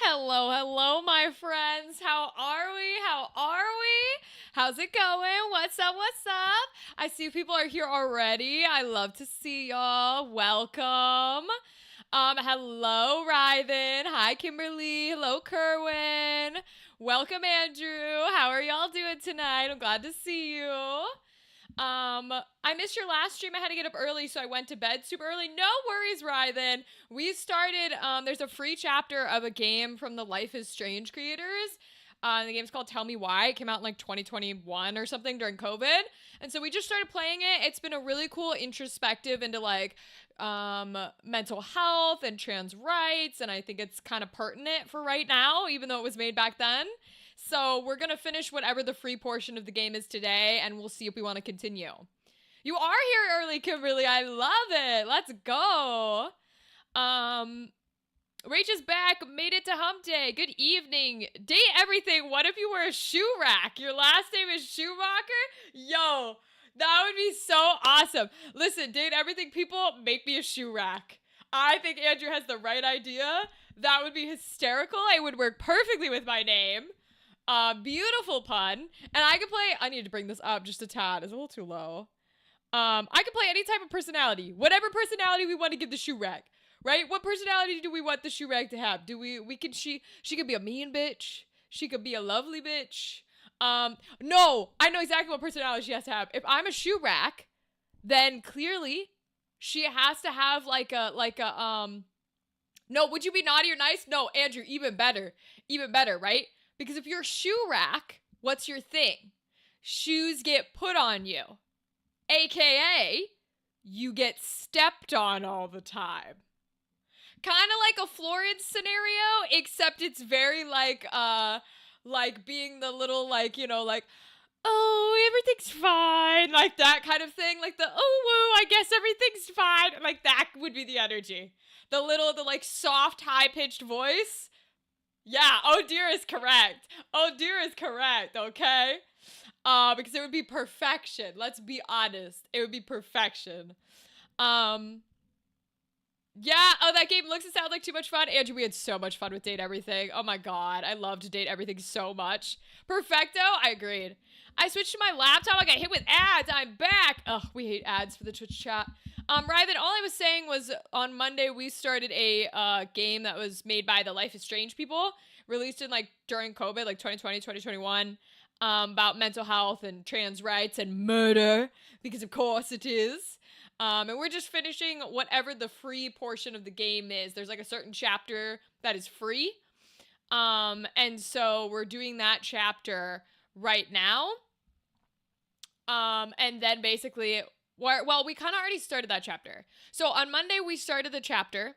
Hello, hello, my friends. How are we? How are we? How's it going? What's up? What's up? I see people are here already. I love to see y'all. Welcome. Hello, Ryven. Hi, Kimberly. Hello, Kerwin. Welcome, Andrew. How are y'all doing tonight? I'm glad to see you. I missed your last stream. I had to get up early, so I went to bed super early. No worries, Ryden. We started, there's a free chapter of a game from the Life is Strange creators. The game's called Tell Me Why. It came out in like 2021 or something during COVID. And so we just started playing it. It's been a really cool introspective into like mental health and trans rights. And I think it's kind of pertinent for right now, even though it was made back then. So we're going to finish whatever the free portion of the game is today, and we'll see if we want to continue. You are here early, Kimberly. I love it. Let's go. Rach is back. Made it to hump day. Good evening. Date everything. What if you were a shoe rack? Your last name is Schumacher? Yo, that would be so awesome. Listen, date everything people, make me a shoe rack. I think Andrew has the right idea. That would be hysterical. It would work perfectly with my name. Beautiful pun. And I could play, I need to bring this up just a tad. It's a little too low. I could play any type of personality. Whatever personality we want to give the shoe rack. Right? What personality do we want the shoe rag to have? She could be a mean bitch. She could be a lovely bitch. No, I know exactly what personality she has to have. If I'm a shoe rack, then clearly she has to have no, would you be naughty or nice? No, Andrew, even better, right? Because if you're a shoe rack, what's your thing? Shoes get put on you. AKA, you get stepped on all the time. Kind of like a Florence scenario, except it's very like being the little oh, everything's fine, like that kind of thing, like the oh woo, I guess everything's fine, like that would be the energy. The like soft, high-pitched voice. Yeah, oh dear is correct. Oh dear is correct, okay? Because it would be perfection. Let's be honest. It would be perfection. Yeah, oh, that game looks and sounds like too much fun. Andrew, we had so much fun with Date Everything. Oh my god, I loved Date Everything so much. Perfecto, I agreed. I switched to my laptop, I got hit with ads, I'm back. Ugh, we hate ads for the Twitch chat. Ryven, all I was saying was on Monday we started a game that was made by the Life is Strange people, released in like during COVID, like 2020, 2021, about mental health and trans rights and murder, because of course it is. And we're just finishing whatever the free portion of the game is. There's like a certain chapter that is free. And so we're doing that chapter right now. And then basically, well, we kind of already started that chapter. So on Monday, we started the chapter.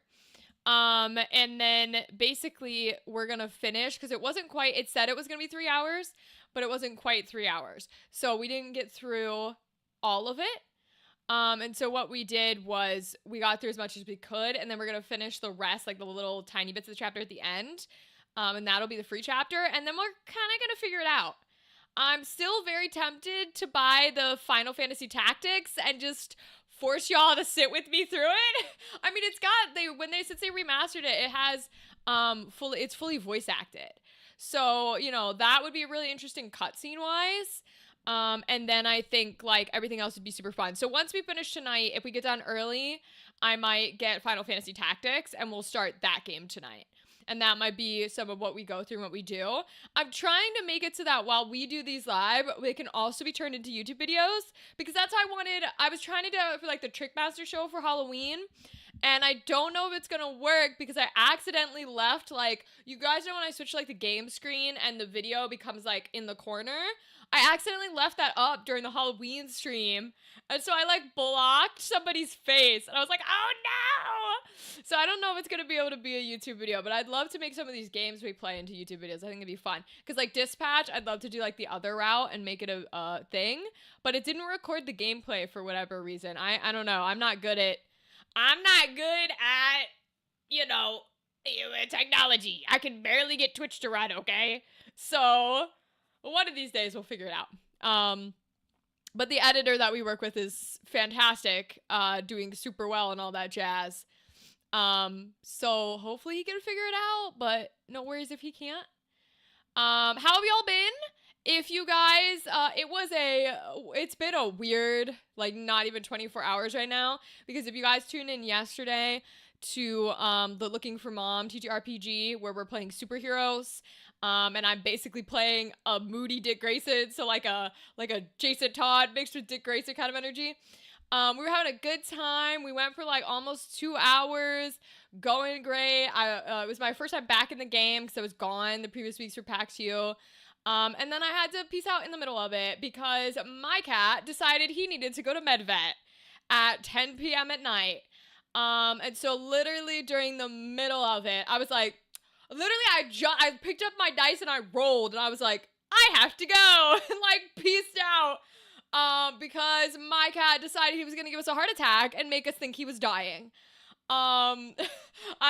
And then basically we're going to finish because it said it was going to be 3 hours, but it wasn't quite 3 hours. So we didn't get through all of it. And so what we did was we got through as much as we could, and then we're going to finish the rest, like the little tiny bits of the chapter at the end. And that'll be the free chapter, and then we're kind of going to figure it out. I'm still very tempted to buy the Final Fantasy Tactics and just force y'all to sit with me through it. I mean, since they remastered it, it has it's fully voice acted. So, that would be really interesting cutscene wise. And then I think like everything else would be super fun. So once we finish tonight, if we get done early, I might get Final Fantasy Tactics and we'll start that game tonight. And that might be some of what we go through and what we do. I'm trying to make it so that while we do these live, they can also be turned into YouTube videos, because that's how I was trying to do it for like the Trickmaster show for Halloween. And I don't know if it's gonna work because I accidentally left, like, you guys know when I switch like the game screen and the video becomes like in the corner? I accidentally left that up during the Halloween stream. And so I like blocked somebody's face. And I was like, oh no! So I don't know if it's going to be able to be a YouTube video, but I'd love to make some of these games we play into YouTube videos. I think it'd be fun. Because like Dispatch, I'd love to do like the other route and make it a thing. But it didn't record the gameplay for whatever reason. I don't know. I'm not good at, technology. I can barely get Twitch to run, okay? So one of these days we'll figure it out. But the editor that we work with is fantastic, doing super well and all that jazz. So hopefully he can figure it out, but no worries if he can't. How have y'all been? If you guys, it's been a weird, like, not even 24 hours right now, because if you guys tuned in yesterday to the Looking for Mom TTRPG, where we're playing superheroes, and I'm basically playing a moody Dick Grayson, so like a Jason Todd mixed with Dick Grayson kind of energy. We were having a good time. We went for like almost 2 hours, going great. It was my first time back in the game because I was gone the previous weeks for PAX U. And then I had to peace out in the middle of it because my cat decided he needed to go to MedVet at 10 p.m. at night. And so literally during the middle of it, I was like, I picked up my dice and I rolled and I was like, I have to go, and like peaced out. Because my cat decided he was gonna give us a heart attack and make us think he was dying. I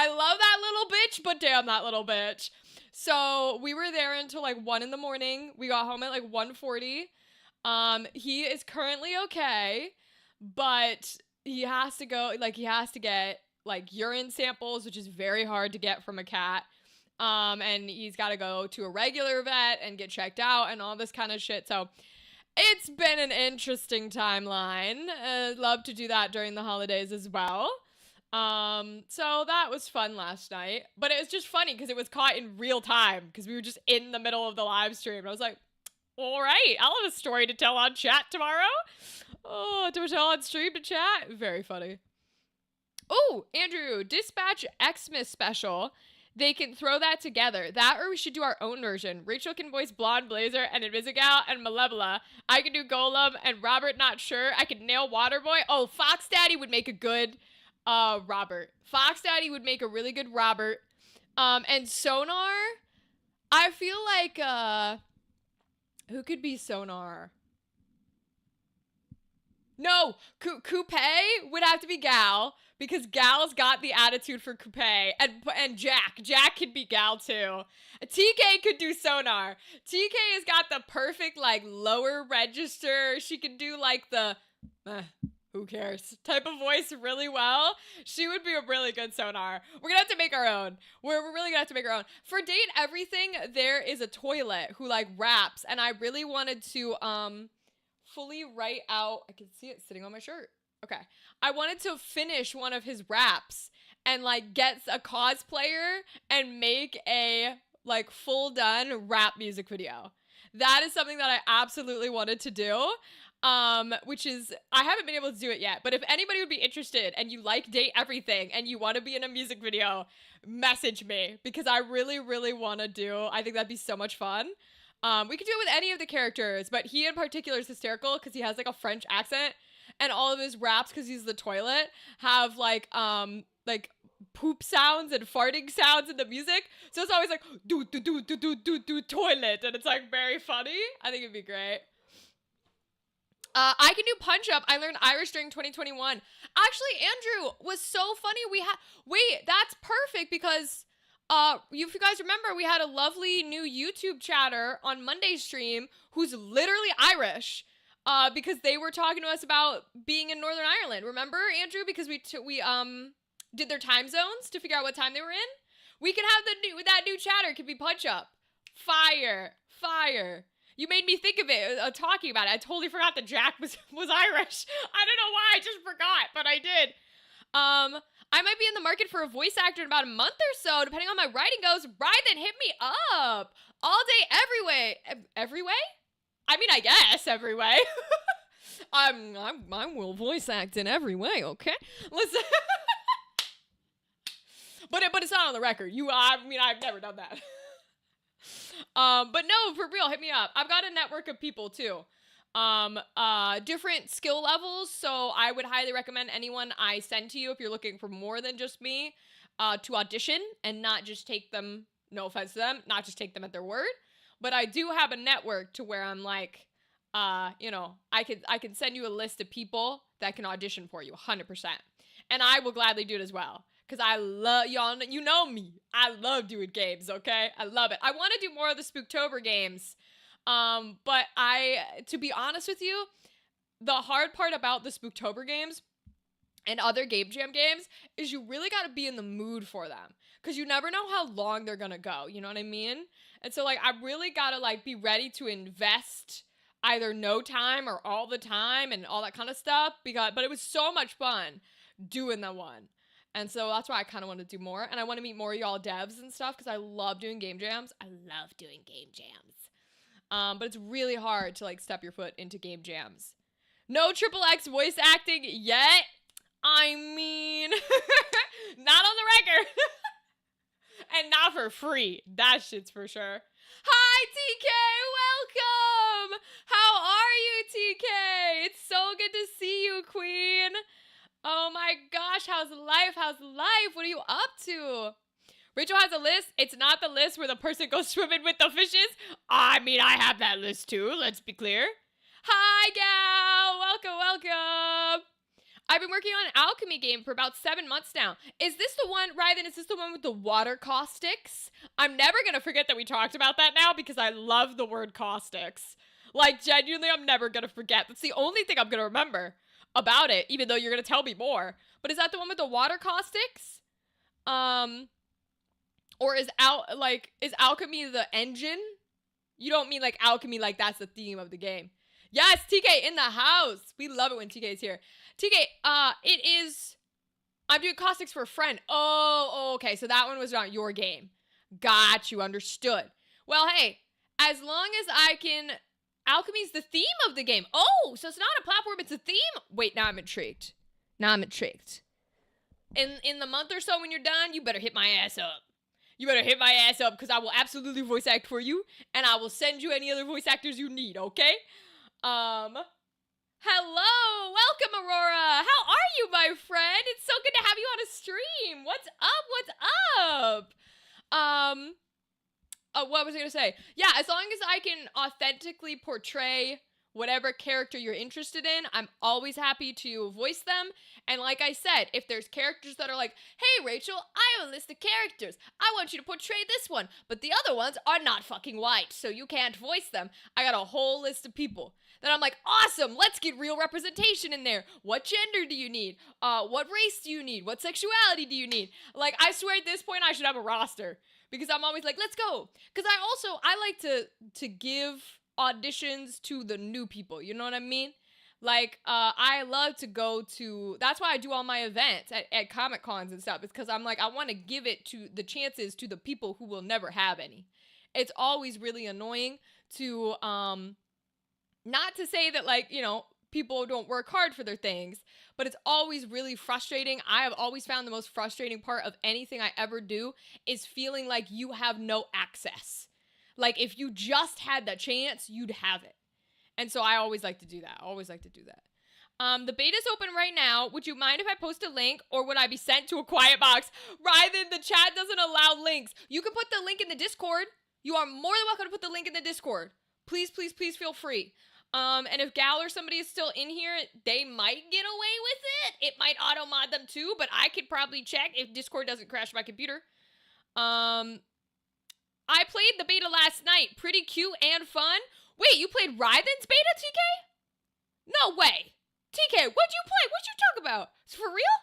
love that little bitch, but damn that little bitch. So we were there until like 1 in the morning. We got home at like 1:40. He is currently okay, but he has to get like urine samples, which is very hard to get from a cat. And he's got to go to a regular vet and get checked out and all this kind of shit. So it's been an interesting timeline. Love to do that during the holidays as well. So that was fun last night. But it was just funny because it was caught in real time because we were just in the middle of the live stream. And I was like, all right, I'll have a story to tell on chat tomorrow. Oh, to tell on stream to chat? Very funny. Oh, Andrew, Dispatch Xmas special. They can throw that together. That, or we should do our own version. Rachel can voice Blonde Blazer and Invisigal and Malevola. I can do Golem and Robert Not Sure. I could nail Waterboy. Oh, Fox Daddy would make a good Robert. Fox Daddy would make a really good Robert. And Sonar, I feel like who could be Sonar? No, Coupe would have to be Gal, because Gal's got the attitude for Coupe, and Jack could be Gal too. TK could do Sonar. TK has got the perfect like lower register. She could do like the who cares type of voice really well. She would be a really good Sonar. We're gonna have to make our own. We're really gonna have to make our own. For Date Everything, there is a toilet who like raps, and I really wanted to fully write out. I can see it sitting on my shirt. Okay. I wanted to finish one of his raps and like get a cosplayer and make a like full done rap music video. That is something that I absolutely wanted to do. Which is, I haven't been able to do it yet, but if anybody would be interested and you like Date Everything and you want to be in a music video, message me, because I really, really want to I think that'd be so much fun. We could do it with any of the characters, but he in particular is hysterical because he has like a French accent, and all of his raps, because he's the toilet, have like poop sounds and farting sounds in the music. So it's always like do do do do do do do toilet, and it's like very funny. I think it'd be great. I can do Punch Up. I learned Irish during 2021. Actually, Andrew was so funny. Wait, that's perfect because if you guys remember, we had a lovely new YouTube chatter on Monday's stream who's literally Irish, because they were talking to us about being in Northern Ireland. Remember, Andrew? Because we did their time zones to figure out what time they were in. We could have that new chatter could be Punch Up. Fire. You made me think of it, talking about it. I totally forgot that Jack was Irish. I don't know why, I just forgot, but I did. I might be in the market for a voice actor in about a month or so, depending on my writing goes. Right, then hit me up. All day, every way. Every way? I mean, I guess every way. I will voice act in every way, okay? Listen. But it's not on the record. I've never done that. But no, for real, hit me up. I've got a network of people too. Different skill levels, so I would highly recommend anyone I send to you if you're looking for more than just me, to audition and not just take them, no offense to them, not just take them at their word. But I do have a network to where I'm like, I can send you a list of people that can audition for you 100%. And I will gladly do it as well. Because I love, y'all, you know me. I love doing games, okay? I love it. I want to do more of the Spooktober games. But to be honest with you, the hard part about the Spooktober games and other Game Jam games is you really got to be in the mood for them, because you never know how long they're gonna go, you know what I mean? And so like I really gotta like be ready to invest either no time or all the time and all that kind of stuff, but it was so much fun doing the one. And so that's why I kind of want to do more, and I want to meet more of y'all devs and stuff, because I love doing game jams. I love doing game jams. But it's really hard to like step your foot into game jams. No Triple X voice acting yet. I mean, not on the record. And not for free. That shit's for sure. Hi, TK. Welcome. How are you, TK? It's so good to see you, queen. Oh my gosh. How's life? How's life? What are you up to? Rachel has a list. It's not the list where the person goes swimming with the fishes. I mean, I have that list too. Let's be clear. Hi, gal. Welcome, welcome. I've been working on an alchemy game for about 7 months now. Is this the one, Ryden, is this the one with the water caustics? I'm never going to forget that we talked about that now, because I love the word caustics. Like, genuinely, I'm never going to forget. That's the only thing I'm going to remember about it, even though you're going to tell me more. But is that the one with the water caustics? Or is alchemy the engine? You don't mean like alchemy like that's the theme of the game. Yes, TK in the house. We love it when TK is here. TK, it is... I'm doing caustics for a friend. Oh, okay. So that one was not your game. Got you. Understood. Well, hey, as long as I can... Alchemy's the theme of the game. Oh, so it's not a platform, it's a theme? Wait, now I'm intrigued. In the month or so when you're done, you better hit my ass up. You better hit my ass up, because I will absolutely voice act for you, and I will send you any other voice actors you need, okay? Hello, welcome, Aurora. How are you, my friend? It's so good to have you on a stream. What's up? What was I gonna say? Yeah, as long as I can authentically portray whatever character you're interested in, I'm always happy to voice them. And like I said, if there's characters that are like, hey, Rachel, I have a list of characters. I want you to portray this one, but the other ones are not fucking white, so you can't voice them. I got a whole list of people that I'm like, awesome, let's get real representation in there. What gender do you need? What race do you need? What sexuality do you need? Like, I swear at this point I should have a roster, because I'm always like, let's go. Because I like to give auditions to the new people, you know what I mean? Like, I love to go to, that's why I do all my events at Comic Cons and stuff. It's because I'm like, I want to give it to the chances to the people who will never have any. It's always really annoying to, not to say that, like, you know, people don't work hard for their things, but it's always really frustrating. I have always found the most frustrating part of anything I ever do is feeling like you have no access. Like, if you just had the chance, you'd have it. And so I always like to do that. The beta's open right now. Would you mind if I post a link, or would I be sent to a quiet box? Ryden, the chat doesn't allow links. You can put the link in the Discord. You are more than welcome to put the link in the Discord. Please, please, please feel free. And if Gal or somebody is still in here, they might get away with it. It might auto-mod them too, but I could probably check if Discord doesn't crash my computer. I played the beta last night. Pretty cute and fun. Wait, you played Ryden's beta, TK? No way. TK, what'd you play? What'd you talk about? For real?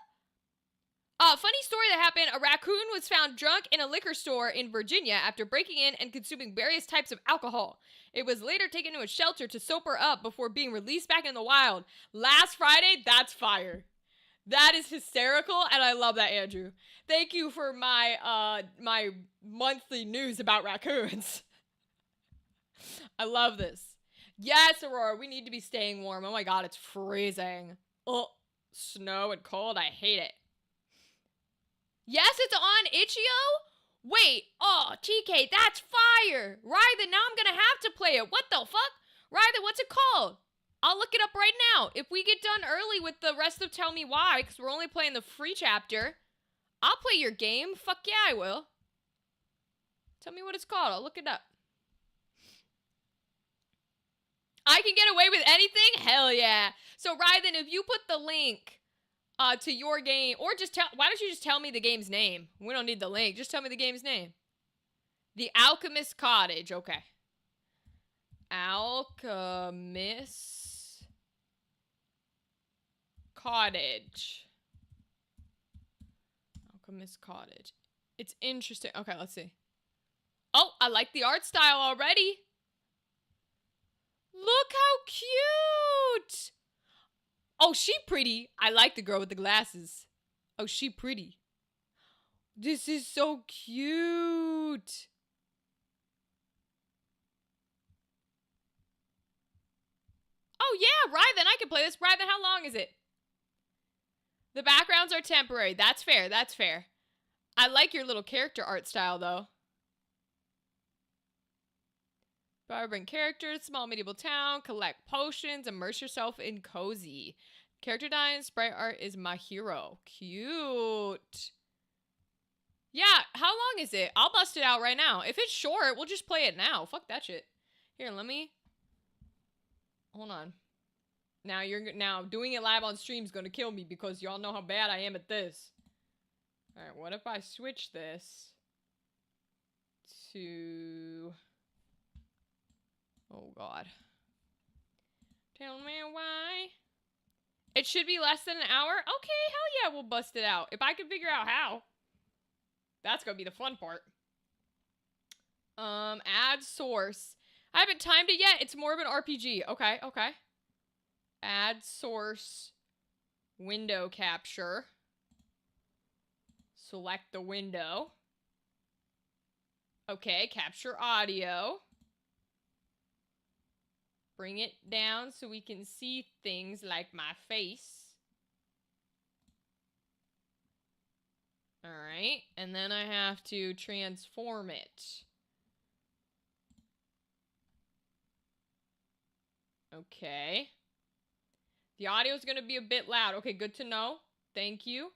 Funny story that happened. A raccoon was found drunk in a liquor store in Virginia after breaking in and consuming various types of alcohol. It was later taken to a shelter to sober up before being released back in the wild. Last Friday? That's fire. That is hysterical, and I love that, Andrew. Thank you for my my monthly news about raccoons. I love this. Yes, Aurora, we need to be staying warm. Oh my god, it's freezing. Oh, snow and cold, I hate it. Yes, it's on Itch.io? Wait, oh, TK, that's fire. Ryden, now I'm gonna have to play it. What the fuck? Ryden, what's it called? I'll look it up right now. If we get done early with the rest of Tell Me Why, because we're only playing the free chapter, I'll play your game. Fuck yeah, I will. Tell me what it's called. I'll look it up. I can get away with anything? Hell yeah. So, Ryden, if you put the link to your game, or just tell, why don't you just tell me the game's name? We don't need the link. Just tell me the game's name. The Alchemist Cottage. Okay. Alchemist Cottage. Infamous Cottage. It's interesting. Okay, let's see. Oh, I like the art style already. Look how cute. Oh, she pretty. I like the girl with the glasses. Oh, she pretty. This is so cute. Oh, yeah, Rythan. I can play this. Rythan, how long is it? The backgrounds are temporary. That's fair. That's fair. I like your little character art style, though. Vibrant characters, small medieval town, collect potions, immerse yourself in cozy. Character design, sprite art is my hero. Cute. Yeah, how long is it? I'll bust it out right now. If it's short, we'll just play it now. Fuck that shit. Here, let me... Hold on. Now doing it live on stream is gonna kill me because y'all know how bad I am at this. Alright, what if I switch this to... Oh, God. Tell me why. It should be less than an hour? Okay, hell yeah, we'll bust it out. If I can figure out how. That's gonna be the fun part. Add source. I haven't timed it yet. It's more of an RPG. Okay, okay. Add source. Window capture. Select the window. Okay, capture audio. Bring it down so we can see things like my face. Alright, and then I have to transform it. Okay. The audio is going to be a bit loud. Okay, good to know. Thank you.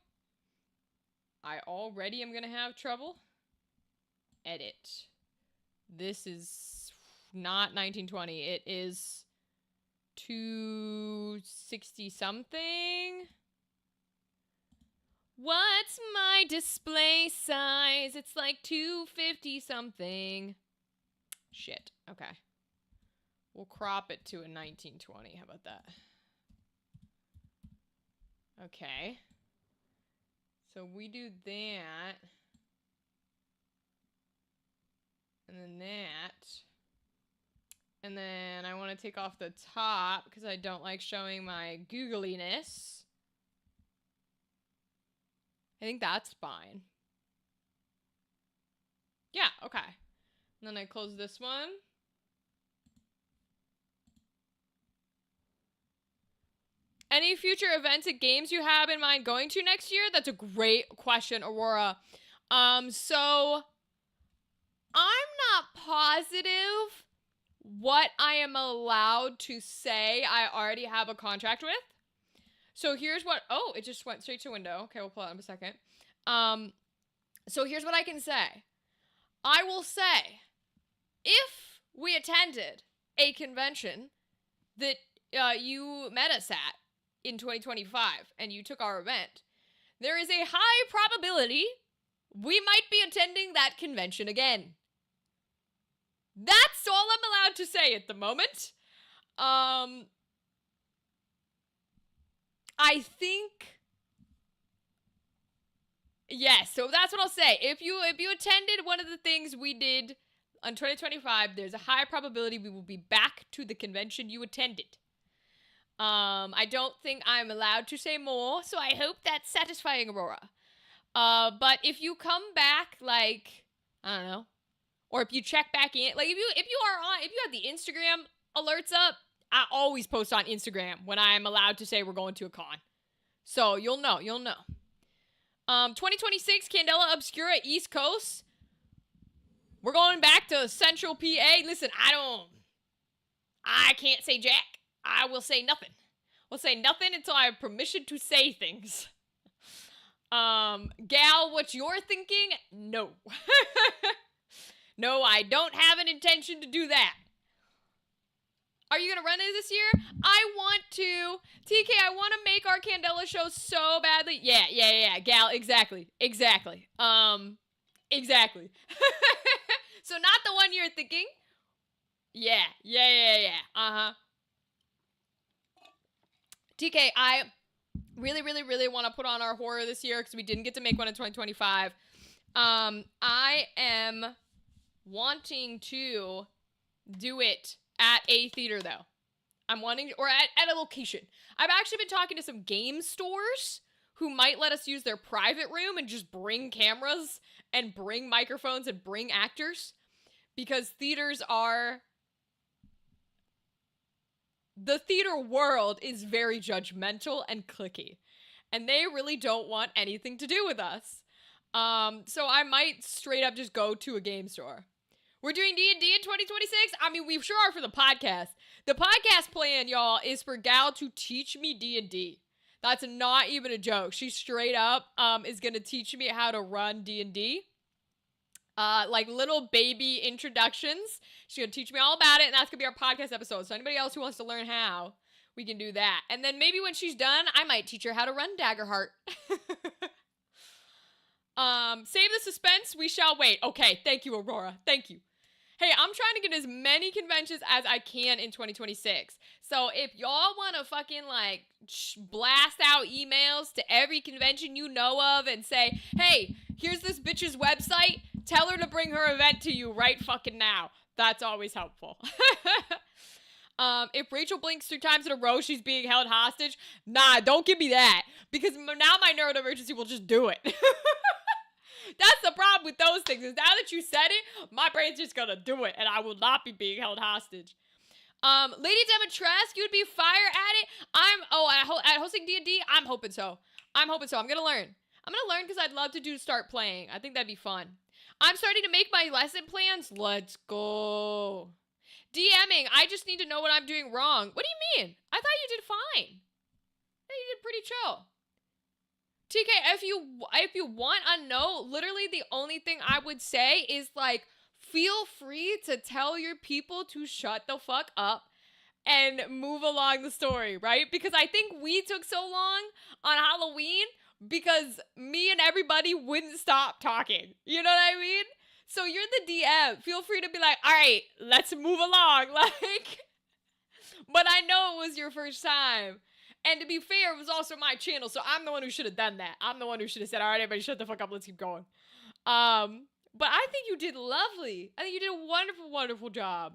I already am going to have trouble. Edit. This is not 1920. It is 260 something. What's my display size? It's like 250 something. Shit. Okay. We'll crop it to a 1920. How about that? Okay. So we do that. And then that. And then I want to take off the top because I don't like showing my googliness. I think that's fine. Yeah, okay. And then I close this one. Any future events and games you have in mind going to next year? That's a great question, Aurora. So I'm not positive what I am allowed to say I already have a contract with. So here's what, oh, it just went straight to window. Okay, we'll pull it up in a second. So here's what I can say. I will say, if we attended a convention that you met us at in 2025 and you took our event, there is a high probability we might be attending that convention again. That's all I'm allowed to say at the moment. I think, yes, so that's what I'll say. If you attended one of the things we did on 2025, there's a high probability we will be back to the convention you attended. I don't think I'm allowed to say more, so I hope that's satisfying, Aurora. But if you come back, like, I don't know, or if you check back in, like, if you have the Instagram alerts up, I always post on Instagram when I'm allowed to say we're going to a con. So you'll know. 2026 Candela Obscura East Coast. We're going back to Central PA. Listen, I can't say jack. I will say nothing. We'll say nothing until I have permission to say things. Gal, what you're thinking? No. No, I don't have an intention to do that. Are you going to run it this year? I want to. TK, I want to make our Candela show so badly. Yeah. Gal, exactly. Exactly. So not the one you're thinking. Yeah. TK, Really, really, really want to put on our horror this year because we didn't get to make one in 2025. I am wanting to do it at a theater, though. I'm wanting, or at a location. I've actually been talking to some game stores who might let us use their private room and just bring cameras and bring microphones and bring actors, because theaters are... The theater world is very judgmental and cliquey, and they really don't want anything to do with us. So I might straight up just go to a game store. We're doing D&D in 2026? I mean, we sure are for the podcast. The podcast plan, y'all, is for Gal to teach me D&D. That's not even a joke. She straight up is going to teach me how to run D&D. Like little baby introductions. She's gonna teach me all about it, and that's gonna be our podcast episode. So anybody else who wants to learn how, we can do that. And then maybe when she's done, I might teach her how to run Daggerheart. Save the suspense, we shall wait. Okay, thank you, Aurora. Thank you. Hey, I'm trying to get as many conventions as I can in 2026. So if y'all want to fucking like blast out emails to every convention you know of and say, hey, here's this bitch's website, tell her to bring her event to you right fucking now. That's always helpful. If Rachel blinks 3 times in a row, she's being held hostage. Nah, don't give me that. Because now my neurodivergency will just do it. That's the problem with those things, is now that you said it, my brain's just gonna do it, and I will not be being held hostage. Lady Demetresque, you'd be fire at it. At hosting D&D, I'm hoping so. I'm gonna learn. Because I'd love to start playing. I think that'd be fun. I'm starting to make my lesson plans. Let's go. DMing, I just need to know what I'm doing wrong. What do you mean? I thought you did fine. I think you did pretty chill. TK, if you want to know, literally the only thing I would say is, like, feel free to tell your people to shut the fuck up and move along the story, right? Because I think we took so long on Halloween because me and everybody wouldn't stop talking. You know what I mean? So you're the DM. Feel free to be like, all right, let's move along. Like, but I know it was your first time. And to be fair, it was also my channel, so I'm the one who should have done that. I'm the one who should have said, all right, everybody shut the fuck up, let's keep going. But I think you did lovely. I think you did a wonderful, wonderful job.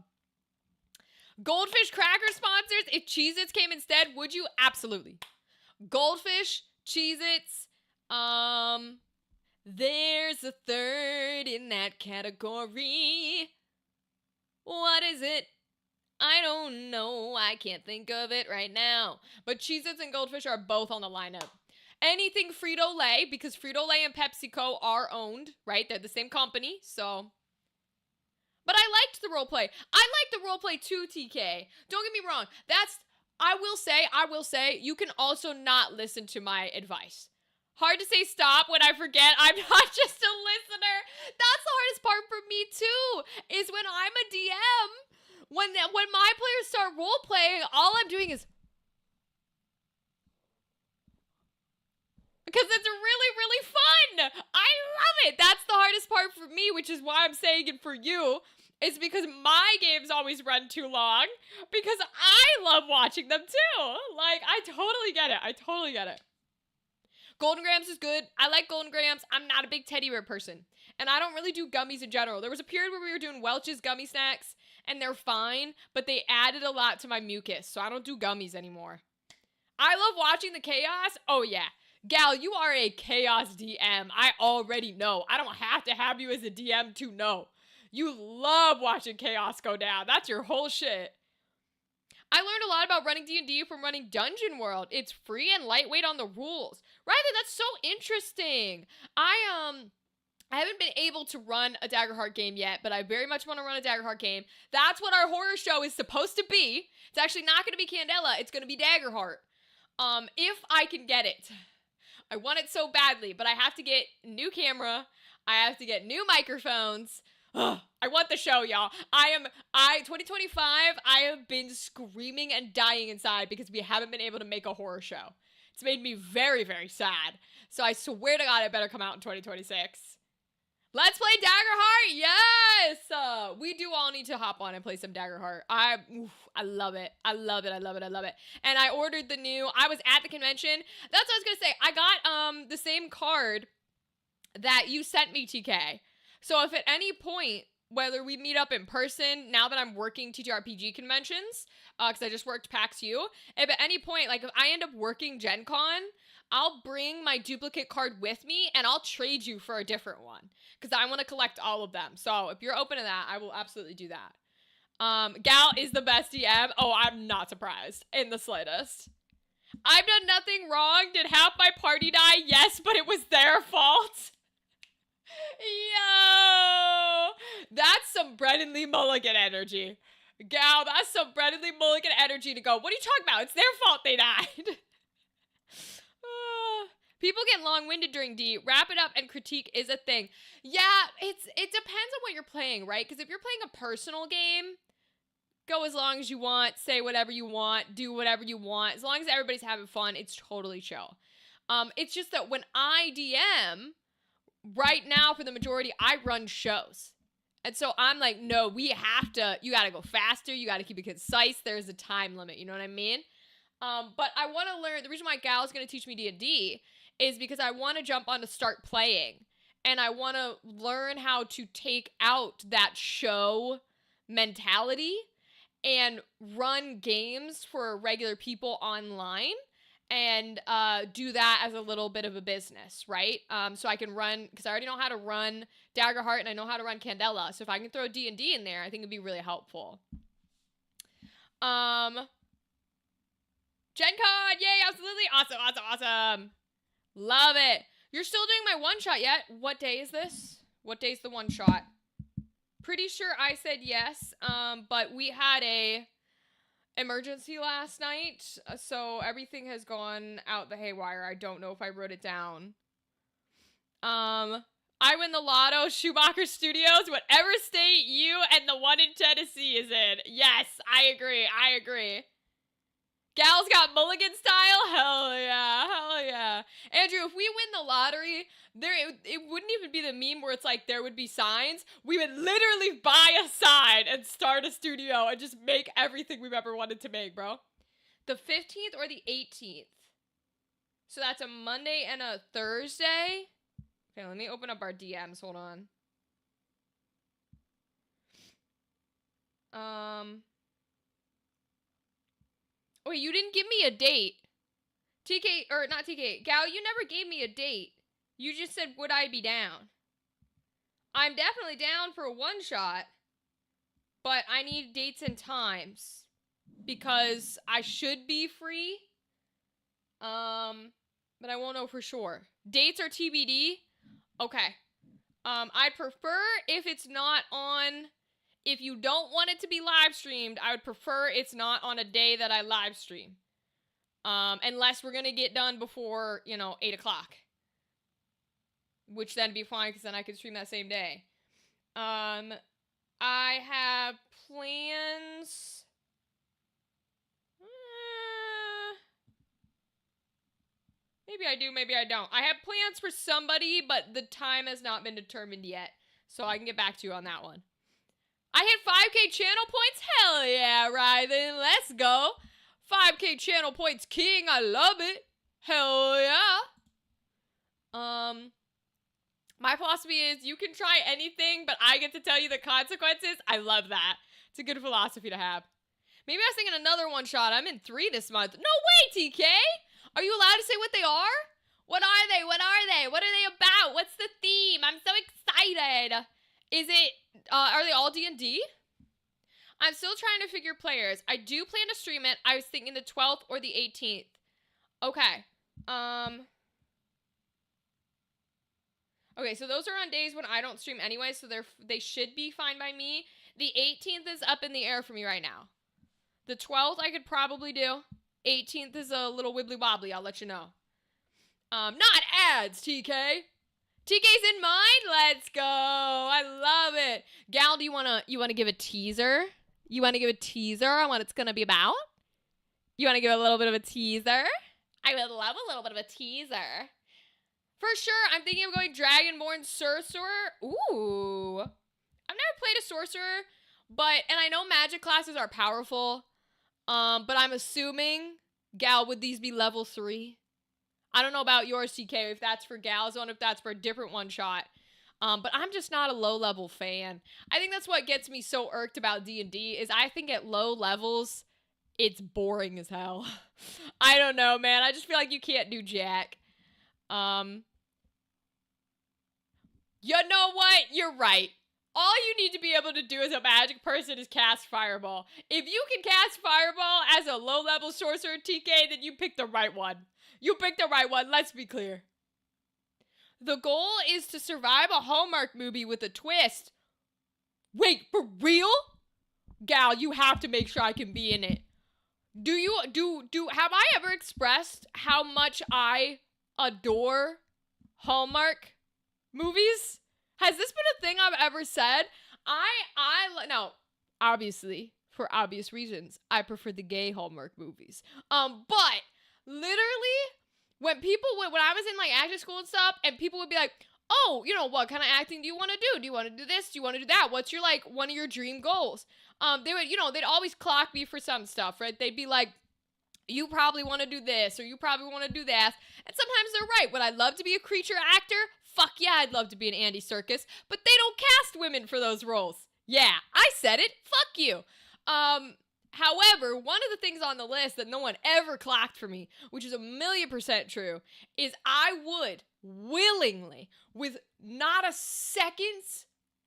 Goldfish cracker sponsors, if Cheez-Its came instead, would you? Absolutely. Goldfish, Cheez-Its, there's a third in that category. What is it? I don't know. I can't think of it right now. But Cheez-Its and Goldfish are both on the lineup. Anything Frito-Lay, because Frito-Lay and PepsiCo are owned, right? They're the same company, so. But I liked the roleplay. I liked the roleplay too, TK. Don't get me wrong. I will say, you can also not listen to my advice. Hard to say stop when I forget I'm not just a listener. That's the hardest part for me too, is when I'm a DM. When my players start role-playing, all I'm doing is... Because it's really, really fun! I love it! That's the hardest part for me, which is why I'm saying it for you. It's because my games always run too long. Because I love watching them too! Like, I totally get it. Golden Grams is good. I like Golden Grams. I'm not a big teddy bear person. And I don't really do gummies in general. There was a period where we were doing Welch's gummy snacks, and they're fine, but they added a lot to my mucus, so I don't do gummies anymore. I love watching the chaos. Oh, yeah. Gal, you are a chaos DM. I already know. I don't have to have you as a DM to know. You love watching chaos go down. That's your whole shit. I learned a lot about running D&D from running Dungeon World. It's free and lightweight on the rules. Riley, that's so interesting. I haven't been able to run a Daggerheart game yet, but I very much want to run a Daggerheart game. That's what our horror show is supposed to be. It's actually not going to be Candela. It's going to be Daggerheart. If I can get it. I want it so badly, but I have to get new camera. I have to get new microphones. Ugh, I want the show, y'all. 2025, I have been screaming and dying inside because we haven't been able to make a horror show. It's made me very, very sad. So I swear to God, it better come out in 2026. Let's play Daggerheart. Yes. We do all need to hop on and play some Daggerheart. I love it. I love it. I love it. I love it. And I ordered the new. I was at the convention. That's what I was gonna say. I got the same card that you sent me, TK. So if at any point, whether we meet up in person, now that I'm working TTRPG conventions, because I just worked PAX U, if at any point, like if I end up working Gen Con, I'll bring my duplicate card with me and I'll trade you for a different one because I want to collect all of them. So if you're open to that, I will absolutely do that. Gal is the best DM. Oh, I'm not surprised in the slightest. I've done nothing wrong. Did half my party die? Yes, but it was their fault. Yo, that's some Brennan Lee Mulligan energy. Gal, that's some Brennan Lee Mulligan energy to go, what are you talking about? It's their fault they died. People get long-winded during D. Wrap it up and critique is a thing. Yeah, it depends on what you're playing, right? Because if you're playing a personal game, go as long as you want, say whatever you want, do whatever you want. As long as everybody's having fun, it's totally chill. It's just that when I DM, right now for the majority, I run shows. And so I'm like, no, you gotta go faster, you gotta keep it concise, there's a time limit, you know what I mean? But I want to learn, the reason why Gal's going to teach me D&D is because I want to jump on to start playing. And I want to learn how to take out that show mentality and run games for regular people online and do that as a little bit of a business, right? So I can run, because I already know how to run Daggerheart and I know how to run Candela. So if I can throw D&D in there, I think it'd be really helpful. Gen Con, yay, absolutely, awesome, awesome, awesome. Love it. You're still doing my one-shot yet? What day is this? What day's the one-shot? Pretty sure I said yes, but we had a emergency last night, so everything has gone out the haywire. I don't know if I wrote it down. I win the lotto, Schumacher Studios, whatever state you and the one in Tennessee is in. Yes, I agree, I agree. Gal's got mulligan style? Hell yeah, hell yeah. Andrew, if we win the lottery, it wouldn't even be the meme where it's like there would be signs. We would literally buy a sign and start a studio and just make everything we've ever wanted to make, bro. The 15th or the 18th? So that's a Monday and a Thursday? Okay, let me open up our DMs. Hold on. Wait, you didn't give me a date. TK, or not TK, Gal, you never gave me a date. You just said, would I be down? I'm definitely down for a one-shot, but I need dates and times because I should be free, but I won't know for sure. Dates are TBD? Okay. I'd prefer if it's not on... If you don't want it to be live streamed, I would prefer it's not on a day that I live stream. Unless we're going to get done before, 8 o'clock. Which then would be fine, because then I could stream that same day. I have plans... maybe I do, maybe I don't. I have plans for somebody, but the time has not been determined yet. So I can get back to you on that one. I hit 5K channel points? Hell yeah, Ryden. Let's go. 5K channel points king. I love it. Hell yeah. My philosophy is you can try anything, but I get to tell you the consequences. I love that. It's a good philosophy to have. Maybe I was thinking another one shot. I'm in 3 this month. No way, TK. Are you allowed to say what they are? What are they? What are they? What are they about? What's the theme? I'm so excited. Is it, are they all D&D? I'm still trying to figure players. I do plan to stream it. I was thinking the 12th or the 18th. Okay. Okay, so those are on days when I don't stream anyway, so they should be fine by me. The 18th is up in the air for me right now. The 12th I could probably do. 18th is a little wibbly wobbly. I'll let you know. Not ads, TK. TK's in mind? Let's go. I love it. Gal, do you wanna give a teaser? You wanna give a teaser on what it's gonna be about? You wanna give a little bit of a teaser? I would love a little bit of a teaser. For sure, I'm thinking of going Dragonborn Sorcerer. Ooh. I've never played a Sorcerer, and I know magic classes are powerful, but I'm assuming, Gal, would these be level 3? I don't know about yours, TK, if that's for Gal's one, if that's for a different one-shot. But I'm just not a low-level fan. I think that's what gets me so irked about D&D, is I think at low levels, it's boring as hell. I don't know, man. I just feel like you can't do jack. You know what? You're right. All you need to be able to do as a magic person is cast Fireball. If you can cast Fireball as a low-level sorcerer, TK, then you picked the right one. You picked the right one, let's be clear. The goal is to survive a Hallmark movie with a twist. Wait, for real? Gal, you have to make sure I can be in it. Have I ever expressed how much I adore Hallmark movies? Has this been a thing I've ever said? Now, obviously, for obvious reasons, I prefer the gay Hallmark movies. But literally, when I was in like acting school and stuff, and people would be like, oh, you know, what kind of acting do you want to do? Do you want to do this? Do you want to do that? What's your, like, one of your dream goals? They'd always clock me for some stuff, right? They'd be like, you probably want to do this, or you probably want to do that. And sometimes they're right. Would I love to be a creature actor? Fuck yeah, I'd love to be an Andy Serkis. But they don't cast women for those roles. Yeah, I said it. Fuck you. However, one of the things on the list that no one ever clocked for me, which is 1,000,000% true, is I would willingly, with not a second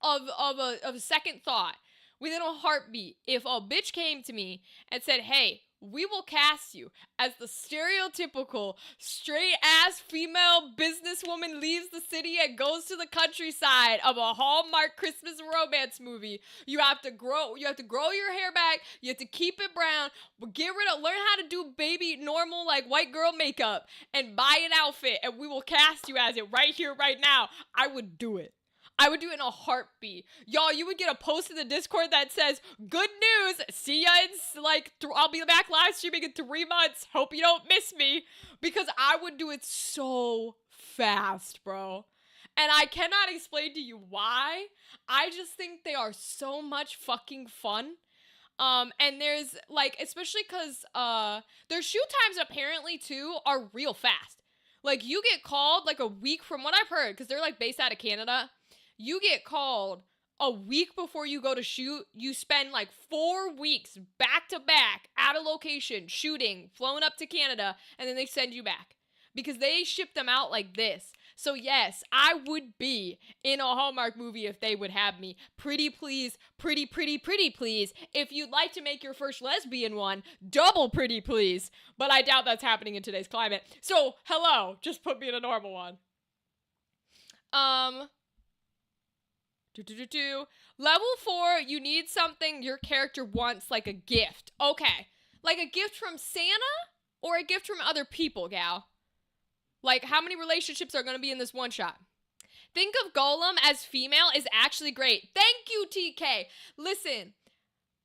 of a second thought, within a heartbeat, if a bitch came to me and said, hey, we will cast you as the stereotypical straight-ass female businesswoman leaves the city and goes to the countryside of a Hallmark Christmas romance movie. You have to grow your hair back, you have to keep it brown, learn how to do baby normal like white girl makeup and buy an outfit, and we will cast you as it right here, right now. I would do it. I would do it in a heartbeat. Y'all, you would get a post in the Discord that says, good news, see ya in, I'll be back live streaming in 3 months. Hope you don't miss me. Because I would do it so fast, bro. And I cannot explain to you why. I just think they are so much fucking fun. And there's, like, especially because, their shoot times apparently, too, are real fast. Like, you get called, like, a week from what I've heard, because they're, like, based out of Canada. You get called a week before you go to shoot. You spend like 4 weeks back to back at a location shooting, flown up to Canada, and then they send you back because they ship them out like this. So yes, I would be in a Hallmark movie if they would have me. Pretty please, pretty please. If you'd like to make your first lesbian one, double pretty please. But I doubt that's happening in today's climate. So hello, just put me in a normal one. Level 4, you need something your character wants, like a gift. Okay. Like a gift from Santa or a gift from other people, gal? Like, how many relationships are going to be in this one shot? Think of Golem as female is actually great. Thank you, TK. Listen,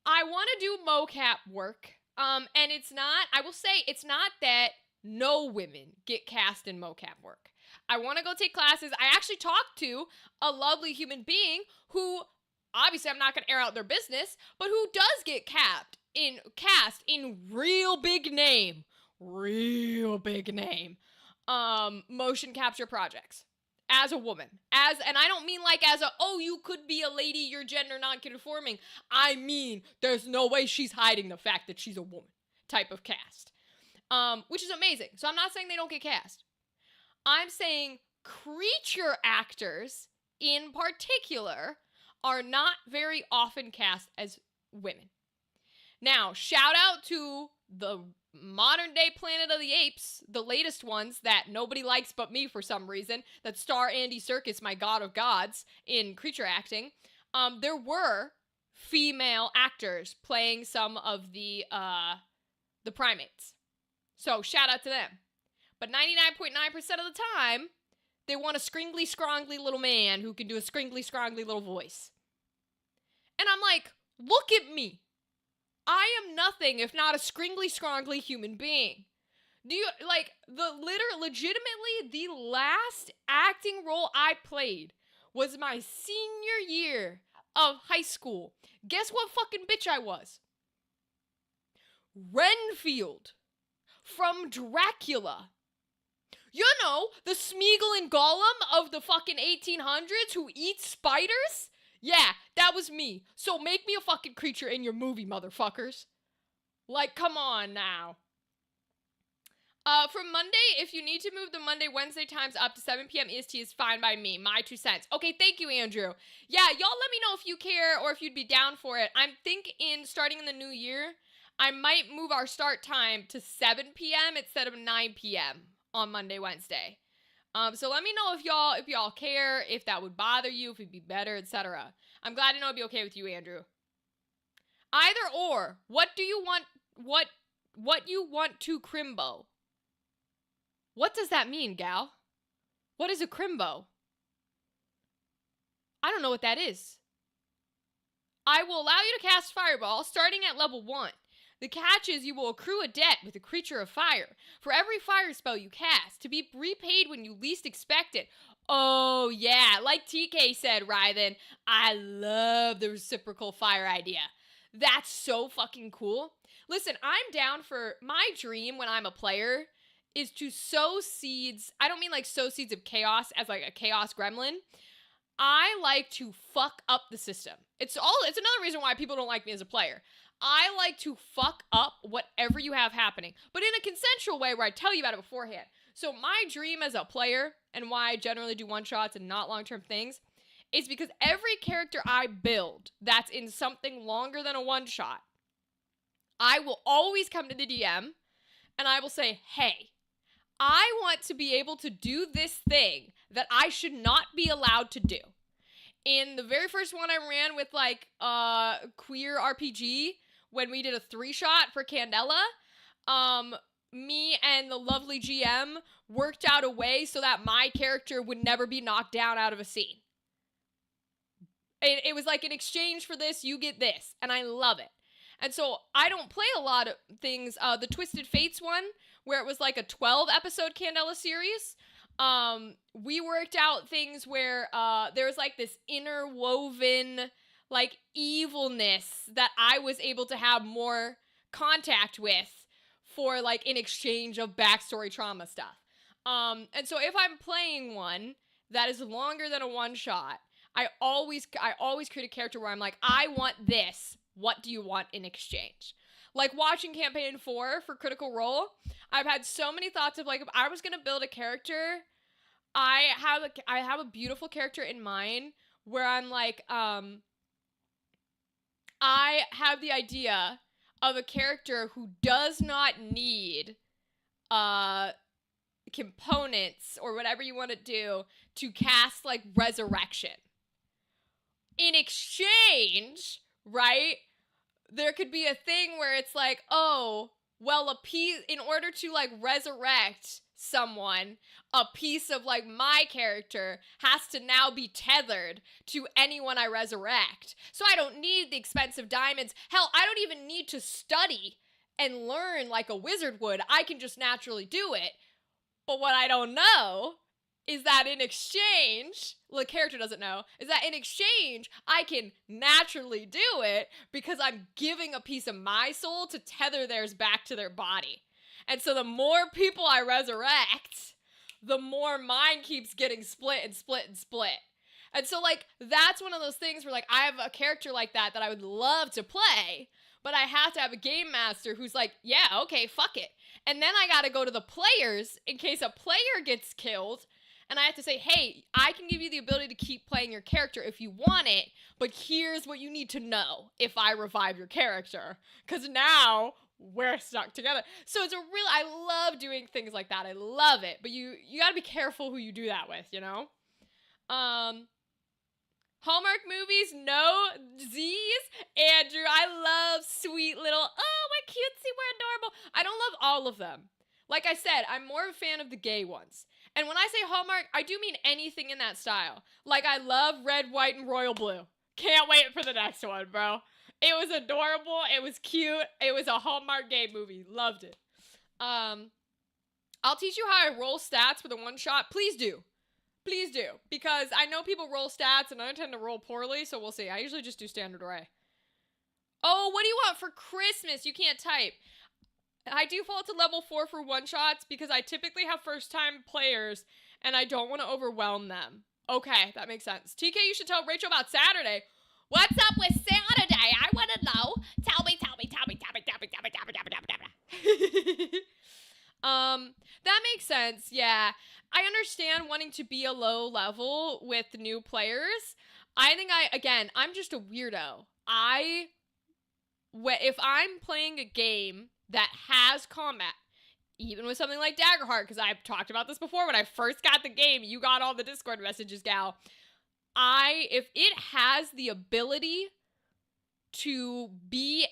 I want to do mocap work. And I will say, it's not that no women get cast in mocap work. I want to go take classes. I actually talked to a lovely human being who, obviously I'm not going to air out their business, but who does get cast in real big name, motion capture projects as a woman. And I don't mean like you could be a lady, you're gender non-conforming. I mean, there's no way she's hiding the fact that she's a woman type of cast, which is amazing. So I'm not saying they don't get cast. I'm saying creature actors, in particular, are not very often cast as women. Now, shout out to the modern day Planet of the Apes, the latest ones that nobody likes but me for some reason, that star Andy Serkis, my god of gods, in creature acting. There were female actors playing some of the primates. So, shout out to them. But 99.9% of the time, they want a scringly, scrongly little man who can do a scringly, scrongly little voice. And I'm like, look at me. I am nothing if not a scringly, scrongly human being. Do you, like, legitimately, the last acting role I played was my senior year of high school. Guess what fucking bitch I was? Renfield from Dracula. You know, the Smeagol and Gollum of the fucking 1800s who eats spiders? Yeah, that was me. So make me a fucking creature in your movie, motherfuckers. Like, come on now. From Monday, if you need to move the Monday-Wednesday times up to 7 p.m. EST is fine by me. My 2 cents. Okay, thank you, Andrew. Yeah, y'all let me know if you care or if you'd be down for it. I'm thinking starting in the new year, I might move our start time to 7 p.m. instead of 9 p.m. on Monday, Wednesday. So let me know if y'all care, if that would bother you, if it'd be better, etc. I'm glad to know it'd be okay with you, Andrew. Either or, what do you want? What you want to crimbo? What does that mean, gal? What is a crimbo? I don't know what that is. I will allow you to cast Fireball starting at level 1. The catch is you will accrue a debt with a creature of fire for every fire spell you cast to be repaid when you least expect it. Oh, yeah. Like TK said, Rythan, I love the reciprocal fire idea. That's so fucking cool. Listen, I'm down for my dream when I'm a player is to sow seeds. I don't mean like sow seeds of chaos as like a chaos gremlin. I like to fuck up the system. It's another reason why people don't like me as a player. I like to fuck up whatever you have happening, but in a consensual way where I tell you about it beforehand. So my dream as a player, and why I generally do one-shots and not long-term things, is because every character I build that's in something longer than a one-shot, I will always come to the DM, and I will say, hey, I want to be able to do this thing that I should not be allowed to do. In the very first one I ran with, like, Queer RPG, when we did a 3-shot for Candela, me and the lovely GM worked out a way so that my character would never be knocked down out of a scene. It was like, in exchange for this, you get this, and I love it. And so I don't play a lot of things. The Twisted Fates one, where it was like a 12-episode Candela series, we worked out things where there was like this interwoven like evilness that I was able to have more contact with for like in exchange of backstory trauma stuff. And so if I'm playing one that is longer than a one-shot, I always create a character where I'm like, I want this. What do you want in exchange? Like watching campaign 4 for Critical Role, I've had so many thoughts of like, if I was going to build a character, I have a beautiful character in mind where I'm like, I have the idea of a character who does not need components or whatever you want to do to cast like resurrection. In exchange, right? There could be a thing where it's like, oh, well, in order to like resurrect someone, a piece of like my character has to now be tethered to anyone I resurrect. So I don't need the expensive diamonds. Hell, I don't even need to study and learn like a wizard would. I can just naturally do it. But what I don't know is that in exchange, the character doesn't know, is that in exchange, I can naturally do it because I'm giving a piece of my soul to tether theirs back to their body. And so the more people I resurrect, the more mine keeps getting split and split and split. And so, like, that's one of those things where, like, I have a character like that I would love to play, but I have to have a game master who's like, yeah, okay, fuck it. And then I gotta go to the players in case a player gets killed. And I have to say, hey, I can give you the ability to keep playing your character if you want it, but here's what you need to know if I revive your character. Because now we're stuck together. So it's I love doing things like that. I love it. But you gotta be careful who you do that with, you know? Hallmark movies, no Z's. Andrew, I love sweet little, oh, we're cutesy, we're adorable. I don't love all of them. Like I said, I'm more of a fan of the gay ones. And when I say Hallmark, I do mean anything in that style. Like, I love red, white, and royal blue. Can't wait for the next one, bro. It was adorable. It was cute. It was a Hallmark gay movie. Loved it. I'll teach you how I roll stats for the one shot. Please do. Please do. Because I know people roll stats and I tend to roll poorly, so we'll see. I usually just do standard array. Oh, what do you want for Christmas? You can't type. I default to level 4 for one shots because I typically have first time players and I don't want to overwhelm them. Okay, that makes sense. TK, you should tell Rachel about Saturday. What's up with Saturday? I want to know. Tell me. That makes sense. Yeah. I understand wanting to be a low level with new players. I'm just a weirdo. If I'm playing a game that has combat, even with something like Daggerheart, because I've talked about this before, when I first got the game, you got all the Discord messages, gal. If it has the ability to be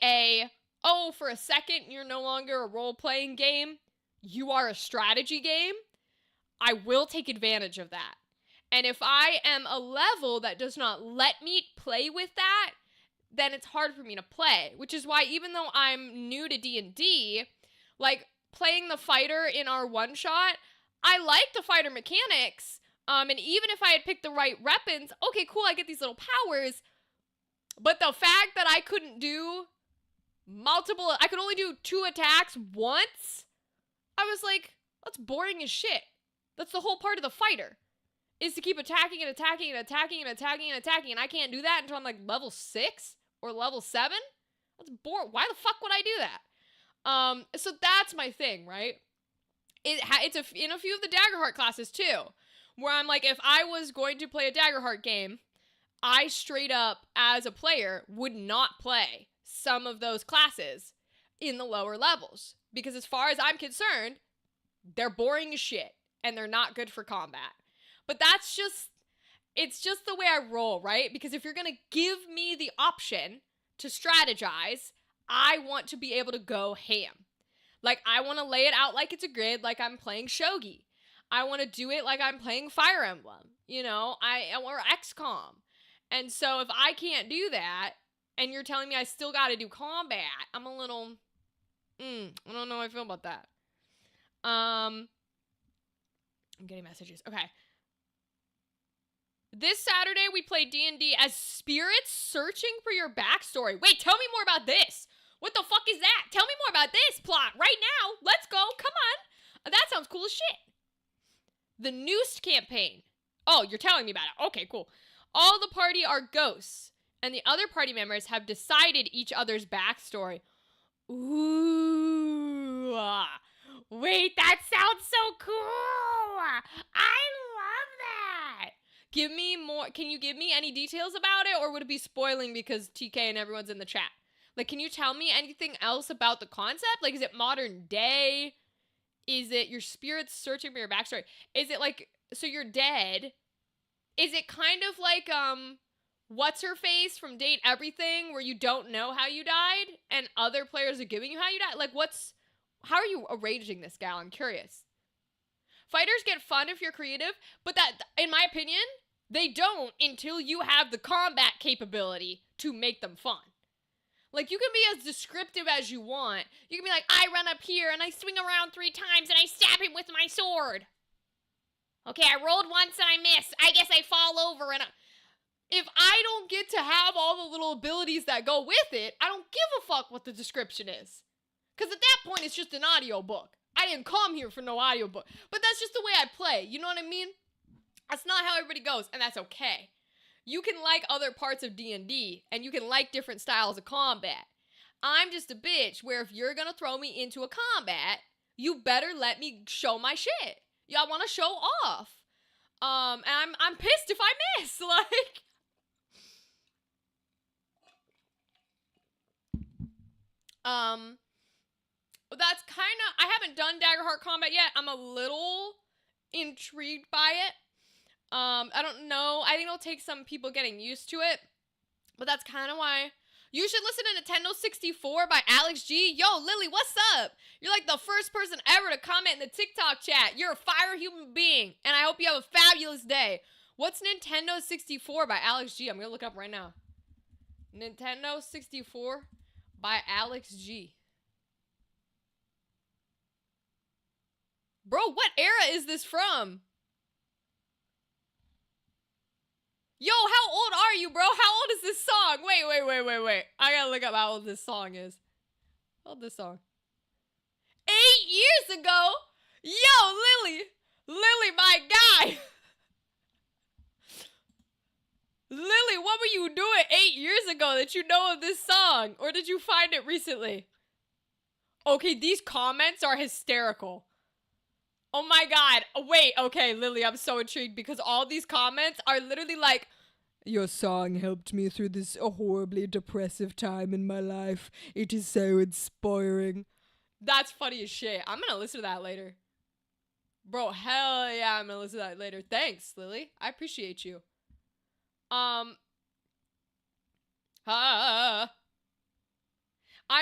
for a second, you're no longer a role-playing game, you are a strategy game, I will take advantage of that. And if I am a level that does not let me play with that, then it's hard for me to play, which is why even though I'm new to D&D, like playing the fighter in our one shot, I like the fighter mechanics. And even if I had picked the right weapons, okay, cool, I get these little powers. But the fact that I couldn't do I could only do 2 attacks once, I was like, that's boring as shit. That's the whole part of the fighter, is to keep attacking and attacking and attacking and attacking and attacking. And I can't do that until I'm like level 6 or level 7. That's boring. Why the fuck would I do that? So that's my thing, right? It's in a few of the Daggerheart classes too, where I'm like, if I was going to play a Daggerheart game, I straight up, as a player, would not play some of those classes in the lower levels. Because as far as I'm concerned, they're boring as shit, and they're not good for combat. But it's just the way I roll, right? Because if you're gonna give me the option to strategize, I want to be able to go ham. Like, I want to lay it out like it's a grid, like I'm playing Shogi. I want to do it like I'm playing Fire Emblem, or XCOM. And so if I can't do that, and you're telling me I still got to do combat, I'm a little, I don't know how I feel about that. I'm getting messages. Okay. This Saturday, we play D&D as spirits searching for your backstory. Wait, tell me more about this. What the fuck is that? Tell me more about this plot right now. Let's go. Come on. That sounds cool as shit. The Noosed campaign. Oh, you're telling me about it. Okay, cool. All the party are ghosts, and the other party members have decided each other's backstory. Ooh. Wait, that sounds so cool. I love that. Give me more. Can you give me any details about it, or would it be spoiling because TK and everyone's in the chat? Like, can you tell me anything else about the concept? Like, is it modern day? Is it your spirits searching for your backstory? Is it like, so you're dead? Is it kind of like, what's her face from Date Everything, where you don't know how you died and other players are giving you how you died? Like, how are you arranging this, gal? I'm curious. Fighters get fun if you're creative, but that, in my opinion, they don't until you have the combat capability to make them fun. Like, you can be as descriptive as you want. You can be like, I run up here and I swing around 3 times and I stab him with my sword. Okay, I rolled once and I missed. I guess I fall over and if I don't get to have all the little abilities that go with it, I don't give a fuck what the description is. Because at that point, it's just an audiobook. I didn't come here for no audiobook. But that's just the way I play. You know what I mean? That's not how everybody goes, and that's okay. You can like other parts of D&D, and you can like different styles of combat. I'm just a bitch where if you're gonna throw me into a combat, you better let me show my shit. Y'all want to show off. And I'm pissed if I miss. Like, that's kind of, I haven't done Daggerheart combat yet. I'm a little intrigued by it. I don't know. I think it'll take some people getting used to it. But that's kind of why. You should listen to Nintendo 64 by Alex G. Yo, Lily, what's up? You're like the first person ever to comment in the TikTok chat. You're a fire human being. And I hope you have a fabulous day. What's Nintendo 64 by Alex G? I'm going to look up right now. Nintendo 64 by Alex G. Bro, what era is this from? Yo, how old are you, bro? How old is this song? Wait. I gotta look up how old this song is. How old this song? 8 years ago? Yo, Lily, my guy. Lily, what were you doing 8 years ago that you know of this song? Or did you find it recently? Okay, these comments are hysterical. Oh my god. Wait, okay, Lily, I'm so intrigued because all these comments are literally like, your song helped me through this horribly depressive time in my life. It is so inspiring. That's funny as shit. I'm gonna listen to that later. Bro, hell yeah, I'm gonna listen to that later. Thanks, Lily. I appreciate you. I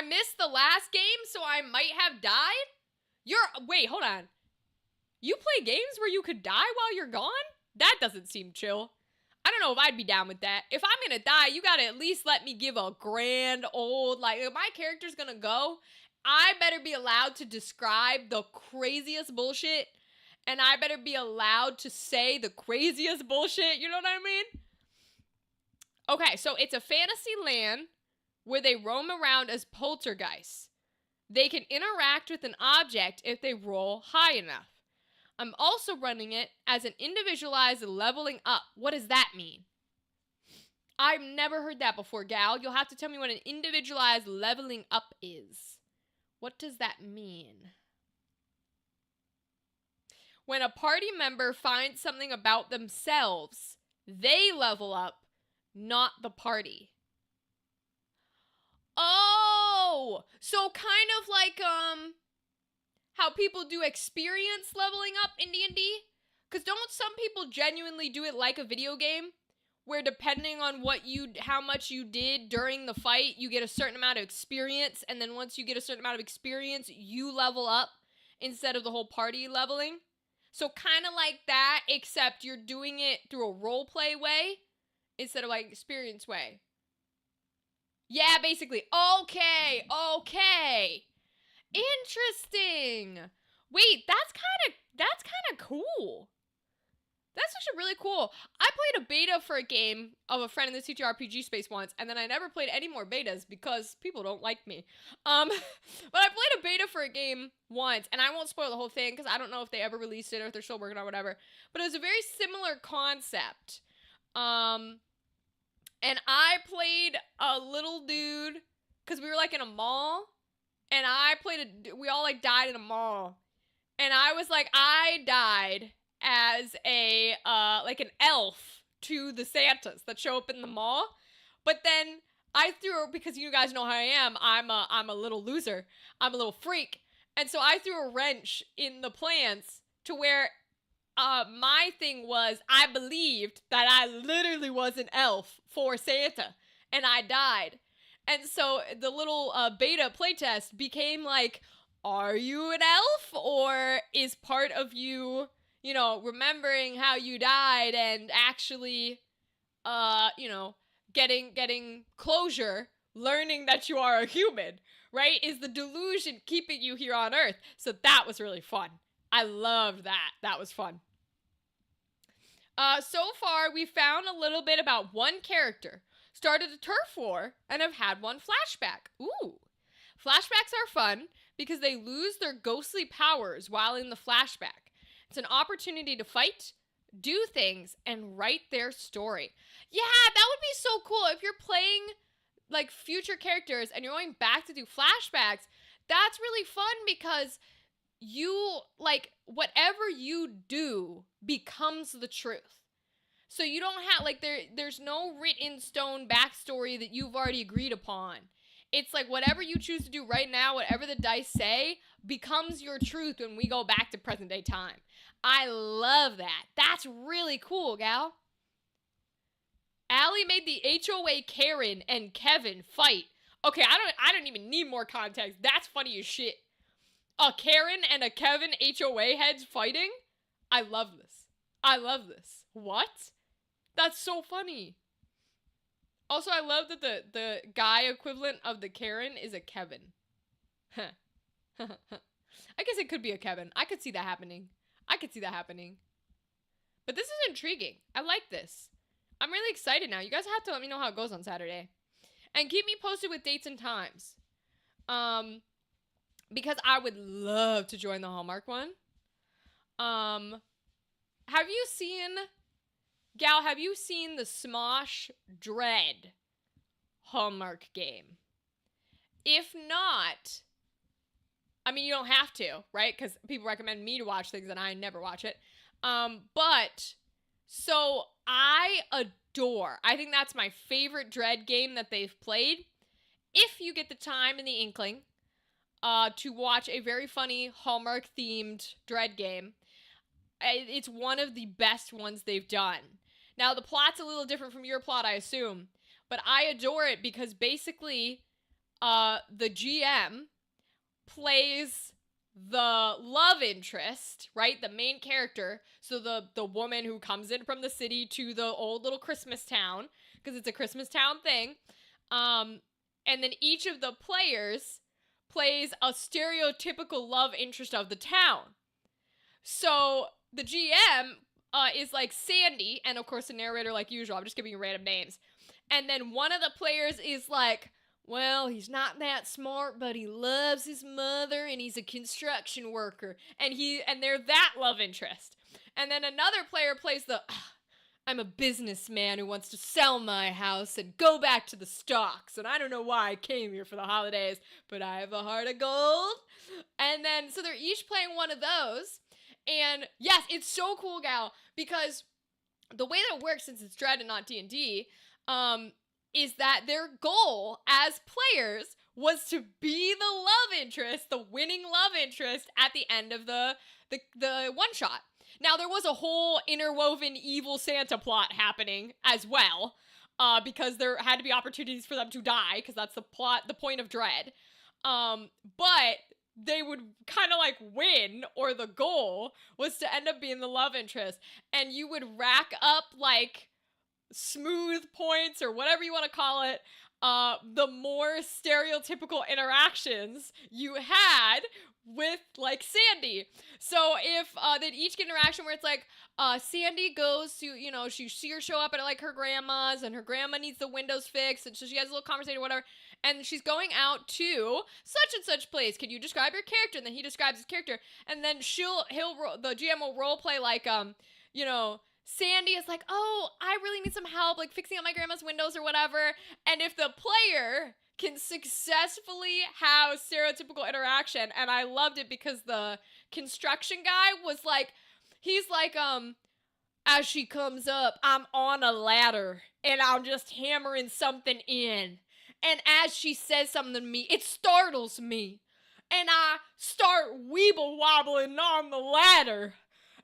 missed the last game, so I might have died? Wait, hold on. You play games where you could die while you're gone? That doesn't seem chill. I don't know if I'd be down with that. If I'm gonna die, you gotta at least let me give a grand old, like, if my character's gonna go, I better be allowed to describe the craziest bullshit, and I better be allowed to say the craziest bullshit, you know what I mean? Okay, so it's a fantasy land where they roam around as poltergeists. They can interact with an object if they roll high enough. I'm also running it as an individualized leveling up. What does that mean? I've never heard that before, gal. You'll have to tell me what an individualized leveling up is. What does that mean? When a party member finds something about themselves, they level up, not the party. Oh, so kind of like, how people do experience leveling up in D&D? Because don't some people genuinely do it like a video game? Where depending on how much you did during the fight, you get a certain amount of experience, and then once you get a certain amount of experience, you level up instead of the whole party leveling. So kind of like that, except you're doing it through a roleplay way instead of like experience way. Yeah, basically. Okay. Interesting. Wait, that's kind of cool. That's actually really cool. I played a beta for a game of a friend in the TTRPG space once, and then I never played any more betas because people don't like me. But I played a beta for a game once, and I won't spoil the whole thing because I don't know if they ever released it or if they're still working on whatever. But it was a very similar concept. And I played a little dude because we were like in a mall. And we all like died in a mall. And I was like, I died as like an elf to the Santas that show up in the mall. But then I because you guys know how I am, I'm a little loser. I'm a little freak. And so I threw a wrench in the plans to where my thing was I believed that I literally was an elf for Santa. And I died. And so the little beta playtest became like, are you an elf? Or is part of you, remembering how you died and actually, getting closure, learning that you are a human, right? Is the delusion keeping you here on Earth? So that was really fun. I loved that. That was fun. So far, we found a little bit about one character. Started a turf war, and have had one flashback. Ooh. Flashbacks are fun because they lose their ghostly powers while in the flashback. It's an opportunity to fight, do things, and write their story. Yeah, that would be so cool. If you're playing, like, future characters and you're going back to do flashbacks, that's really fun because you, like, whatever you do becomes the truth. So you don't have, like, there's no written stone backstory that you've already agreed upon. It's like whatever you choose to do right now, whatever the dice say, becomes your truth when we go back to present day time. I love that. That's really cool, gal. Allie made the HOA Karen and Kevin fight. Okay, I don't even need more context. That's funny as shit. A Karen and a Kevin HOA heads fighting? I love this. What? That's so funny. Also, I love that the guy equivalent of the Karen is a Kevin. I guess it could be a Kevin. I could see that happening. But this is intriguing. I like this. I'm really excited now. You guys have to let me know how it goes on Saturday. And keep me posted with dates and times. Because I would love to join the Hallmark one. Have you seen the Smosh Dread Hallmark game? If not, I mean, you don't have to, right? Because people recommend me to watch things and I never watch it. But, so I think that's my favorite Dread game that they've played. If you get the time and the inkling, to watch a very funny Hallmark-themed Dread game, it's one of the best ones they've done. Now, the plot's a little different from your plot, I assume, but I adore it because basically, the GM plays the love interest, right? The main character. So the woman who comes in from the city to the old little Christmas town, because it's a Christmas town thing. And then each of the players plays a stereotypical love interest of the town. So the GM is like Sandy, and of course the narrator like usual. I'm just giving you random names. And then one of the players is like, well, he's not that smart, but he loves his mother, and he's a construction worker. And they're that love interest. And then another player plays I'm a businessman who wants to sell my house and go back to the stocks. And I don't know why I came here for the holidays, but I have a heart of gold. And then, so they're each playing one of those. And yes, it's so cool, Gal, because the way that it works, since it's Dread and not D&D, is that their goal as players was to be the love interest, the winning love interest at the end of the one shot. Now, there was a whole interwoven evil Santa plot happening as well, because there had to be opportunities for them to die, because that's the point of Dread. But they would kind of like win, or the goal was to end up being the love interest, and you would rack up like smooth points or whatever you want to call it, the more stereotypical interactions you had with like Sandy. So if they'd each get an interaction where it's like Sandy goes to, she see her show up at like her grandma's, and her grandma needs the windows fixed, and so she has a little conversation or whatever, and she's going out to such and such place. Can you describe your character? And then he describes his character, and then the GM will role play like Sandy is like, oh, I really need some help, like fixing up my grandma's windows or whatever. And if the player can successfully have stereotypical interaction, and I loved it because the construction guy was like, he's like, as she comes up, I'm on a ladder and I'm just hammering something in. And as she says something to me, it startles me. And I start weeble wobbling on the ladder.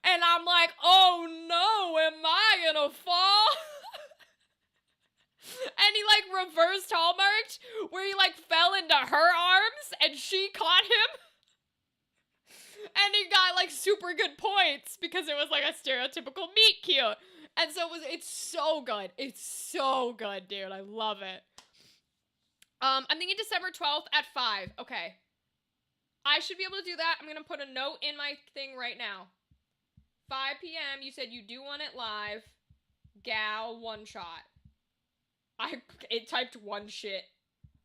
And I'm like, oh no, am I gonna fall? And he like reversed Hallmarked, where he like fell into her arms and she caught him. And he got like super good points because it was like a stereotypical meet cute. And so it's so good. It's so good, dude. I love it. I'm thinking December 12th at 5. Okay. I should be able to do that. I'm gonna put a note in my thing right now. 5 p.m. You said you do want it live. Gal one shot. It typed one shit.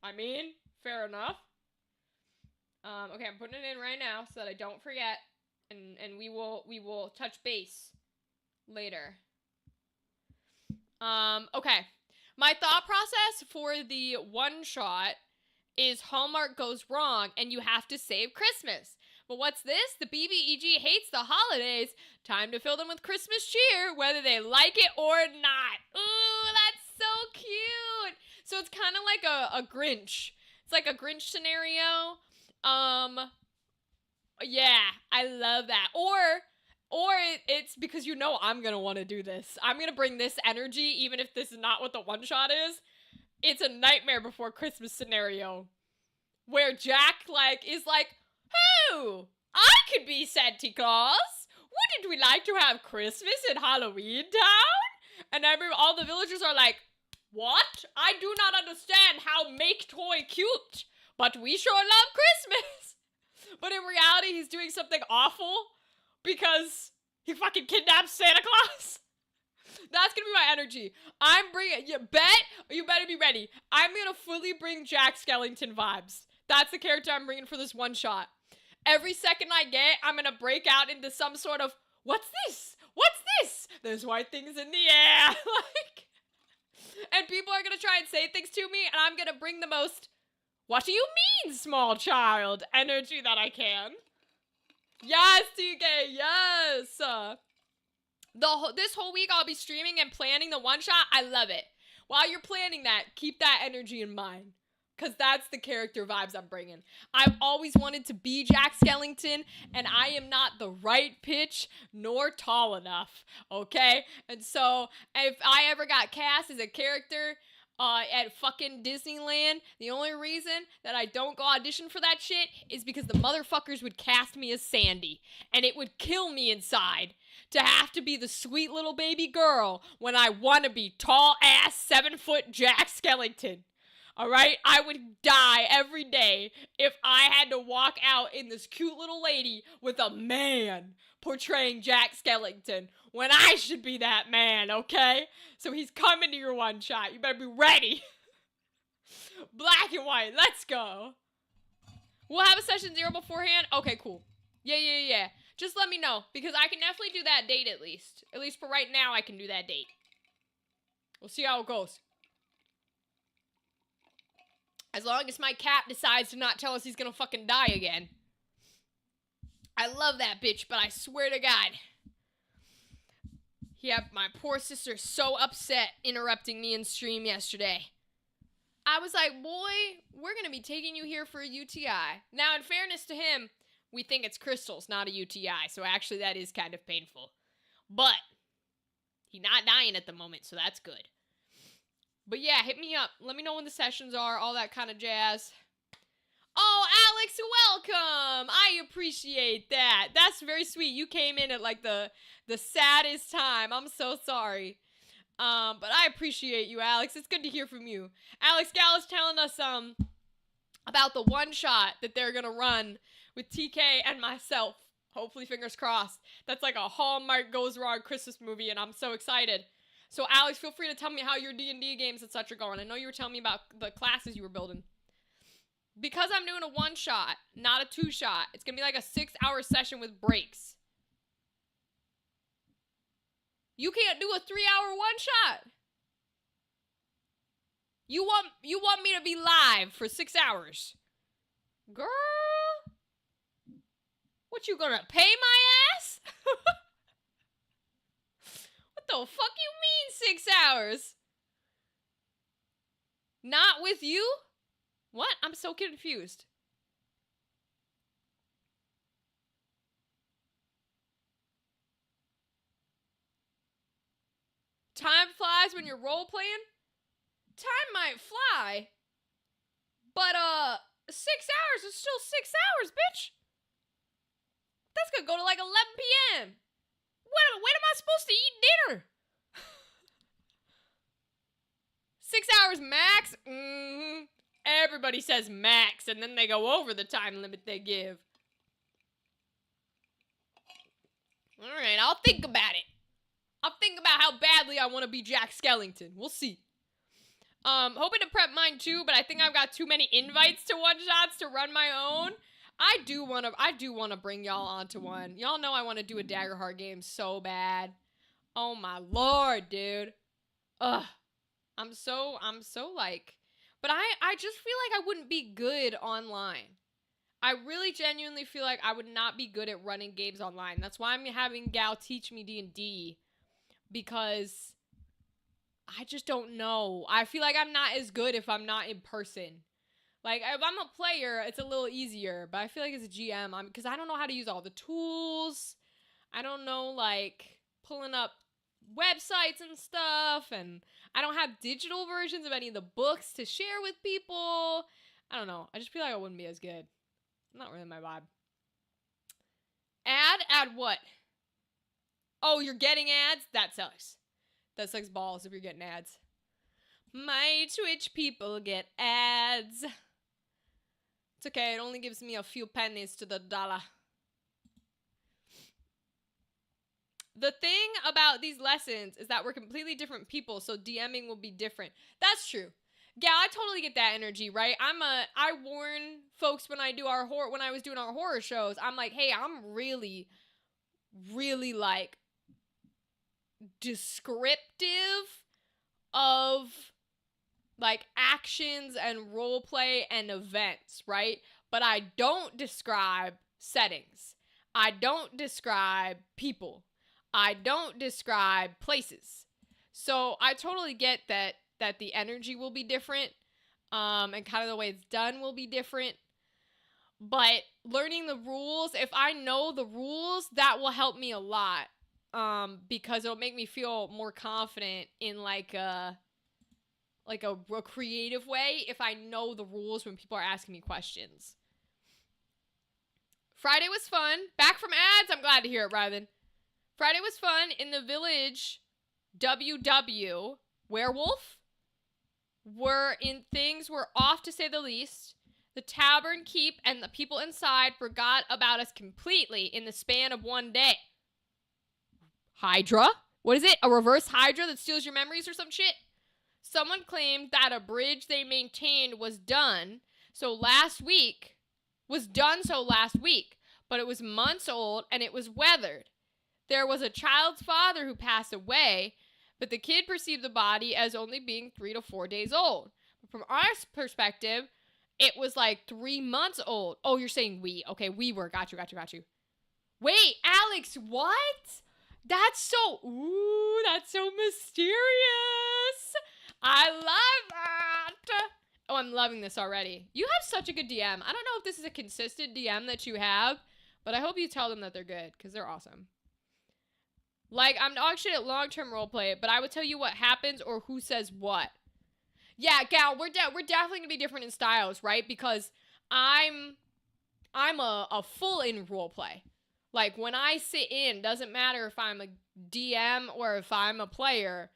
I mean, fair enough. Okay, I'm putting it in right now so that I don't forget, and we will touch base later. Okay. My thought process for the one shot is Hallmark goes wrong and you have to save Christmas. But what's this? The BBEG hates the holidays. Time to fill them with Christmas cheer, whether they like it or not. Ooh, that's so cute. So it's kind of like a Grinch. It's like a Grinch scenario. Yeah, I love that. Or it's because I'm gonna want to do this. I'm gonna bring this energy, even if this is not what the one shot is. It's a Nightmare Before Christmas scenario, where Jack is like, "Oh, I could be Santa Claus. Wouldn't we like to have Christmas in Halloween Town?" And all the villagers are like, "What? I do not understand how make toy cute, but we sure love Christmas." But in reality, he's doing something awful because he fucking kidnapped Santa Claus. That's gonna be my energy. I'm bringing, you better be ready. I'm gonna fully bring Jack Skellington vibes. That's the character I'm bringing for this one shot. Every second I get, I'm gonna break out into some sort of, what's this? What's this? There's white things in the air. Like, and people are gonna try and say things to me, and I'm gonna bring the most, what do you mean, small child, energy that I can. Yes, TK, yes. This whole week I'll be streaming and planning the one shot. I love it. While you're planning that, keep that energy in mind, because that's the character vibes I'm bringing. I've always wanted to be Jack Skellington, and I am not the right pitch nor tall enough, okay? And so if I ever got cast as a character at fucking Disneyland, the only reason that I don't go audition for that shit is because the motherfuckers would cast me as Sandy, and it would kill me inside to have to be the sweet little baby girl when I want to be tall ass 7-foot Jack Skellington. Alright? I would die every day if I had to walk out in this cute little lady with a man portraying Jack Skellington when I should be that man, okay? So he's coming to your one shot. You better be ready. Black and white. Let's go. We'll have a session 0 beforehand. Okay, cool. Yeah. Just let me know, because I can definitely do that date at least. At least for right now, I can do that date. We'll see how it goes. As long as my cat decides to not tell us he's gonna fucking die again. I love that bitch, but I swear to God. Yeah, my poor sister's so upset interrupting me in stream yesterday. I was like, boy, we're gonna be taking you here for a UTI. Now, in fairness to him, we think it's crystals, not a UTI, so actually that is kind of painful. But he's not dying at the moment, so that's good. But yeah, hit me up. Let me know when the sessions are, all that kind of jazz. Oh, Alex, welcome! I appreciate that. That's very sweet. You came in at like the saddest time. I'm so sorry. But I appreciate you, Alex. It's good to hear from you. Alex Gallus telling us about the one shot that they're gonna run with TK and myself. Hopefully, fingers crossed. That's like a Hallmark Goes Wrong Christmas movie, and I'm so excited. So, Alex, feel free to tell me how your D&D games and such are going. I know you were telling me about the classes you were building. Because I'm doing a one-shot, not a two-shot, it's going to be like a 6-hour session with breaks. You can't do a 3-hour one-shot. You want me to be live for 6 hours. Girl. What, you gonna pay my ass? What the fuck you mean 6 hours? Not with you? What? I'm so confused. Time flies when you're role-playing? Time might fly. But, 6 hours is still 6 hours, bitch. That's gonna go to like 11 p.m. When am I supposed to eat dinner? 6 hours max? Mm-hmm. Everybody says max, and then they go over the time limit they give. Alright, I'll think about it. I'll think about how badly I want to be Jack Skellington. We'll see. Hoping to prep mine too, but I think I've got too many invites to one-shots to run my own. I do want to bring y'all onto one. Y'all know I want to do a Daggerheart game so bad. Oh my lord, dude. Ugh. I'm so like, but I just feel like I wouldn't be good online. I really genuinely feel like I would not be good at running games online. That's why I'm having Gal teach me D&D, because I just don't know. I feel like I'm not as good if I'm not in person. Like, if I'm a player, it's a little easier, but I feel like as a GM, because I don't know how to use all the tools. I don't know, like, pulling up websites and stuff, and I don't have digital versions of any of the books to share with people. I don't know. I just feel like I wouldn't be as good. Not really my vibe. Add what? Oh, you're getting ads? That sucks. That sucks balls if you're getting ads. My Twitch people get ads. It's okay. It only gives me a few pennies to the dollar. The thing about these lessons is that we're completely different people, so DMing will be different. That's true. Yeah, I totally get that energy, right? I warn folks when I was doing our horror shows. I'm like, hey, I'm really, really like descriptive of like actions and role play and events, right? But I don't describe settings. I don't describe people. I don't describe places. So I totally get that the energy will be different, and kind of the way it's done will be different. But learning the rules, if I know the rules, that will help me a lot, because it'll make me feel more confident in like a creative way if I know the rules when people are asking me questions. Friday was fun. Back from ads. I'm glad to hear it, Rylan. Friday was fun in the village. WW werewolf were off to say the least. The tavern keep and the people inside forgot about us completely in the span of one day. Hydra? What is it? A reverse Hydra that steals your memories or some shit? Someone claimed that a bridge they maintained was done last week, but it was months old and it was weathered. There was a child's father who passed away, but the kid perceived the body as only being 3 to 4 days old. From our perspective, it was like 3 months old. Oh, you're saying we. Okay, we were. Got you. Wait, Alex, what? That's so mysterious. I love that. Oh, I'm loving this already. You have such a good DM. I don't know if this is a consistent DM that you have, but I hope you tell them that they're good, because they're awesome. Like, I'm dog shit at long-term roleplay, but I would tell you what happens or who says what. Yeah, Gal, we're definitely gonna be different in styles, right? Because I'm a full-in roleplay. Like, when I sit in, doesn't matter if I'm a DM or if I'm a player,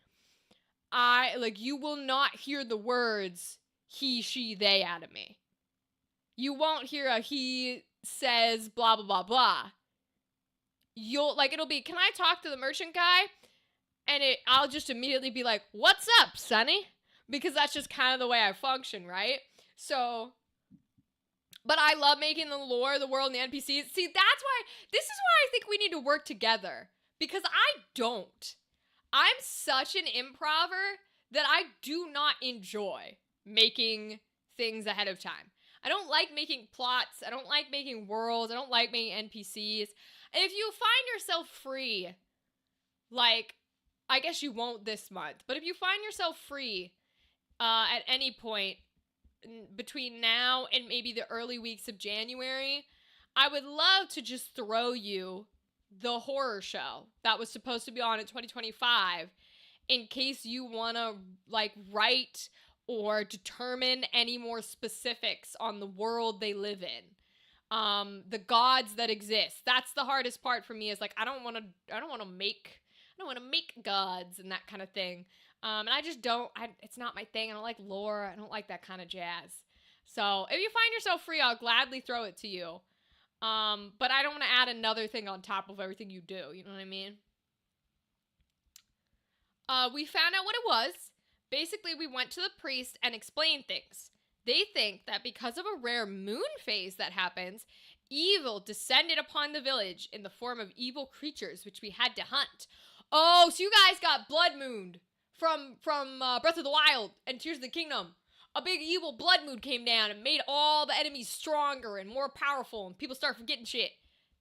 you will not hear the words he, she, they out of me. You won't hear a he says blah, blah, blah, blah. It'll be, can I talk to the merchant guy? And I'll just immediately be like, what's up, Sonny? Because that's just kind of the way I function, right? So, but I love making the lore, the world, and the NPCs. See, this is why I think we need to work together. Because I don't. I'm such an improver that I do not enjoy making things ahead of time. I don't like making plots. I don't like making worlds. I don't like making NPCs. And if you find yourself free, like, I guess you won't this month, but if you find yourself free at any point between now and maybe the early weeks of January, I would love to just throw you the horror show that was supposed to be on in 2025 in case you want to, like, write or determine any more specifics on the world they live in. The gods that exist. That's the hardest part for me, is like, I don't want to make gods and that kind of thing. And I just don't, it's not my thing. I don't like lore. I don't like that kind of jazz. So if you find yourself free, I'll gladly throw it to you. But I don't want to add another thing on top of everything you do. You know what I mean? We found out what it was. Basically, we went to the priest and explained things. They think that because of a rare moon phase that happens, evil descended upon the village in the form of evil creatures, which we had to hunt. Oh, so you guys got blood mooned from Breath of the Wild and Tears of the Kingdom. A big evil blood moon came down and made all the enemies stronger and more powerful, and people start forgetting shit.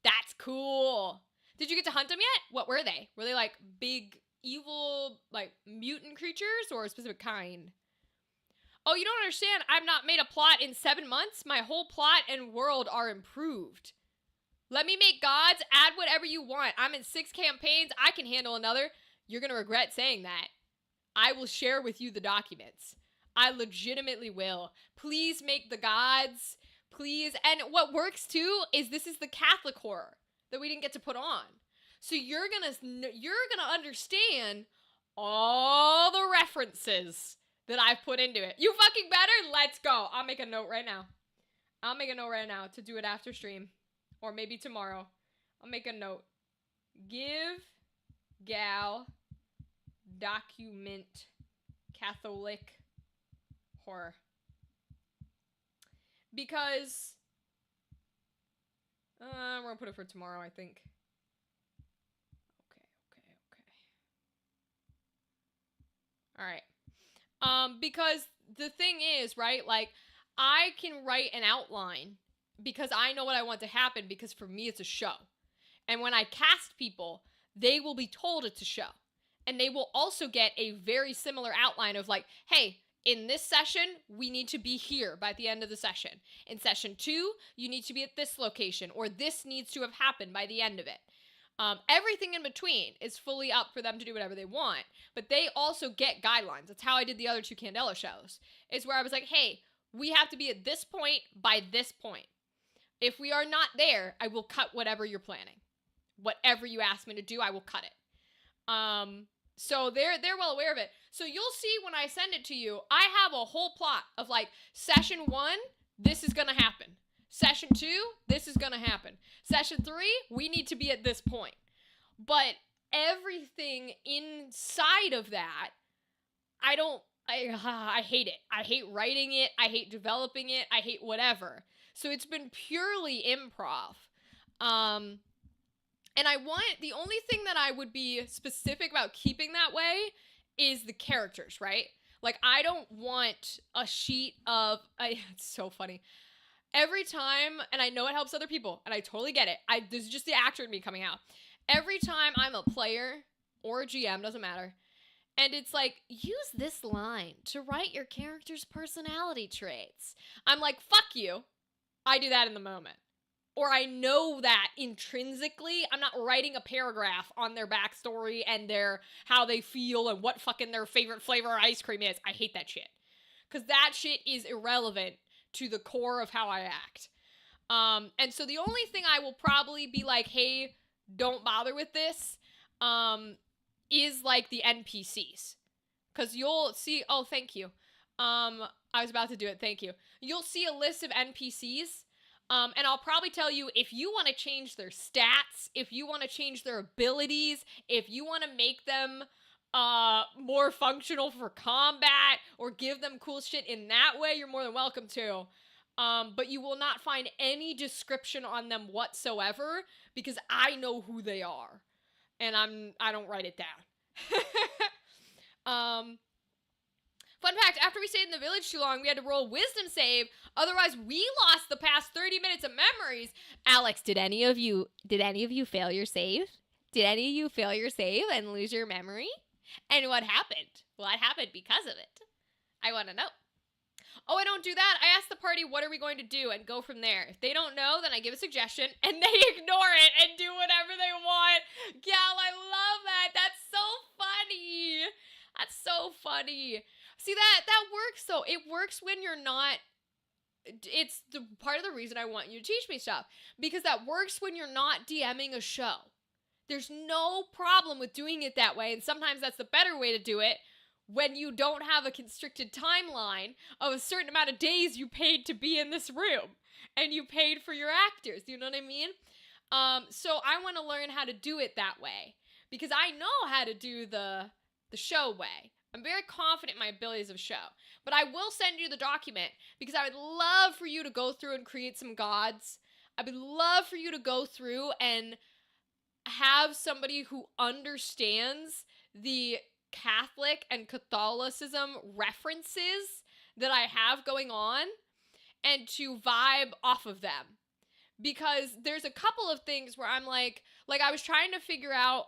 That's cool. Did you get to hunt them yet? What were they? Were they like big evil, like, mutant creatures or a specific kind? Oh, you don't understand. I've not made a plot in 7 months. My whole plot and world are improved. Let me make gods. Add whatever you want. I'm in 6 campaigns. I can handle another. You're going to regret saying that. I will share with you the documents. I legitimately will. Please make the gods. Please. And what works too is this is the Catholic horror that we didn't get to put on. So you're going to understand all the references that I've put into it. You fucking better? Let's go. I'll make a note right now. I'll make a note right now to do it after stream. Or maybe tomorrow. I'll make a note. Give gal document Catholic horror. Because we're gonna put it for tomorrow, I think. Okay. All right. Because the thing is, right, like, I can write an outline because I know what I want to happen, because for me it's a show. And when I cast people, they will be told it's a show. And they will also get a very similar outline of like, hey, in this session, we need to be here by the end of the session. In session 2, you need to be at this location, or this needs to have happened by the end of it. Everything in between is fully up for them to do whatever they want, but they also get guidelines. That's how I did the other 2 Candela shows, is where I was like, hey, we have to be at this point by this point. If we are not there, I will cut whatever you're planning. Whatever you ask me to do, I will cut it. So they're well aware of it. So you'll see when I send it to you, I have a whole plot of like, session 1, this is gonna happen. Session 2, this is gonna happen. Session 3, we need to be at this point. But everything inside of that, I hate it. I hate writing it. I hate developing it. I hate whatever. So it's been purely improv. And the only thing that I would be specific about keeping that way is the characters, right? Like, I don't want a sheet of, it's so funny. Every time, and I know it helps other people, and I totally get it. This is just the actor in me coming out. Every time I'm a player or a GM, doesn't matter, and it's like, use this line to write your character's personality traits. I'm like, fuck you. I do that in the moment. Or I know that intrinsically. I'm not writing a paragraph on their backstory and how they feel and what fucking their favorite flavor of ice cream is. I hate that shit. Because that shit is irrelevant to the core of how I act. And so the only thing I will probably be like, hey, don't bother with this, is like the NPCs. Because you'll see, oh, thank you. I was about to do it, thank you. You'll see a list of NPCs. And I'll probably tell you, if you want to change their stats, if you want to change their abilities, if you want to make them more functional for combat, or give them cool shit in that way, you're more than welcome to. But you will not find any description on them whatsoever, because I know who they are. And I don't write it down. Fun fact, after we stayed in the village too long, we had to roll a wisdom save. Otherwise, we lost the past 30 minutes of memories. Alex, did any of you fail your save? Did any of you fail your save and lose your memory? And what happened? What happened because of it? I want to know. Oh, I don't do that. I ask the party, what are we going to do, and go from there. If they don't know, then I give a suggestion, and they ignore it and do whatever they want. Gal, I love that. That's so funny. That's so funny. See, that works, though. It works when you're not... It's the part of the reason I want you to teach me stuff. Because that works when you're not DMing a show. There's no problem with doing it that way, and sometimes that's the better way to do it when you don't have a constricted timeline of a certain amount of days you paid to be in this room, and you paid for your actors, you know what I mean? So I want to learn how to do it that way, because I know how to do the show way. I'm very confident in my abilities of show, but I will send you the document, because I would love for you to go through and create some gods. I would love for you to go through and have somebody who understands the Catholic and Catholicism references that I have going on, and to vibe off of them. Because there's a couple of things where I'm like I was trying to figure out,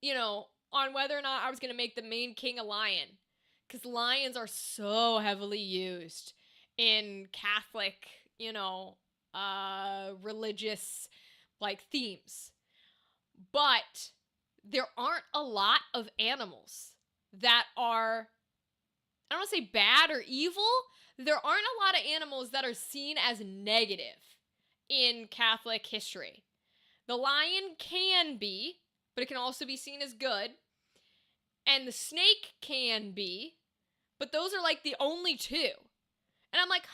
you know, on whether or not I was going to make the main king a lion. Because lions are so heavily used in Catholic, you know, religious, like, themes. But there aren't a lot of animals that are, I don't want to say bad or evil. There aren't a lot of animals that are seen as negative in Catholic history. The lion can be, but it can also be seen as good. And the snake can be, but those are like the only two. And I'm like,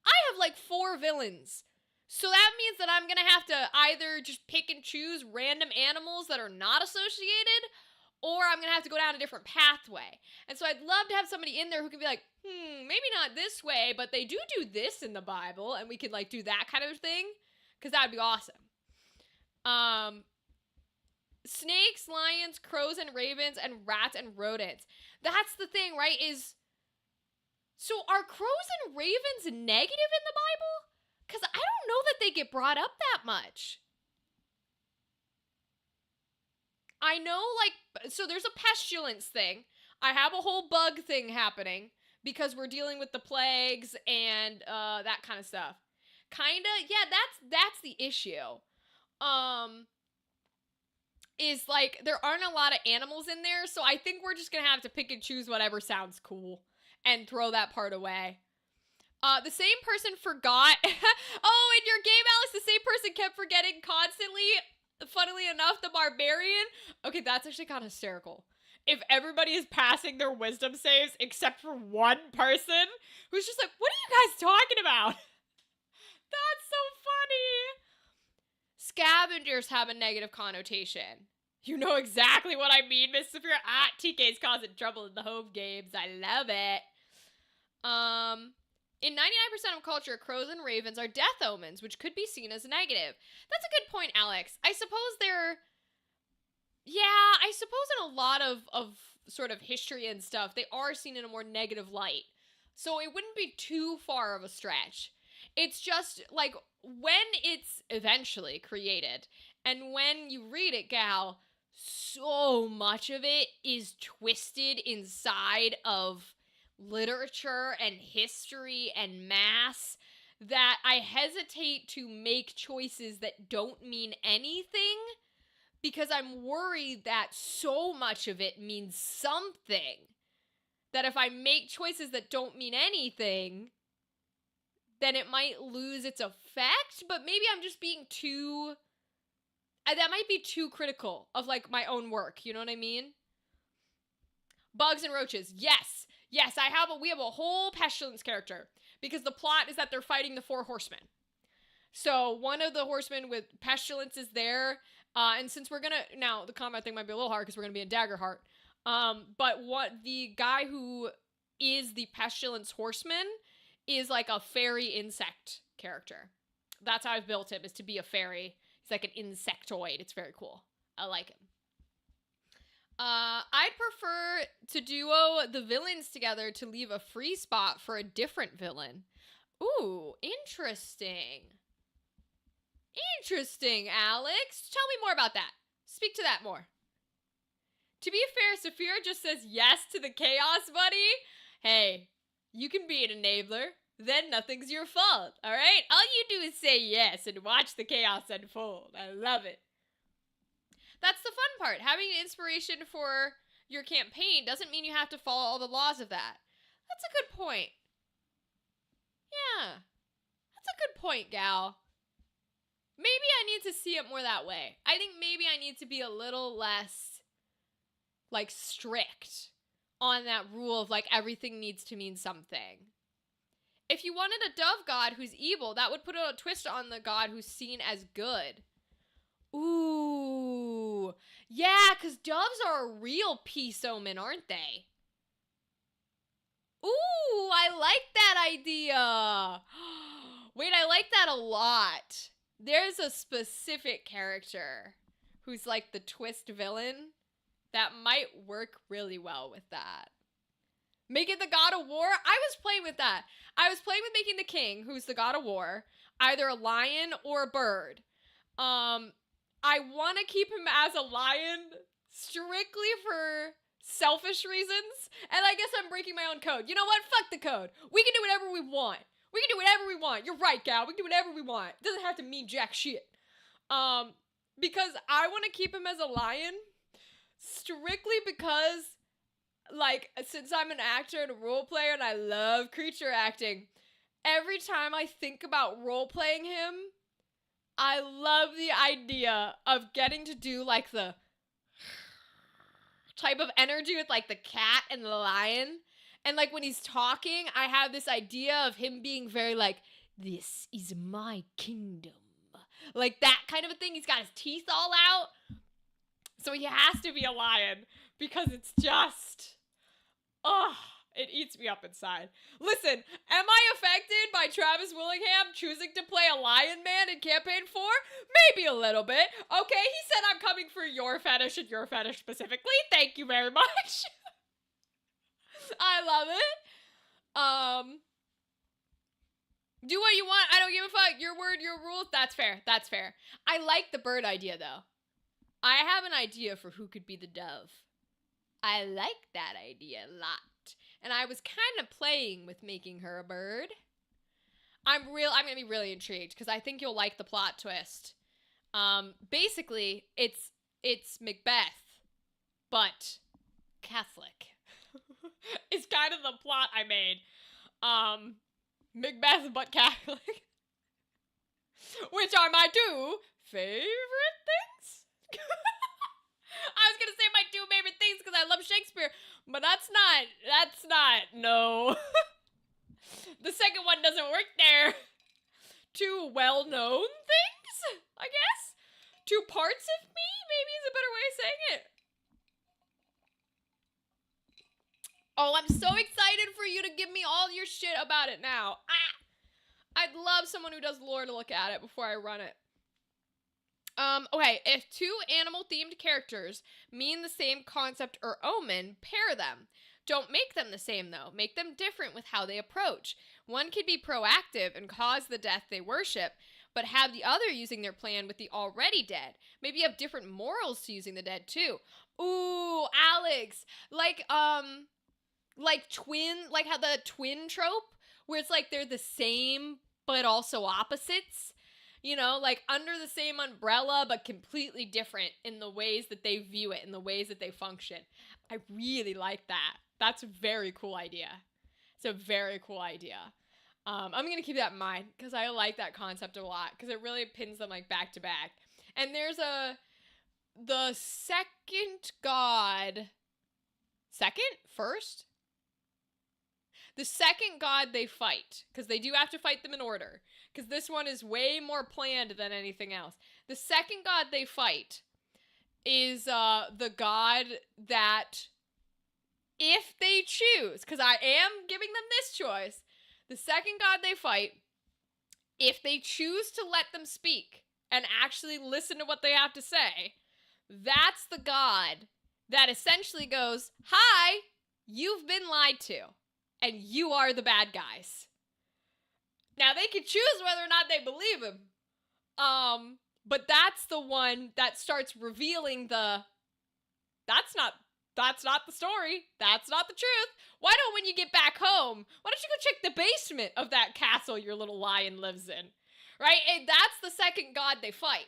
I have like 4 villains. So that means that I'm going to have to either just pick and choose random animals that are not associated, or I'm going to have to go down a different pathway. And so I'd love to have somebody in there who can be like, maybe not this way, but they do this in the Bible, and we could like do that kind of thing, because that would be awesome. Snakes, lions, crows, and ravens, and rats and rodents. That's the thing, right? So are crows and ravens negative in the Bible? Because I don't know that they get brought up that much. I know, like, so there's a pestilence thing. I have a whole bug thing happening because we're dealing with the plagues and that kind of stuff. Kinda, yeah, that's the issue. Is like, there aren't a lot of animals in there, so I think we're just gonna have to pick and choose whatever sounds cool and throw that part away. The same person forgot. Oh, in your game, Alex, the same person kept forgetting constantly. Funnily enough, the barbarian. Okay, that's actually kind of hysterical. If everybody is passing their wisdom saves except for one person who's just like, what are you guys talking about? That's so funny. Scavengers have a negative connotation. You know exactly what I mean, Miss Sophia. TK's causing trouble in the home games. I love it. In 99% of culture, crows and ravens are death omens, which could be seen as negative. That's a good point, Alex. I suppose in a lot of sort of history and stuff, they are seen in a more negative light. So it wouldn't be too far of a stretch. It's just, like, when it's eventually created, and when you read it, gal, so much of it is twisted inside of literature and history and math that I hesitate to make choices that don't mean anything, because I'm worried that so much of it means something, that if I make choices that don't mean anything, then it might lose its effect. But maybe I'm just being too, that might be too critical of like my own work, you know what I mean? Bugs and roaches, yes, we have a whole pestilence character, because the plot is that they're fighting the 4 horsemen. So one of the horsemen with pestilence is there, and since we're gonna, now the combat thing might be a little hard because we're gonna be in Daggerheart, but what the guy who is the pestilence horseman is like a fairy insect character. That's how I've built him, is to be a fairy. He's like an insectoid. It's very cool. I like him. I'd prefer to duo the villains together to leave a free spot for a different villain. Ooh, interesting. Interesting, Alex. Tell me more about that. Speak to that more. To be fair, Saphira just says yes to the chaos, buddy. Hey, you can be an enabler. Then nothing's your fault, alright? All you do is say yes and watch the chaos unfold. I love it. That's the fun part. Having an inspiration for your campaign doesn't mean you have to follow all the laws of that. That's a good point. Yeah. That's a good point, gal. Maybe I need to see it more that way. I think maybe I need to be a little less, like, strict on that rule of, like, everything needs to mean something. If you wanted a dove god who's evil, that would put a twist on the god who's seen as good. Ooh. Yeah, because doves are a real peace omen, aren't they? Ooh, I like that idea. Wait, I like that a lot. There's a specific character who's like the twist villain that might work really well with that. Make it the god of war? I was playing with that. I was playing with making the king, who's the god of war, either a lion or a bird. I want to keep him as a lion strictly for selfish reasons, and I guess I'm breaking my own code. You know what? Fuck the code. We can do whatever we want. We can do whatever we want. You're right, gal. We can do whatever we want. It doesn't have to mean jack shit. Because I want to keep him as a lion strictly because, like, since I'm an actor and a role player and I love creature acting, every time I think about role playing him, I love the idea of getting to do, like, the type of energy with, like, the cat and the lion. And, like, when he's talking, I have this idea of him being very, like, this is my kingdom. Like that kind of a thing. He's got his teeth all out. So he has to be a lion because it's just, it eats me up inside. Listen, am I affected by Travis Willingham choosing to play a lion man in campaign 4? Maybe a little bit. Okay, he said I'm coming for your fetish and your fetish specifically. Thank you very much. I love it. Do what you want. I don't give a fuck. Your word, your rules. That's fair. That's fair. I like the bird idea, though. I have an idea for who could be the dove. I like that idea a lot. And I was kind of playing with making her a bird. I'm going to be really intrigued because I think you'll like the plot twist. Basically, it's Macbeth, but Catholic. It's kind of the plot I made. Macbeth, but Catholic. Which are my two favorite things. I was gonna say my two favorite things because I love Shakespeare, but that's not, no. The second one doesn't work there. Two well-known things, I guess? Two parts of me, maybe is a better way of saying it. Oh, I'm so excited for you to give me all your shit about it now. I'd love someone who does lore to look at it before I run it. Okay, if two animal-themed characters mean the same concept or omen, pair them. Don't make them the same, though. Make them different with how they approach. One could be proactive and cause the death they worship, but have the other using their plan with the already dead. Maybe you have different morals to using the dead, too. Ooh, Alex! Like how the twin trope, where it's like they're the same, but also opposites. You know, like under the same umbrella, but completely different in the ways that they view it, in the ways that they function. I really like that. That's a very cool idea. It's a very cool idea. I'm going to keep that in mind because I like that concept a lot because it really pins them like back to back. And there's the second god, first? The second god they fight, because they do have to fight them in order, because this one is way more planned than anything else. The second god they fight is the god that, if they choose, because I am giving them this choice, the second god they fight, if they choose to let them speak and actually listen to what they have to say, that's the god that essentially goes, hi, you've been lied to. And you are the bad guys. Now, they can choose whether or not they believe him. But that's the one that starts revealing that's not the story. That's not the truth. Why don't, when you get back home, why don't you go check the basement of that castle your little lion lives in? Right? And that's the second god they fight.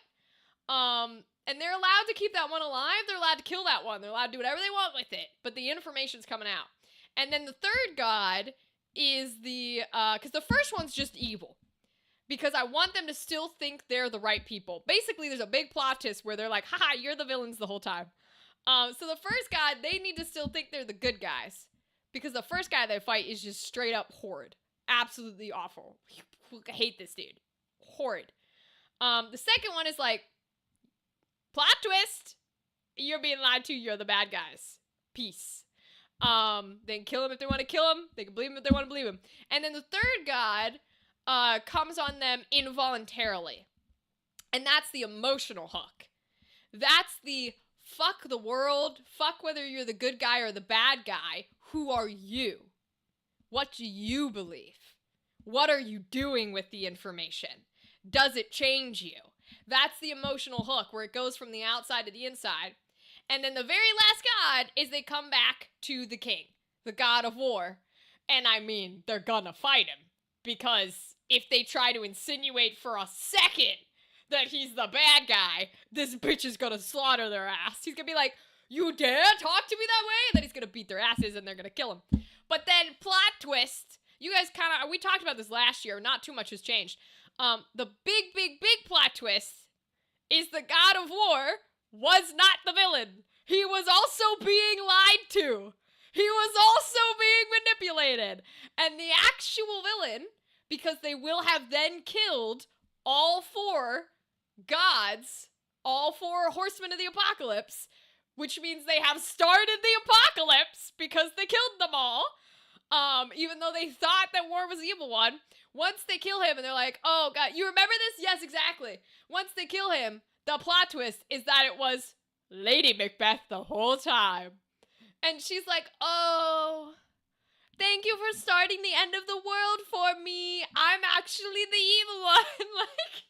And they're allowed to keep that one alive. They're allowed to kill that one. They're allowed to do whatever they want with it. But the information's coming out. And then the third god is because the first one's just evil. Because I want them to still think they're the right people. Basically, there's a big plot twist where they're like, haha, you're the villains the whole time. So the first god, they need to still think they're the good guys. Because the first guy they fight is just straight up horrid. Absolutely awful. I hate this dude. Horrid. The second one is like, plot twist. You're being lied to, you're the bad guys. Peace. They can kill him if they want to kill him. They can believe him if they want to believe him. And then the third god comes on them involuntarily. And that's the emotional hook. That's the fuck the world, fuck whether you're the good guy or the bad guy. Who are you? What do you believe? What are you doing with the information? Does it change you? That's the emotional hook where it goes from the outside to the inside. And then the very last god is they come back to the king, the god of war. And I mean, they're gonna fight him. Because if they try to insinuate for a second that he's the bad guy, this bitch is gonna slaughter their ass. He's gonna be like, you dare talk to me that way? And then he's gonna beat their asses and they're gonna kill him. But then, plot twist, you guys we talked about this last year, not too much has changed. The big plot twist is the god of war was not the villain. He was also being lied to. He was also being manipulated. And the actual villain, because they will have then killed all 4 gods, all 4 horsemen of the apocalypse, which means they have started the apocalypse because they killed them all. Even though they thought that War was the evil one. Once they kill him and they're like, oh god, you remember this? Yes, exactly. Once they kill him, the plot twist is that it was Lady Macbeth the whole time. And she's like, oh, thank you for starting the end of the world for me. I'm actually the evil one. Like,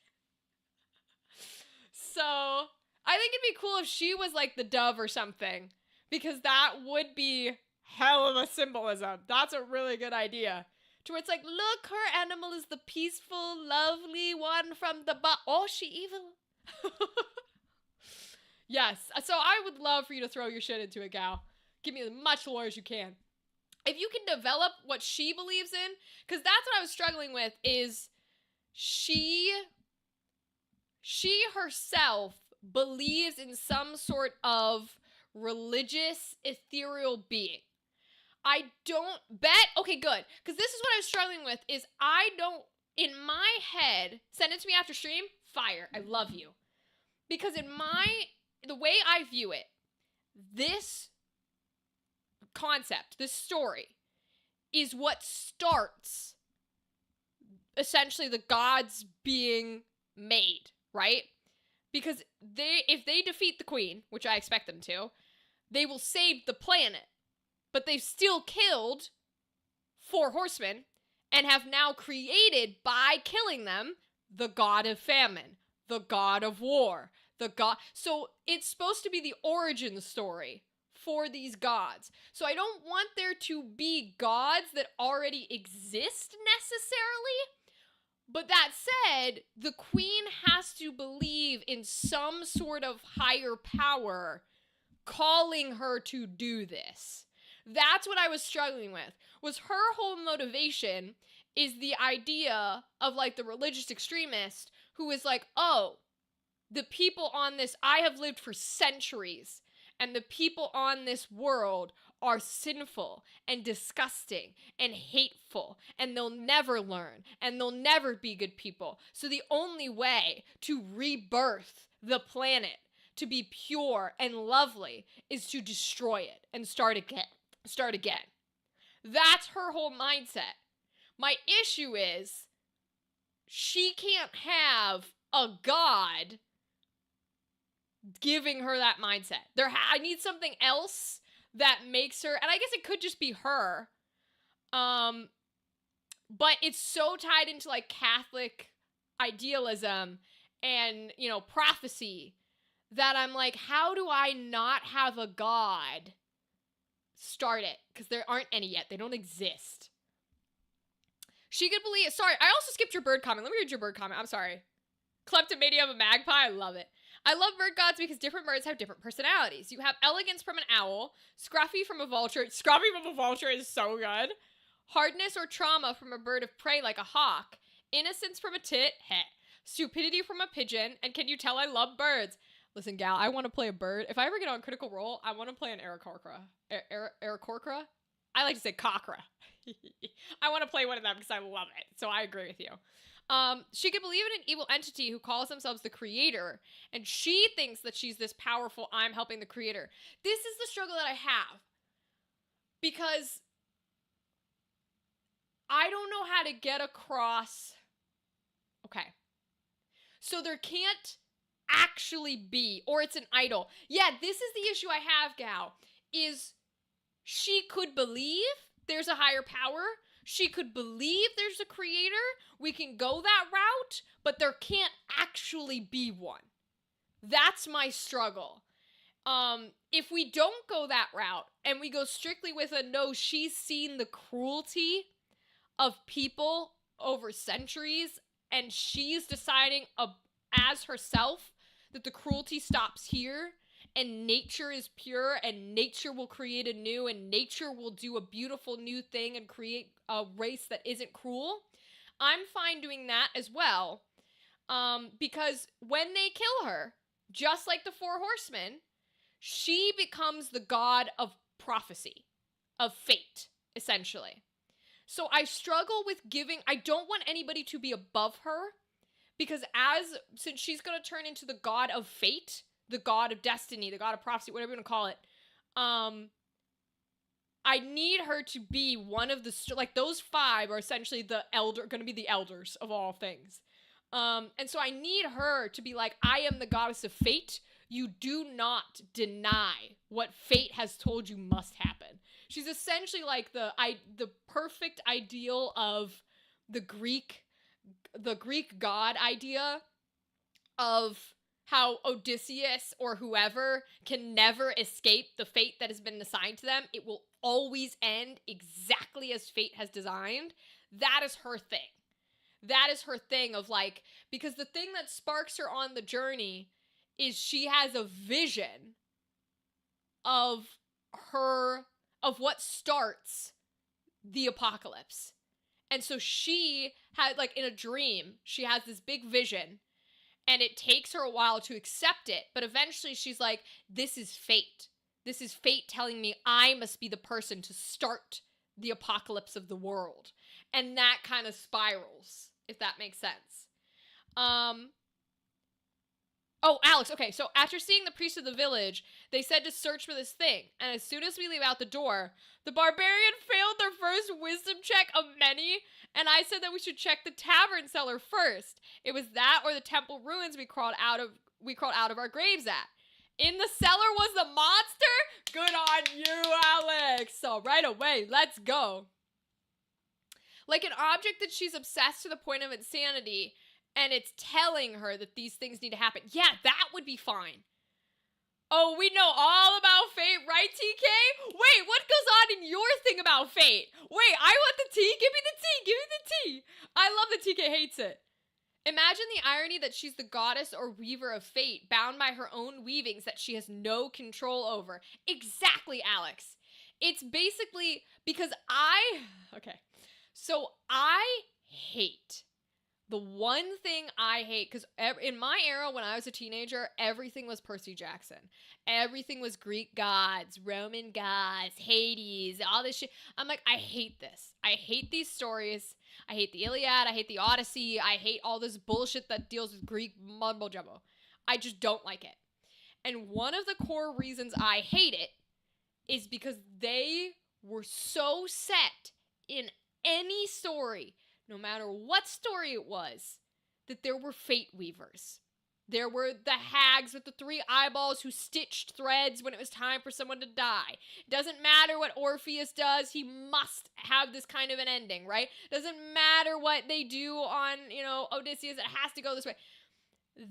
so I think it'd be cool if she was like the dove or something, because that would be hell of a symbolism. That's a really good idea. To where it's like, look, her animal is the peaceful, lovely one from the oh, she evil. Yes. So I would love for you to throw your shit into it, gal. Give me as much lore as you can. If you can develop what she believes in, because that's what I was struggling with, is she herself believes in some sort of religious, ethereal being. I don't bet. Okay, good. Because this is what I was struggling with, is I don't, in my head, send it to me after stream, fire. I love you. Because the way I view it, this concept, this story, is what starts essentially the gods being made, right? Because if they defeat the queen, which I expect them to, they will save the planet. But they've still killed 4 horsemen and have now created, by killing them, the god of famine, the god of war, the god. So it's supposed to be the origin story for these gods. So I don't want there to be gods that already exist necessarily. But that said, the queen has to believe in some sort of higher power calling her to do this. That's what I was struggling with, was her whole motivation is the idea of like the religious extremist who is like, oh, the people on this, I have lived for centuries, and the people on this world are sinful and disgusting and hateful, and they'll never learn, and they'll never be good people. So the only way to rebirth the planet to be pure and lovely is to destroy it and start again. That's her whole mindset. My issue is she can't have a god giving her that mindset. I need something else that makes her, and I guess it could just be her, but it's so tied into like Catholic idealism and, you know, prophecy, that I'm like, how do I not have a god start it? Because there aren't any yet. They don't exist. She could believe, sorry, I also skipped your bird comment. Let me read your bird comment. I'm sorry. Kleptomania of a magpie. I love it. I love bird gods because different birds have different personalities. You have elegance from an owl, scruffy from a vulture. Scruffy from a vulture is so good. Hardness or trauma from a bird of prey like a hawk. Innocence from a tit. Heh. Stupidity from a pigeon. And can you tell I love birds? Listen, gal, I want to play a bird. If I ever get on Critical Role, I want to play an Aarakocra. Aarakocra? I like to say cockra. I want to play one of them because I love it. So I agree with you. She could believe in an evil entity who calls themselves the creator, and she thinks that she's this powerful, I'm helping the creator. This is the struggle that I have, because I don't know how to get across. Okay. So there can't actually be, or it's an idol. Yeah, this is the issue I have, gal, is she could believe there's a higher power. She could believe there's a creator. We can go that route, but there can't actually be one. That's my struggle. If we don't go that route and we go strictly with a no, she's seen the cruelty of people over centuries, and she's deciding as herself that the cruelty stops here, and nature is pure, and nature will create anew, and nature will do a beautiful new thing and create a race that isn't cruel. I'm fine doing that as well, because when they kill her, just like the 4 horsemen, she becomes the god of prophecy, of fate, essentially. So I struggle with I don't want anybody to be above her, because since she's going to turn into the god of fate, the god of destiny, the god of prophecy, whatever you want to call it, I need her to be one of the, like, those 5 are essentially going to be the elders of all things. And so I need her to be like, I am the goddess of fate. You do not deny what fate has told you must happen. She's essentially like the perfect ideal of the Greek god idea of how Odysseus or whoever can never escape the fate that has been assigned to them. It will always end exactly as fate has designed. That is her thing. That is her thing of, like, because the thing that sparks her on the journey is she has a vision of what starts the apocalypse. And so she had, like, in a dream, she has this big vision, and it takes her a while to accept it, but eventually she's like, this is fate. This is fate telling me I must be the person to start the apocalypse of the world. And that kind of spirals, if that makes sense. Oh, Alex, okay, so after seeing the priest of the village, they said to search for this thing, and as soon as we leave out the door, the barbarian failed their first wisdom check of many, and I said that we should check the tavern cellar first. It was that or the temple ruins we crawled out of our graves at. In the cellar was the monster? Good on you, Alex! So right away, let's go. Like an object that she's obsessed to the point of insanity, and it's telling her that these things need to happen. Yeah, that would be fine. Oh, we know all about fate, right, TK? Wait, what goes on in your thing about fate? Wait, I want the tea. Give me the tea. Give me the tea. I love that TK hates it. Imagine the irony that she's the goddess or weaver of fate, bound by her own weavings that she has no control over. Exactly, Alex. It's basically because okay. So I hate, the one thing I hate, because in my era when I was a teenager, everything was Percy Jackson. Everything was Greek gods, Roman gods, Hades, all this shit. I'm like, I hate this. I hate these stories. I hate the Iliad. I hate the Odyssey. I hate all this bullshit that deals with Greek mumbo jumbo. I just don't like it. And one of the core reasons I hate it is because they were so set in any story, no matter what story it was, that there were fate weavers. There were the hags with the 3 eyeballs who stitched threads when it was time for someone to die. It doesn't matter what Orpheus does, he must have this kind of an ending, right? Doesn't matter what they do on, Odysseus, it has to go this way.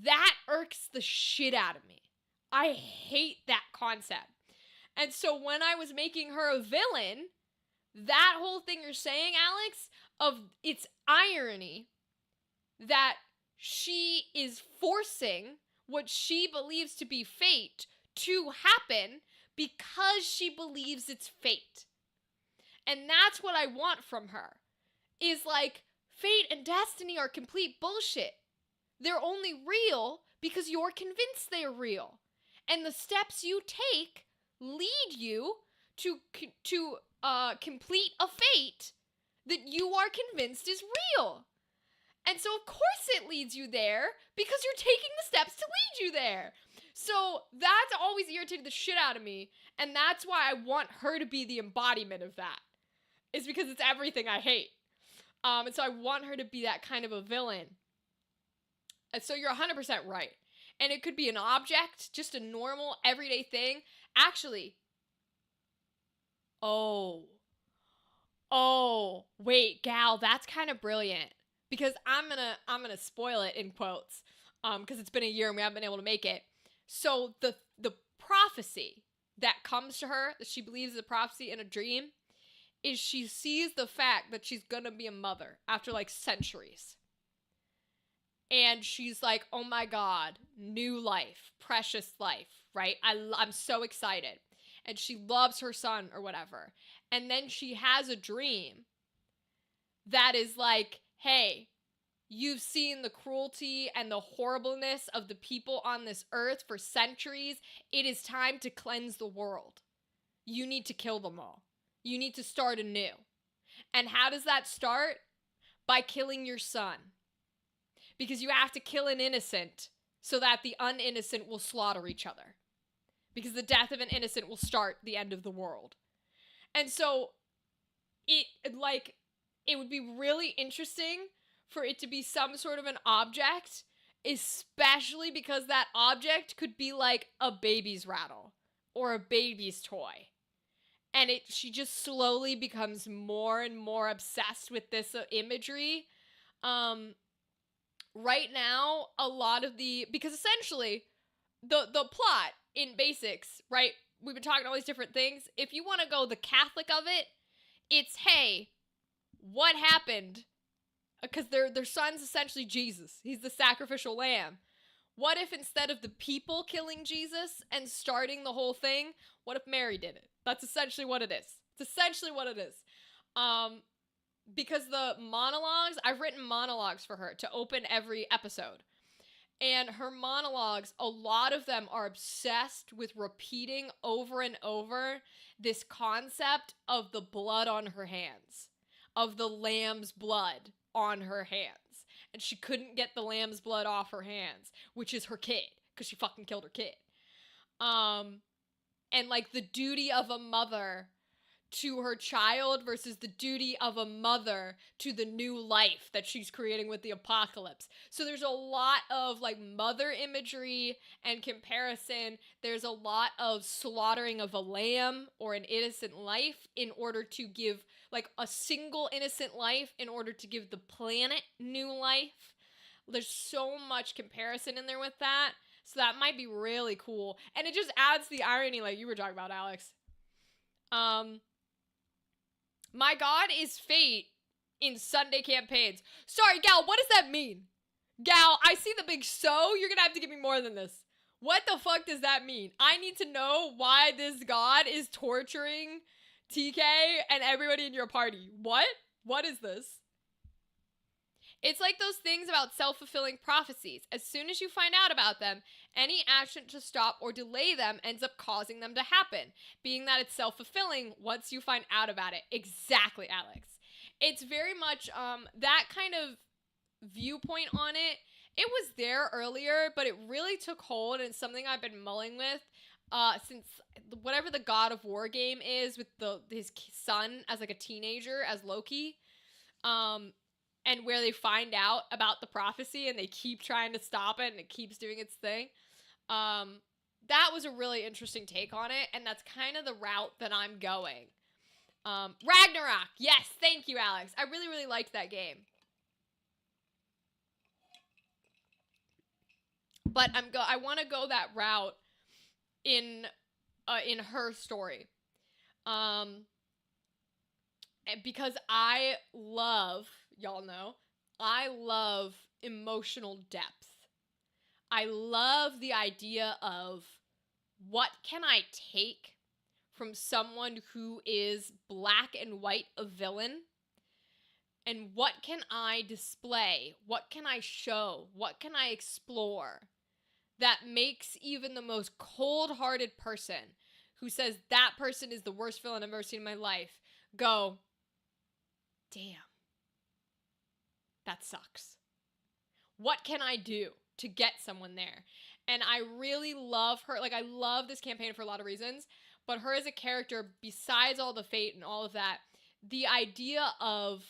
That irks the shit out of me. I hate that concept. And so when I was making her a villain, that whole thing you're saying, Alex, of its irony that she is forcing what she believes to be fate to happen because she believes it's fate. And that's what I want from her. Is like, fate and destiny are complete bullshit. They're only real because you're convinced they're real. And the steps you take lead you to complete a fate that you are convinced is real. And so of course it leads you there because you're taking the steps to lead you there. So that's always irritated the shit out of me. And that's why I want her to be the embodiment of that. Is because it's everything I hate. And so I want her to be that kind of a villain. And so you're 100% right. And it could be an object, just a normal everyday thing. Actually, oh, wait, gal, that's kind of brilliant. Because I'm gonna spoil it in quotes, because it's been a year and we haven't been able to make it. So the prophecy that comes to her, that she believes is a prophecy in a dream, is she sees the fact that she's gonna be a mother after like centuries. And she's like, oh my God, new life, precious life, right? I'm so excited. And she loves her son or whatever. And then she has a dream that is like, hey, you've seen the cruelty and the horribleness of the people on this earth for centuries. It is time to cleanse the world. You need to kill them all. You need to start anew. And how does that start? By killing your son. Because you have to kill an innocent so that the uninnocent will slaughter each other. Because the death of an innocent will start the end of the world. And so it would be really interesting for it to be some sort of an object, especially because that object could be like a baby's rattle or a baby's toy. And she just slowly becomes more and more obsessed with this imagery. Right now, a lot of because essentially the plot in basics, right? We've been talking all these different things. If you want to go the Catholic of it, it's, hey, what happened? Because their son's essentially Jesus. He's the sacrificial lamb. What if instead of the people killing Jesus and starting the whole thing, what if Mary did it? That's essentially what it is. It's essentially what it is. Because the monologues, I've written monologues for her to open every episode. And her monologues, a lot of them are obsessed with repeating over and over this concept of the blood on her hands, of the lamb's blood on her hands. And she couldn't get the lamb's blood off her hands, which is her kid, because she fucking killed her kid. And like the duty of a mother to her child versus the duty of a mother to the new life that she's creating with the apocalypse. So there's a lot of like mother imagery and comparison. There's a lot of slaughtering of a lamb or an innocent life in order to give like a single innocent life in order to give the planet new life. There's so much comparison in there with that. So that might be really cool. And it just adds the irony like you were talking about, Alex. My God is fate in Sunday campaigns. Sorry, Gal, what does that mean? Gal, I see the big so. You're going to have to give me more than this. What the fuck does that mean? I need to know why this God is torturing TK and everybody in your party. What? What is this? It's like those things about self-fulfilling prophecies. As soon as you find out about them, any action to stop or delay them ends up causing them to happen, being that it's self-fulfilling once you find out about it. Exactly, Alex. It's very much that kind of viewpoint on it. It was there earlier, but it really took hold, and it's something I've been mulling with since whatever the God of War game is with his son as like a teenager as Loki. And where they find out about the prophecy and they keep trying to stop it and it keeps doing its thing. That was a really interesting take on it, and that's kind of the route that I'm going. Ragnarok! Yes, thank you, Alex. I really, really liked that game. But I want to go that route in her story. Because I love, y'all know, I love emotional depth. I love the idea of what can I take from someone who is black and white a villain, and what can I display? What can I show? What can I explore that makes even the most cold-hearted person who says that person is the worst villain I've ever seen in my life go, damn, that sucks. What can I do to get someone there? And I really love her. Like, I love this campaign for a lot of reasons, but her as a character, besides all the fate and all of that, the idea of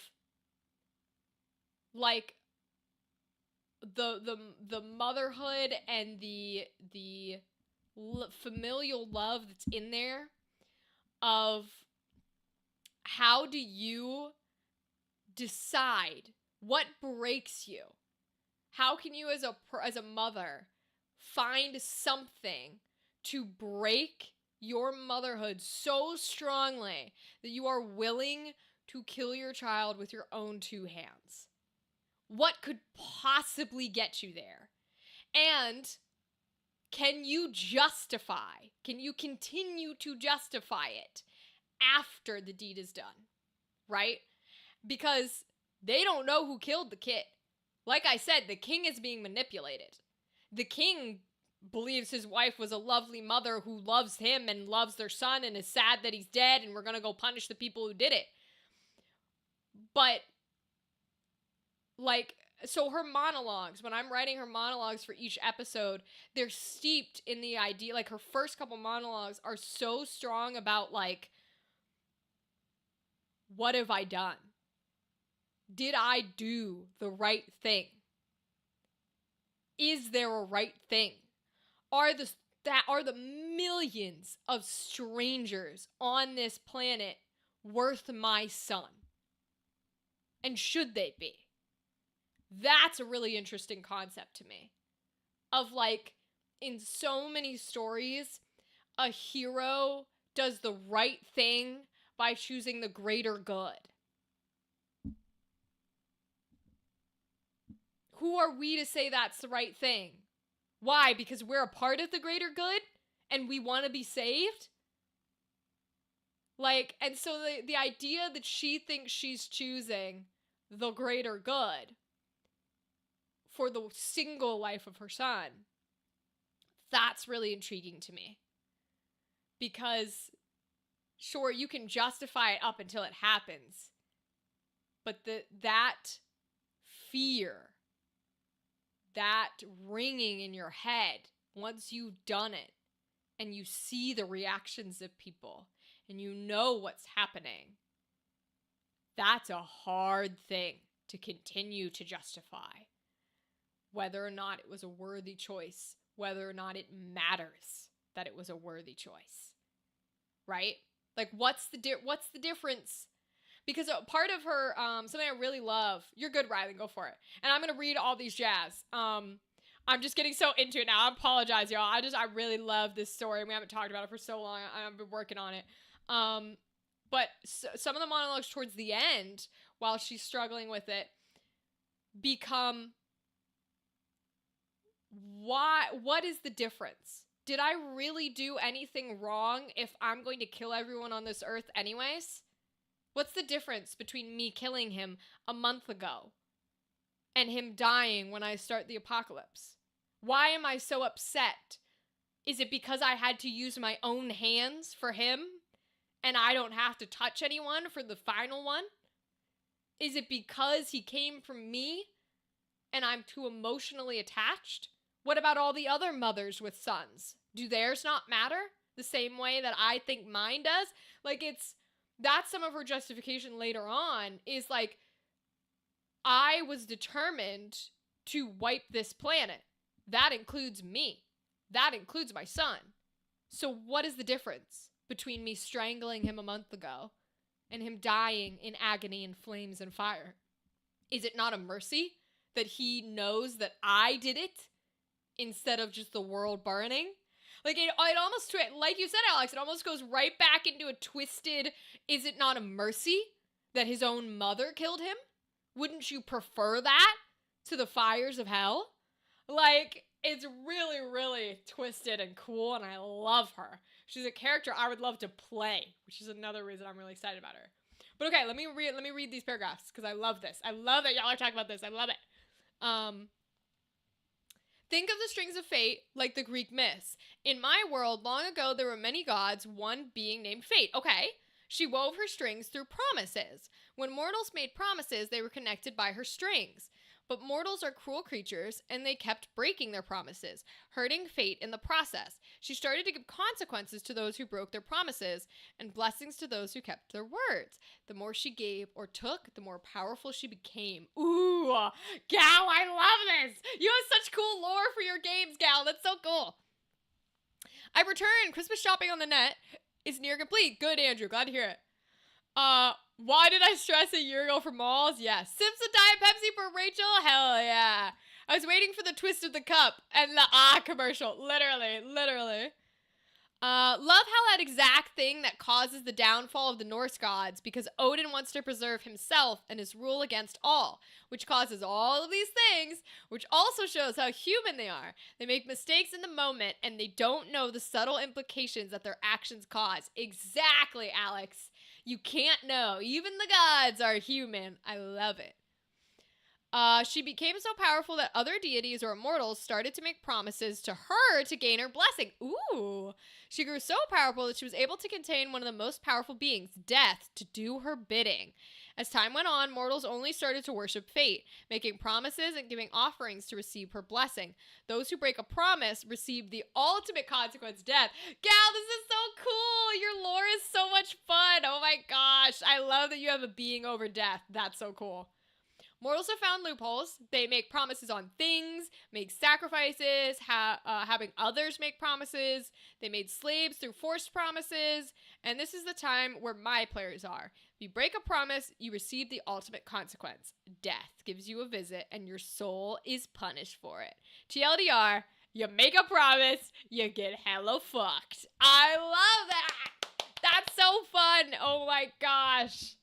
like the motherhood and the familial love that's in there of how do you decide what breaks you? How can you as a mother find something to break your motherhood so strongly that you are willing to kill your child with your own two hands? What could possibly get you there? And can you continue to justify it after the deed is done? Right? Because they don't know who killed the kid. Like I said, the king is being manipulated. The king believes his wife was a lovely mother who loves him and loves their son and is sad that he's dead and we're going to go punish the people who did it. But, like, so her monologues, when I'm writing her monologues for each episode, they're steeped in the idea, like, her first couple monologues are so strong about, like, what have I done? Did I do the right thing? Is there a right thing? Are the millions of strangers on this planet worth my son? And should they be? That's a really interesting concept to me. Of, like, in so many stories, a hero does the right thing by choosing the greater good. Who are we to say that's the right thing? Why? Because we're a part of the greater good and we want to be saved? Like, and so the idea that she thinks she's choosing the greater good for the single life of her son, that's really intriguing to me. Because, sure, you can justify it up until it happens, but that fear, that ringing in your head once you've done it and you see the reactions of people and you know what's happening, that's a hard thing to continue to justify. Whether or not it was a worthy choice, whether or not it matters that it was a worthy choice, right? Like, what's the difference? Because a part of her, something I really love, you're good, Riley, go for it. And I'm going to read all these jazz. I'm just getting so into it now. I apologize, y'all. I really love this story. We haven't talked about it for so long. I've been working on it. But some of the monologues towards the end, while she's struggling with it, become, what is the difference? Did I really do anything wrong if I'm going to kill everyone on this earth anyways? What's the difference between me killing him a month ago and him dying when I start the apocalypse? Why am I so upset? Is it because I had to use my own hands for him and I don't have to touch anyone for the final one? Is it because he came from me and I'm too emotionally attached? What about all the other mothers with sons? Do theirs not matter the same way that I think mine does? Like, that's some of her justification later on, is like, I was determined to wipe this planet. That includes me. That includes my son. So what is the difference between me strangling him a month ago and him dying in agony and flames and fire? Is it not a mercy that he knows that I did it instead of just the world burning? Like, it almost, like you said, Alex, it almost goes right back into a twisted, is it not a mercy that his own mother killed him? Wouldn't you prefer that to the fires of hell? Like, it's really, really twisted and cool, and I love her. She's a character I would love to play, which is another reason I'm really excited about her. But okay, let me read these paragraphs, because I love this. I love that y'all are talking about this. I love it. Think of the strings of fate like the Greek myths. In my world, long ago, there were many gods, one being named Fate. Okay. She wove her strings through promises. When mortals made promises, they were connected by her strings. But mortals are cruel creatures, and they kept breaking their promises, hurting Fate in the process. She started to give consequences to those who broke their promises, and blessings to those who kept their words. The more she gave or took, the more powerful she became. Ooh, Gal, I love this! You have such cool lore for your games, Gal. That's so cool. I returned. Christmas shopping on the net is near complete. Good, Andrew. Glad to hear it. Why did I stress a year ago for malls? Yeah. Sips of Diet Pepsi for Rachel? Hell yeah. I was waiting for the twist of the cup and the commercial. Literally. Love how that exact thing that causes the downfall of the Norse gods, because Odin wants to preserve himself and his rule against all, which causes all of these things, which also shows how human they are. They make mistakes in the moment, and they don't know the subtle implications that their actions cause. Exactly, Alex. You can't know. Even the gods are human. I love it. She became so powerful that other deities or immortals started to make promises to her to gain her blessing. Ooh. She grew so powerful that she was able to contain one of the most powerful beings, Death, to do her bidding. As time went on, mortals only started to worship Fate, making promises and giving offerings to receive her blessing. Those who break a promise receive the ultimate consequence, death. Gal, this is so cool! Your lore is so much fun! Oh my gosh, I love that you have a being over death. That's so cool. Mortals have found loopholes. They make promises on things, make sacrifices, having others make promises. They made slaves through forced promises. And this is the time where my players are. If you break a promise, you receive the ultimate consequence. Death gives you a visit, and your soul is punished for it. TLDR, you make a promise, you get hella fucked. I love that! That's so fun! Oh my gosh.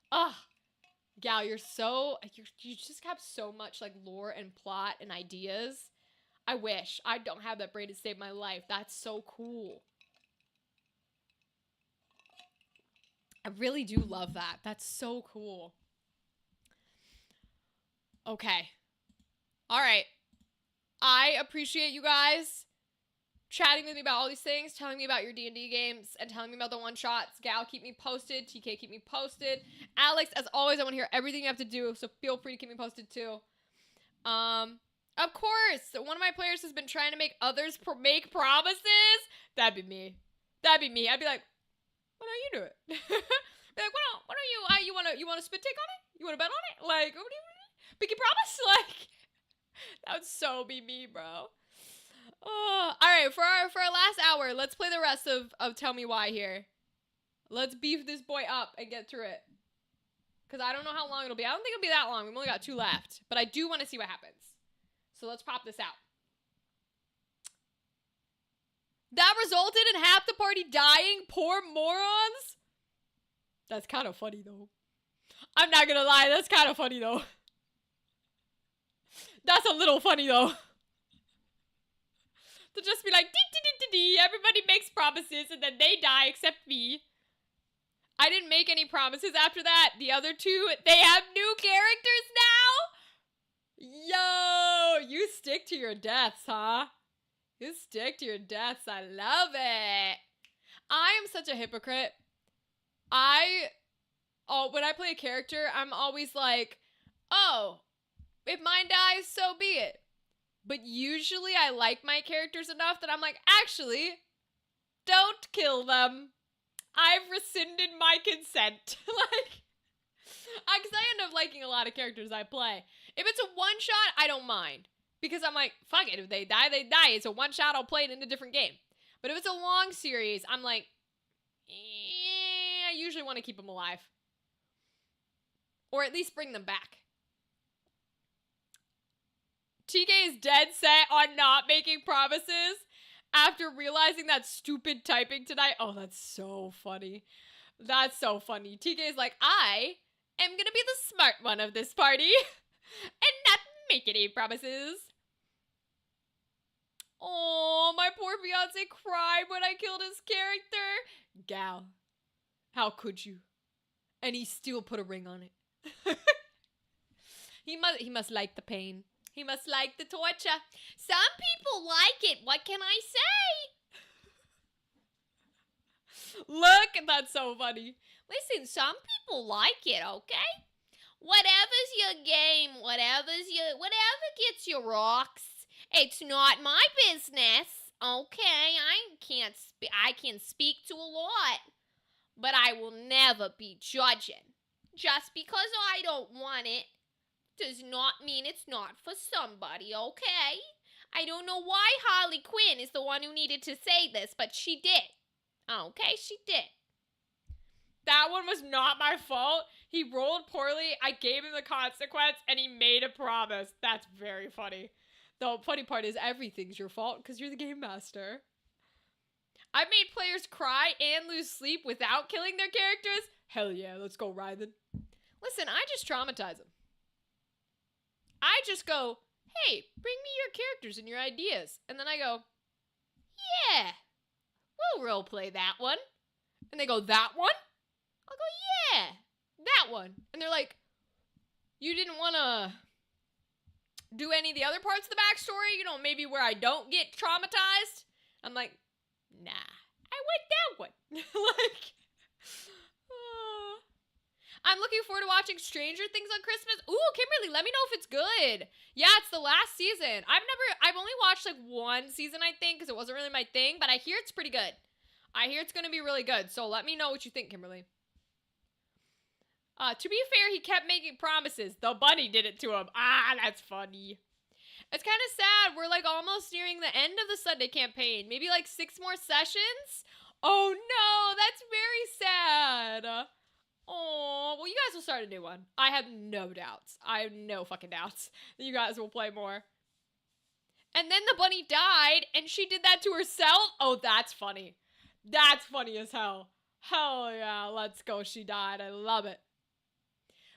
Ugh. Gal, you just have so much like lore and plot and ideas. I wish. I don't have that brain to save my life. That's so cool. I really do love that. That's so cool. Okay. All right. I appreciate you guys chatting with me about all these things, telling me about your D&D games, and telling me about the one-shots. Gal, keep me posted. TK, keep me posted. Alex, as always, I want to hear everything you have to do, so feel free to keep me posted, too. Of course, one of my players has been trying to make others make promises. That'd be me. That'd be me. I'd be like, why don't you do it? Be like, why don't you, you want to spit take on it? You want to bet on it? Like, what do you, pinky promise? Like, that would so be me, bro. Oh, all right, for our last hour, let's play the rest of Tell Me Why here. Let's beef this boy up and get through it. Because I don't know how long it'll be. I don't think it'll be that long. We've only got 2 left. But I do want to see what happens. So let's pop this out. That resulted in half the party dying? Poor morons? That's kind of funny, though. I'm not gonna lie, that's kind of funny, though. That's a little funny, though. To just be like, dee, everybody makes promises and then they die except me. I didn't make any promises after that. The other 2, they have new characters now? Yo, you stick to your deaths, huh? You stick to your deaths. I love it. I am such a hypocrite. When I play a character, I'm always like, oh, if mine dies, so be it. But usually I like my characters enough that I'm like, actually, don't kill them. I've rescinded my consent. Like, because I end up liking a lot of characters I play. If it's a one-shot, I don't mind. Because I'm like, fuck it. If they die, they die. It's a one-shot, I'll play it in a different game. But if it's a long series, I'm like, I usually want to keep them alive. Or at least bring them back. TK is dead set on not making promises after realizing that stupid typing tonight. Oh, that's so funny. That's so funny. TK is like, I am gonna be the smart one of this party and not make any promises. Oh, my poor fiance cried when I killed his character. Gal, how could you? And he still put a ring on it. He must like the pain. He must like the torture. Some people like it. What can I say? Look, that's so funny. Listen, some people like it, okay? Whatever's your game, whatever gets your rocks, it's not my business, okay? I can speak to a lot, but I will never be judging. Just because I don't want it does not mean it's not for somebody, okay? I don't know why Harley Quinn is the one who needed to say this, but she did. Okay, she did. That one was not my fault. He rolled poorly, I gave him the consequence, and he made a promise. That's very funny. The funny part is everything's your fault because you're the game master. I've made players cry and lose sleep without killing their characters. Hell yeah, let's go, Ryden. Listen, I just traumatize them. I just go, hey, bring me your characters and your ideas. And then I go, yeah, we'll roleplay that one. And they go, that one? I'll go, yeah, that one. And they're like, you didn't want to do any of the other parts of the backstory? You know, maybe where I don't get traumatized? I'm like, nah, Like, uh, I'm looking forward to watching Stranger Things on Christmas. Ooh, Kimberly, let me know if it's good. Yeah, it's the last season. I've only watched like one season, I think, because it wasn't really my thing, but I hear it's pretty good. I hear it's going to be really good, so let me know what you think, Kimberly. To be fair, he kept making promises. The bunny did it to him. Ah, that's funny. It's kind of sad. We're like almost nearing the end of the Sunday campaign. Maybe like 6 more sessions? Oh no, that's very sad. Oh, well, you guys will start a new one. I have no doubts. I have no fucking doubts that you guys will play more. And then the bunny died, and she did that to herself? Oh, that's funny. That's funny as hell. Hell yeah, let's go. She died. I love it.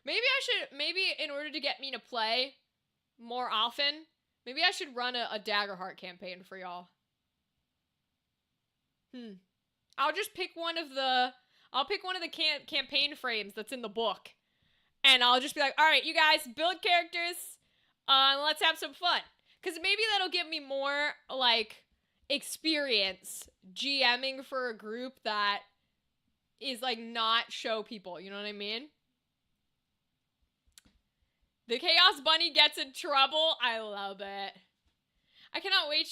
Maybe in order to get me to play more often, maybe I should run a Daggerheart campaign for y'all. I'll just pick one of the campaign frames that's in the book. And I'll just be like, all right, you guys, build characters, and let's have some fun. Because maybe that'll give me more, like, experience GMing for a group that is, like, not show people. You know what I mean? The Chaos Bunny gets in trouble. I love it. I cannot wait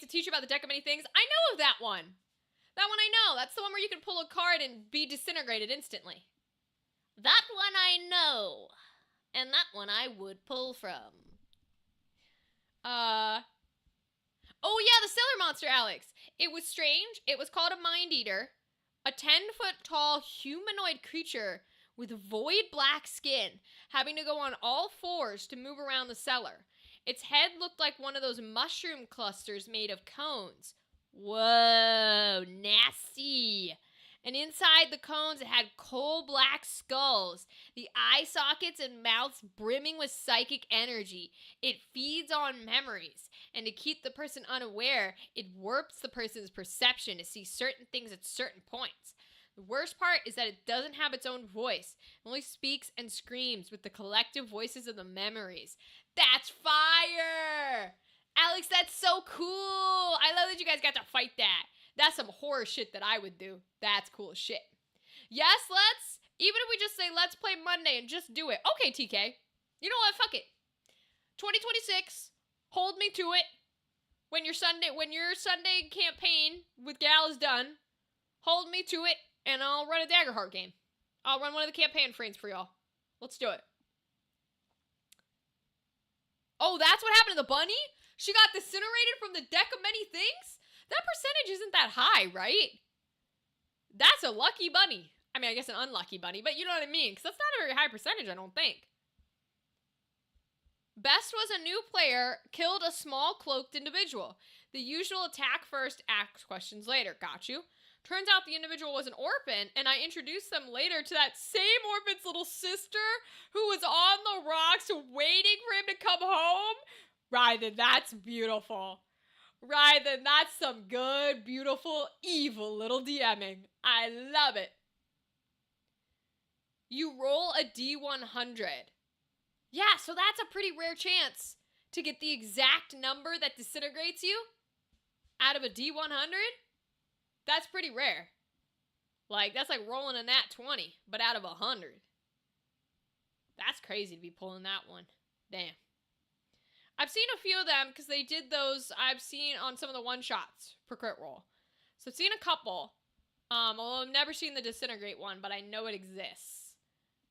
to teach you about the Deck of Many Things. I know of that one. That one I know. That's the one where you can pull a card and be disintegrated instantly. That one I know. And that one I would pull from. Oh yeah, the Cellar Monster, Alex. It was strange. It was called a Mind Eater. A 10-foot tall humanoid creature with void black skin, having to go on all fours to move around the cellar. Its head looked like one of those mushroom clusters made of cones. Whoa, nasty. And inside the cones, it had coal black skulls, the eye sockets and mouths brimming with psychic energy. It feeds on memories, and to keep the person unaware, it warps the person's perception to see certain things at certain points. The worst part is that it doesn't have its own voice. It only speaks and screams with the collective voices of the memories. That's fire! Alex, that's so cool! I love that you guys got to fight that. That's some horror shit that I would do. That's cool as shit. Yes, let's. Even if we just say, let's play Monday and just do it. Okay, TK. You know what? Fuck it. 2026. Hold me to it. When your Sunday campaign with Gal is done, hold me to it, and I'll run a Daggerheart game. I'll run one of the campaign frames for y'all. Let's do it. Oh, that's what happened to the bunny? She got disintegrated from the Deck of Many Things? That percentage isn't that high, right? That's a lucky bunny. I mean, I guess an unlucky bunny, but you know what I mean, because that's not a very high percentage, I don't think. Best was a new player, killed a small cloaked individual. The usual attack first, ask questions later. Got you. Turns out the individual was an orphan, and I introduced them later to that same orphan's little sister who was on the rocks waiting for him to come home. Right, then that's beautiful. Right, then that's some good, beautiful, evil little DMing. I love it. You roll a D100. Yeah, so that's a pretty rare chance to get the exact number that disintegrates you out of a D100. That's pretty rare. Like, that's like rolling a nat 20, but out of 100. That's crazy to be pulling that one. Damn. I've seen a few of them because they did those I've seen on some of the one-shots for Crit Roll. So I've seen a couple. Although I've never seen the Disintegrate one, but I know it exists.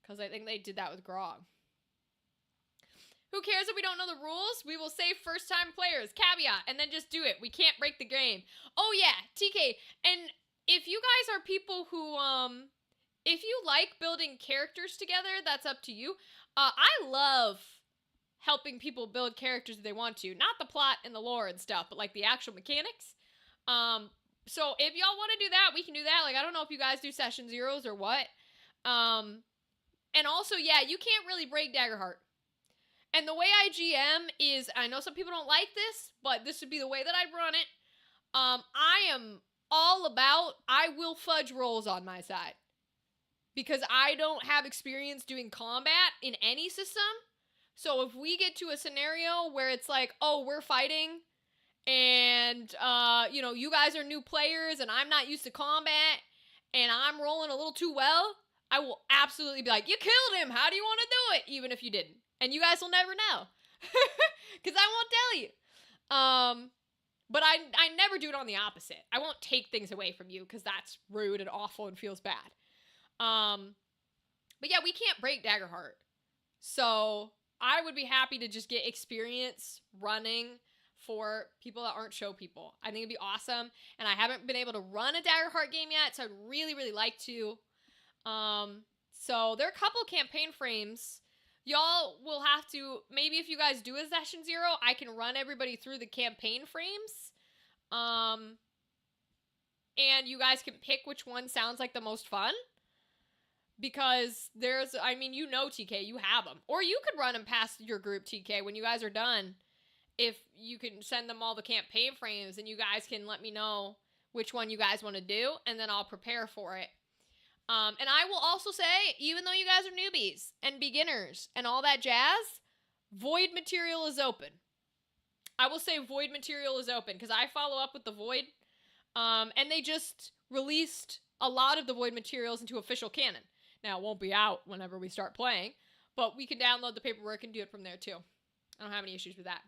Because I think they did that with Grog. Who cares if we don't know the rules? We will save first-time players. Caveat. And then just do it. We can't break the game. Oh, yeah. TK. And if you guys are people who, if you like building characters together, that's up to you. I love helping people build characters if they want to. Not the plot and the lore and stuff, but like the actual mechanics. So if y'all want to do that, we can do that. Like, I don't know if you guys do session zeros or what. And also, yeah, you can't really break Daggerheart. And the way I GM is, I know some people don't like this, but this would be the way that I'd run it. I am all about, I will fudge rolls on my side. Because I don't have experience doing combat in any system. So if we get to a scenario where it's like, oh, we're fighting, and, you know, you guys are new players, and I'm not used to combat, and I'm rolling a little too well, I will absolutely be like, you killed him. How do you want to do it? Even if you didn't. And you guys will never know. Because I won't tell you. But I never do it on the opposite. I won't take things away from you because that's rude and awful and feels bad. But yeah, we can't break Daggerheart. So I would be happy to just get experience running for people that aren't show people. I think it'd be awesome. And I haven't been able to run a Daggerheart game yet, so I'd really, really like to. So there are a couple campaign frames. Y'all will have to, maybe if you guys do a session 0, I can run everybody through the campaign frames. And you guys can pick which one sounds like the most fun. Because there's, I mean, you know TK, you have them. Or you could run them past your group, TK, when you guys are done. If you can send them all the campaign frames and you guys can let me know which one you guys want to do. And then I'll prepare for it. And I will also say, even though you guys are newbies and beginners and all that jazz, void material is open. I will say void material is open because I follow up with the void. And they just released a lot of the void materials into official canon. Now, it won't be out whenever we start playing, but we can download the paperwork and do it from there too. I don't have any issues with that.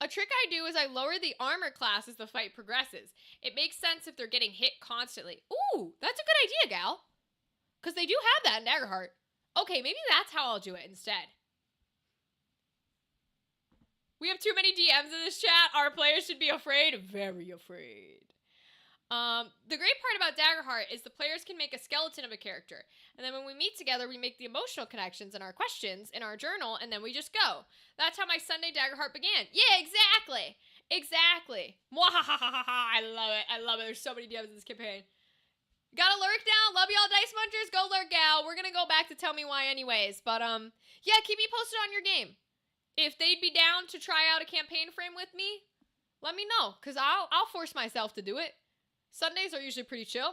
A trick I do is I lower the armor class as the fight progresses. It makes sense if they're getting hit constantly. Ooh, that's a good idea, gal. Because they do have that in Daggerheart. Okay, maybe that's how I'll do it instead. We have too many DMs in this chat. Our players should be afraid. Very afraid. The great part about Daggerheart is the players can make a skeleton of a character. And then when we meet together, we make the emotional connections and our questions in our journal, and then we just go. That's how my Sunday Daggerheart began. Yeah, exactly. Exactly. Mwahahaha. I love it. I love it. There's so many DMs in this campaign. Got a lurk now? Love y'all, Dice Munchers. Go lurk, gal. We're gonna go back to Tell Me Why anyways. But, yeah, keep me posted on your game. If they'd be down to try out a campaign frame with me, let me know. Because I'll force myself to do it. Sundays are usually pretty chill.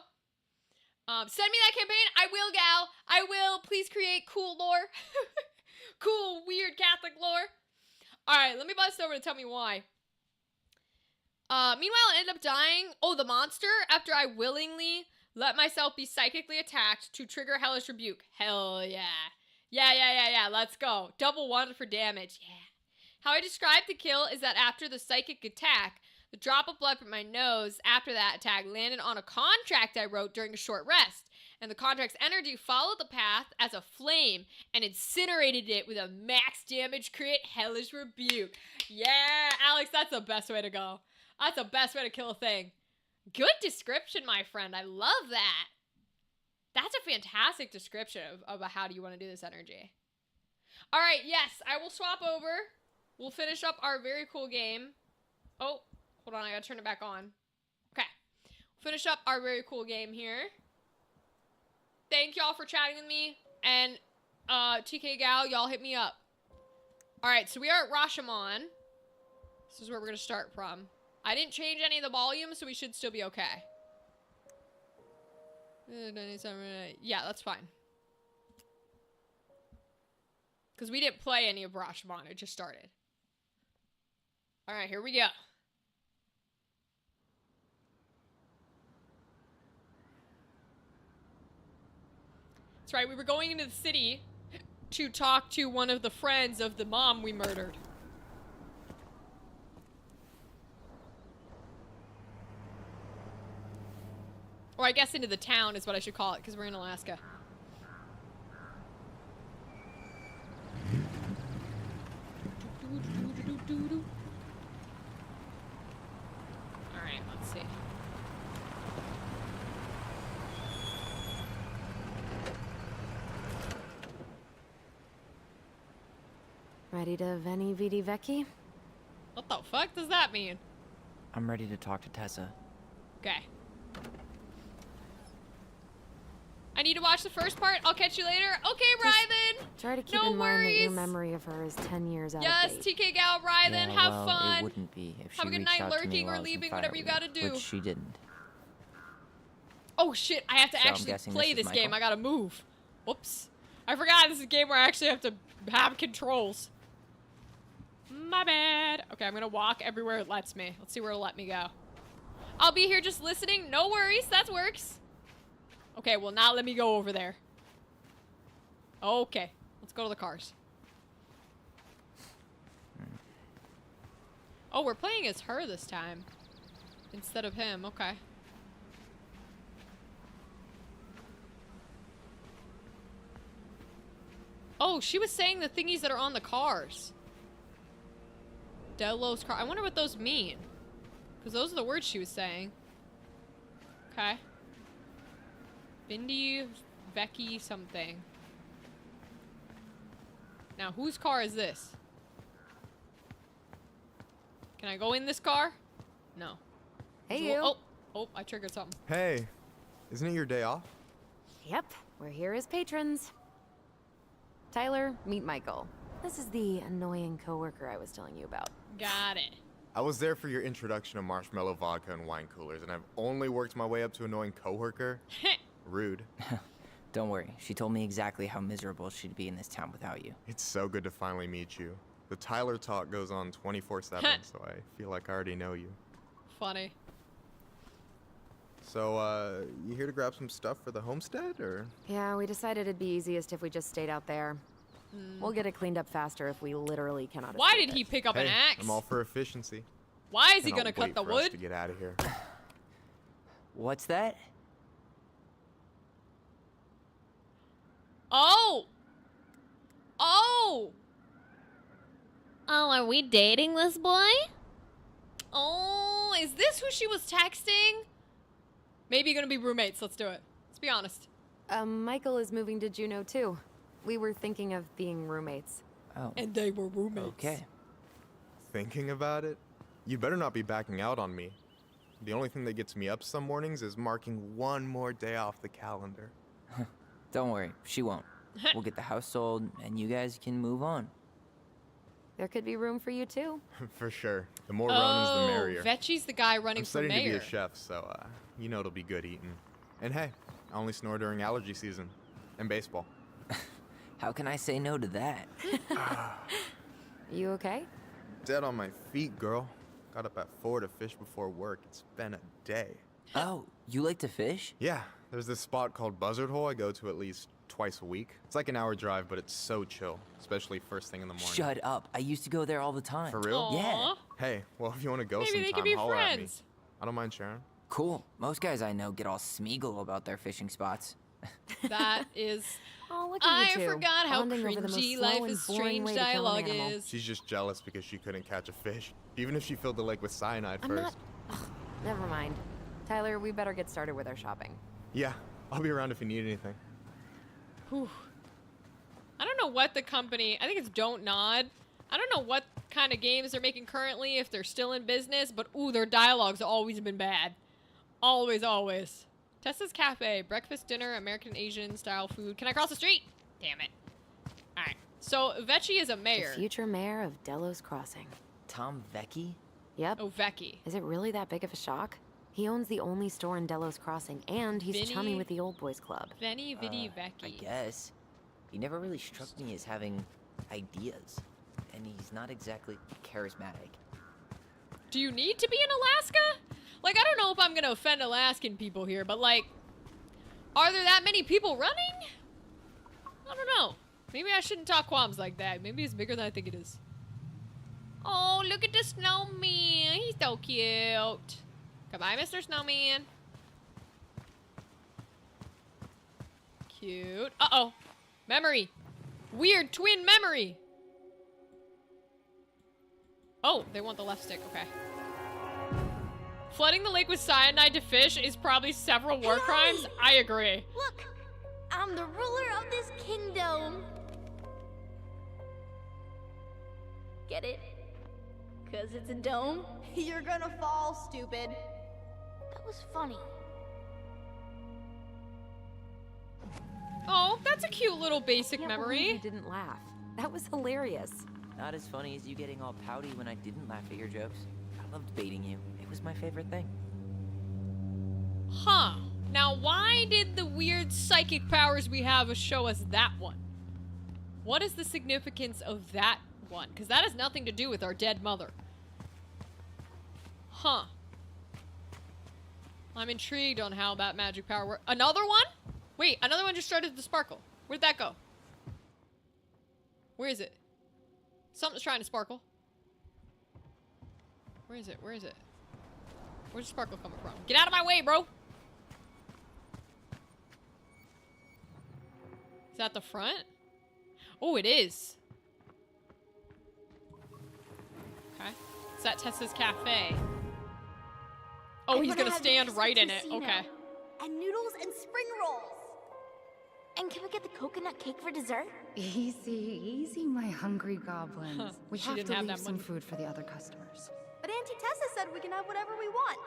Send me that campaign. I will, gal. I will. Please create cool lore. Cool, weird Catholic lore. All right, let me bust over to Tell Me Why. Meanwhile, I ended up dying. Oh, the monster? After I willingly let myself be psychically attacked to trigger Hellish Rebuke. Hell yeah. Yeah. Let's go. Double 1 for damage. Yeah. How I described the kill is that after the psychic attack, the drop of blood from my nose after that attack landed on a contract I wrote during a short rest, and the contract's energy followed the path as a flame and incinerated it with a max damage crit Hellish Rebuke. Yeah, Alex, that's the best way to go. That's the best way to kill a thing. Good description, my friend. I love that. That's a fantastic description of how do you want to do this energy. All right, yes, I will swap over. We'll finish up our very cool game. Oh. Hold on, I gotta turn it back on. Okay. Finish up our very cool game here. Thank y'all for chatting with me. And, TK Gal, y'all hit me up. Alright, so we are at Rashomon. This is where we're gonna start from. I didn't change any of the volume, so we should still be okay. Yeah, that's fine. Because we didn't play any of Rashomon, it just started. Alright, here we go. That's right, we were going into the city to talk to one of the friends of the mom we murdered. Or I guess into the town is what I should call it, because we're in Alaska. Alright, let's see. Ready to Veni Vidi Vici? What the fuck does that mean? I'm ready to talk to Tessa. Okay. I need to watch the first part. I'll catch you later. Okay, Rythan. Try to keep No in mind that your worries. memory of her is 10 years out Yes, of date. TK Gal, Rythan. Yeah, Have well, fun. It wouldn't be if she Have a good reached night out to me lurking while or I was in leaving, whatever you gotta Firelight, do. Which she didn't. Oh shit, I have to So I'm actually guessing play this this is game. Michael? I gotta move. Whoops. I forgot this is a game where I actually have to have controls. My bad. Okay, I'm gonna walk everywhere it lets me. Let's see where it'll let me go. I'll be here just listening. No worries. That works. Okay, well, now let me go over there. Okay. Let's go to the cars. Oh, we're playing as her this time. Instead of him. Okay. Oh, she was saying the thingies that are on the cars. Delos car. I wonder what those mean. Because those are the words she was saying. Okay. Vindy, Vecchi, something. Now, whose car is this? Can I go in this car? No. Hey, Well, you. oh, I triggered something. Hey, isn't it your day off? Yep, we're here as patrons. Tyler, meet Michael. This is the annoying coworker I was telling you about. Got it. I was there for your introduction to marshmallow vodka and wine coolers, and I've only worked my way up to annoying coworker. Rude. Don't worry. She told me exactly how miserable she'd be in this town without you. It's so good to finally meet you. The Tyler talk goes on 24/7, so I feel like I already know you. Funny. So, you here to grab some stuff for the homestead, or? Yeah, we decided it'd be easiest if we just stayed out there. We'll get it cleaned up faster if we literally cannot Why escape did he it. pick up Hey, an axe? I'm all for efficiency. Why is he Cannot gonna cut wait the for us wood? to get out of here. What's that? Oh! Oh! Oh, are we dating this boy? Oh, is this who she was texting? Maybe gonna be roommates. Let's do it. Let's be honest. Michael is moving to Juneau too. We were thinking of being roommates. Oh, And they were roommates. okay. Thinking about it? You better not be backing out on me. The only thing that gets me up some mornings is marking one more day off the calendar. Don't worry. She won't. We'll get the house sold, and you guys can move on. There could be room for you too. For sure. The more Ronins, the merrier. Vecchi's the guy running I'm for studying to be mayor. a chef, so you know it'll be good eating. And hey, I only snore during allergy season and baseball. How can I say no to that? You okay? Dead on my feet, girl. Got up at 4 to fish before work. It's been a day. Oh, you like to fish? Yeah, there's this spot called Buzzard Hole I go to at least twice a week. It's like an hour drive, but it's so chill, especially first thing in the morning. Shut up. I used to go there all the time. For real? Aw. Yeah. Hey, well, if you want to go Maybe sometime, they could be holler at me. friends. I don't mind sharing. Cool. Most guys I know get all Smeagol about their fishing spots. That is. Oh, look at you I two. forgot how Bonding over the most cringy slow Life and is boring Strange way to kill an dialogue animal. is. She's just jealous because she couldn't catch a fish, even if she filled the lake with cyanide I'm first. not. Ugh, never mind. Tyler, we better get started with our shopping. Yeah, I'll be around if you need anything. Whew. I don't know what the company. I think it's Don't Nod. I don't know what kind of games they're making currently, if they're still in business, but ooh, their dialogue's always been bad. Always, always. Tessa's Cafe, breakfast, dinner, American Asian style food. Can I cross the street? Damn it. Alright. So, Vecchi is a mayor. The future mayor of Delos Crossing. Tom Vecchi? Yep. Oh, Vecchi. Is it really that big of a shock? He owns the only store in Delos Crossing, and he's Vinny- chummy with the Old Boys Club. Veni Vidi I Vecchi. guess. He never really struck me as having ideas. And he's not exactly charismatic. Do you need to be in Alaska? Like, I don't know if I'm gonna offend Alaskan people here, but like, are there that many people running? I don't know. Maybe I shouldn't talk qualms like that. Maybe it's bigger than I think it is. Oh, look at the snowman. He's so cute. Goodbye, Mr. Snowman. Cute. Uh-oh. Memory. Weird twin memory. Oh, they want the left stick. Okay. Flooding the lake with cyanide to fish is probably several war crimes. I agree. Look, I'm the ruler of this kingdom. Get it? 'Cause it's a dome? You're gonna fall, stupid. That was funny. Oh, that's a cute little basic Can't believe memory. you didn't laugh. That was hilarious. Not as funny as you getting all pouty when I didn't laugh at your jokes. I loved baiting you. It was my favorite thing. Huh. Now, why did the weird psychic powers we have show us that one? What is the significance of that one? Because that has nothing to do with our dead mother. Huh. I'm intrigued on how that magic power works. Another one? Wait, another one just started to sparkle. Where'd that go? Where is it? Something's trying to sparkle. Where is it? Where is it? Where's the sparkle coming from? Get out of my way, bro! Is that the front? Oh, it is. Okay. Is that Tessa's cafe? Oh, I'm he's gonna have stand this right in it. tocino, Okay. And noodles and spring rolls. And can we get the coconut cake for dessert? Easy, easy, my hungry goblins. Huh, We she have didn't to have leave that some money. food for the other customers. But Auntie Tessa said we can have whatever we want.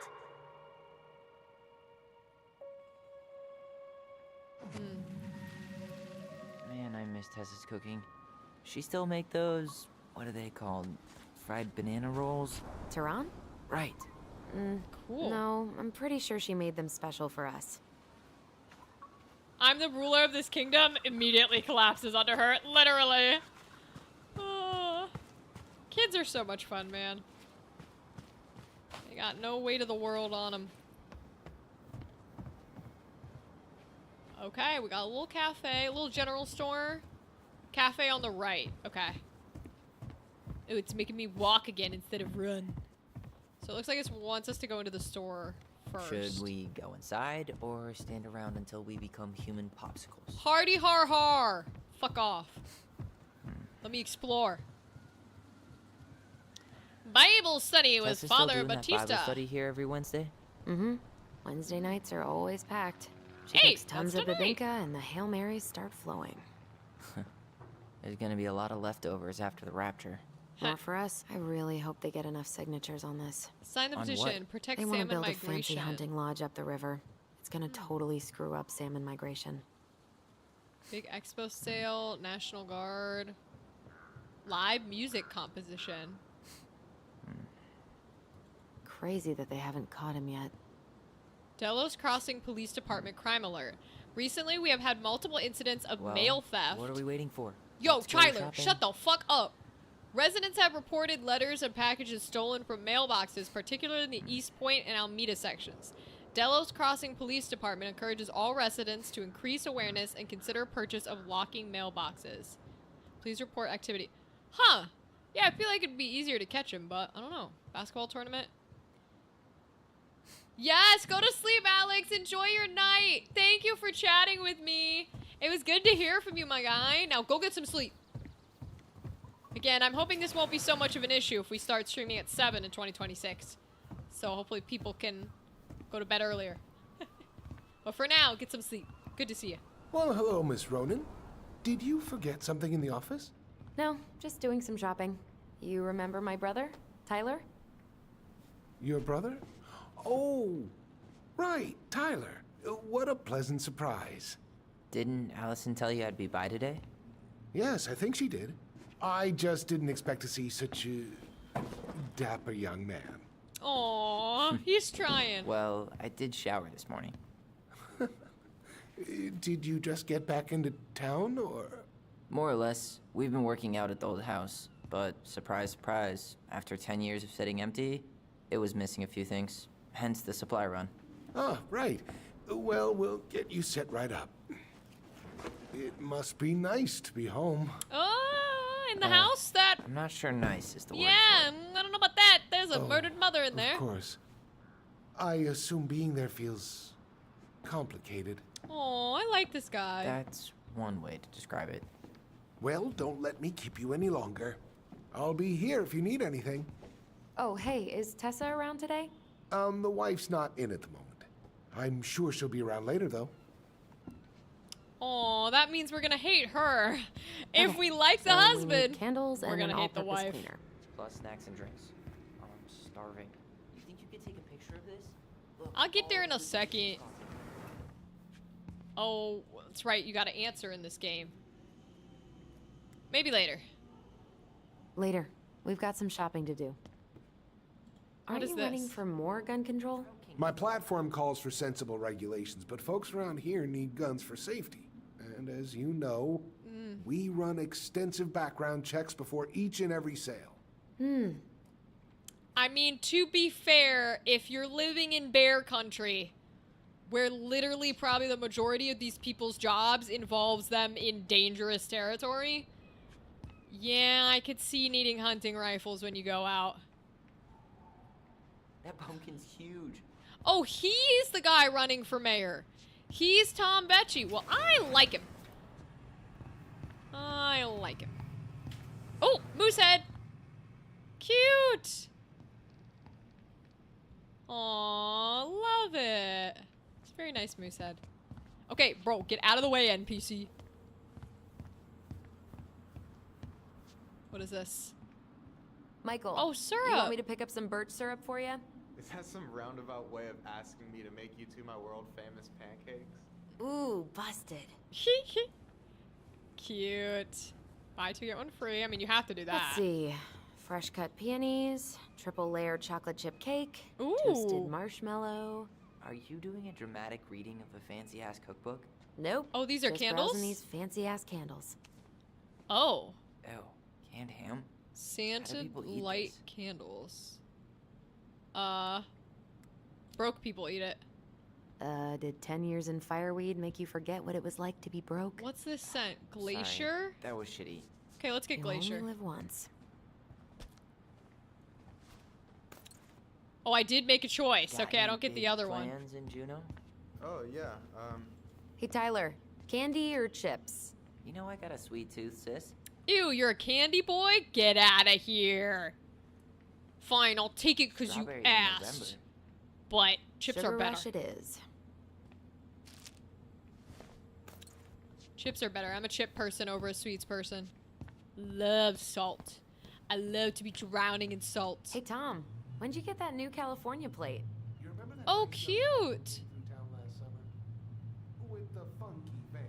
Man, I miss Tessa's cooking. She still make those, what are they called? Fried banana rolls? Tehran? Right. Cool. No, I'm pretty sure she made them special for us. I'm the ruler of this kingdom immediately collapses under her. Literally. Kids are so much fun, man. They got no weight of the world on them. Okay, we got a little cafe, a little general store. Cafe on the right. Okay. Ooh, it's making me walk again instead of run. So it looks like it wants us to go into the store first. Should we go inside or stand around until we become human popsicles? Hardy har har! Fuck off. Let me explore. Bible study with Tessa's still Father doing that Batista. Bible study here every Wednesday? Mm-hmm. Wednesday nights are always packed. She Hey, cooks tons that's of tonight. bibinka and the Hail Marys start flowing. There's gonna be a lot of leftovers after the rapture. More for us. I really hope they get enough signatures on this. Sign the On petition. what? Protect They want to salmon build a fancy migration. hunting lodge up the river. It's gonna totally screw up salmon migration. Big expo sale. National Guard. Live music composition. Crazy that they haven't caught him yet. Delos Crossing Police Department crime alert. Recently, we have had multiple incidents of Well, mail theft. What are we waiting for? Yo, Let's go Tyler, shopping. shut the fuck up. Residents have reported letters and packages stolen from mailboxes, particularly in the East Point and Alameda sections. Delos Crossing Police Department encourages all residents to increase awareness and consider purchase of locking mailboxes. Please report activity. Huh. Yeah, I feel like it'd be easier to catch him, but I don't know. Basketball tournament? Yes, go to sleep, Alex. Enjoy your night. Thank you for chatting with me. It was good to hear from you, my guy. Now go get some sleep. Again, I'm hoping this won't be so much of an issue if we start streaming at 7 in 2026. So hopefully people can go to bed earlier. But for now, get some sleep. Good to see you. Well, hello, Miss Ronan. Did you forget something in the office? No, just doing some shopping. You remember my brother, Tyler? Your brother? Oh, right, Tyler. What a pleasant surprise. Didn't Allison tell you I'd be by today? Yes, I think she did. I just didn't expect to see such a dapper young man. Aww, he's trying. Well, I did shower this morning. Did you just get back into town, or? More or less, we've been working out at the old house, but surprise, surprise, after 10 years of sitting empty, it was missing a few things, hence the supply run. Ah, right. Well, we'll get you set right up. It must be nice to be home. Oh, in the house that... I'm not sure nice is the word. Yeah, I don't know about that. There's a Oh, murdered mother in there. Of course. I assume being there feels complicated. Oh, I like this guy. That's one way to describe it. Well, don't let me keep you any longer. I'll be here if you need anything. Oh, hey, is Tessa around today? The wife's not in at the moment. I'm sure she'll be around later, though. Oh, that means we're gonna hate her. If Okay, we like the so we need husband, candles we're and gonna an hate the all-purpose wife. cleaner. Plus snacks and drinks. Oh, I'm starving. You think you could take a picture of this? Look, I'll get there all in a this is second. coffee. Oh, that's right. You gotta answer in this game. Maybe later. Later. We've got some shopping to do. Aren't is you running this? for more gun control? My platform calls for sensible regulations, but folks around here need guns for safety. And as you know, we run extensive background checks before each and every sale. I mean, to be fair, if you're living in bear country, where literally probably the majority of these people's jobs involves them in dangerous territory, yeah, I could see needing hunting rifles when you go out. That pumpkin's huge. Oh, he's the guy running for mayor. He's Tom Becci. Well, I like him. I like him. Oh, Moosehead. Cute. Aw, love it. It's a very nice Moosehead. Okay, bro, get out of the way, NPC. What is this? Michael. Oh, syrup. You want me to pick up some birch syrup for you? Is that some roundabout way of asking me to make you two my world famous pancakes? Ooh, busted. Cute. Buy two, get one free. I mean, you have to do that. Let's see. Fresh cut peonies, triple layered chocolate chip cake, Ooh. toasted marshmallow. Are you doing a dramatic reading of a fancy-ass cookbook? Nope. Oh, these are just candles? browsing these fancy ass candles. Oh. Ew, canned ham? Scented people eat light this? candles. Broke people eat it. Did 10 years in fireweed make you forget what it was like to be broke? What's this scent? Sorry, Glacier? that was shitty. Okay, let's get You Glacier. only live once. Oh, I did make a choice. Got Okay, I any don't get the big other one. plans in Juneau? Oh, yeah, Hey, Tyler, candy or chips? You know I got a sweet tooth, sis. Ew, you're a candy boy? Get out of here. Fine, I'll take it because you Strawberries in November. asked. But chips Sugar are better. Rush it is. Chips are better. I'm a chip person over a sweets person. Love salt. I love to be drowning in salt. Hey, Tom, when'd you get that new California plate? You remember that Oh, nice cute. through town last summer? With the funky van.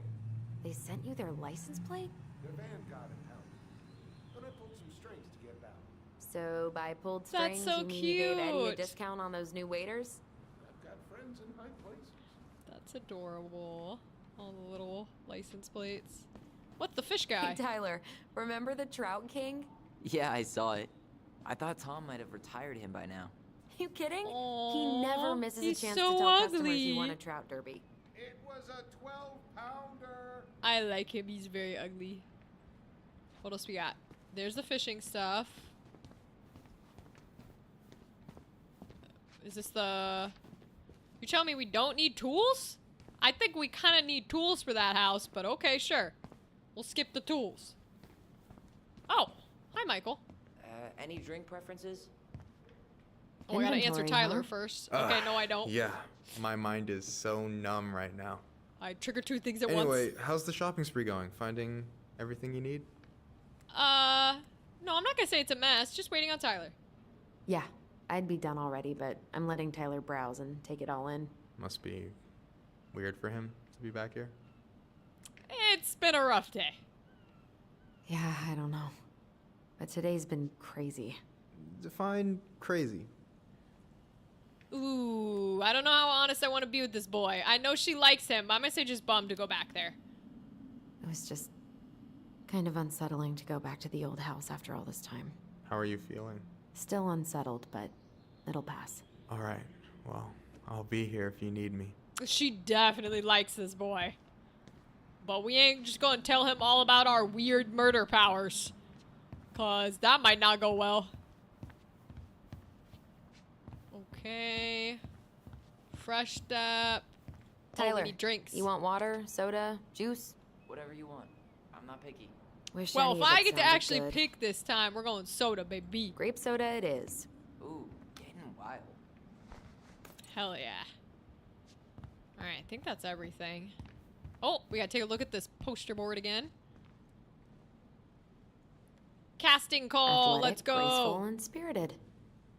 They sent you their license plate? Their van got impounded. But I pulled some strings to get it out. So by pulled That's strings, so you mean you gave Eddie a cute. discount on those new waiters? I've got friends in high places. That's adorable. All the little license plates. What, the fish Hey, guy? Tyler, remember the Trout King? Yeah, I saw it. I thought Tom might have retired him by now. You kidding? Aw, He never misses a he's chance so to tell customers he ugly. won a trout derby. It was a 12-pounder. I like him. He's very ugly. What else we got? There's the fishing stuff. Is this the... You telling me we don't need tools? I think we kind of need tools for that house, but okay, sure. We'll skip the tools. Oh, hi, Michael. Any drink preferences? Oh, I gotta answer Inventory, Tyler huh? first. Okay, no, I don't. Yeah, my mind is so numb right now. I trigger two things at Anyway, once. how's the shopping spree going? Finding everything you need? No, I'm not gonna say it's a mess. Just waiting on Tyler. Yeah, I'd be done already, but I'm letting Tyler browse and take it all in. Must be weird for him to be back here. It's been a rough day. Yeah, I don't know. But today's been crazy. Define crazy. Ooh, I don't know how honest I want to be with this boy. I know she likes him, but I'm gonna say just bummed to go back there. It was just kind of unsettling to go back to the old house after all this time. How are you feeling? Still unsettled, but it'll pass. All right. Well, I'll be here if you need me. She definitely likes this boy. But we ain't just gonna tell him all about our weird murder powers. Cause that might not go well. Okay. Fresh step. Oh, Tyler, we need drinks. you want water, soda, juice? Whatever you want. I'm not picky. Wish Well, any if of it I get to sounded actually good. pick this time, we're going soda, baby. Grape soda it is. Ooh, getting wild. Hell yeah. Alright, I think that's everything. Oh, we gotta take a look at this poster board again. Casting call, Athletic, let's go. graceful, and spirited.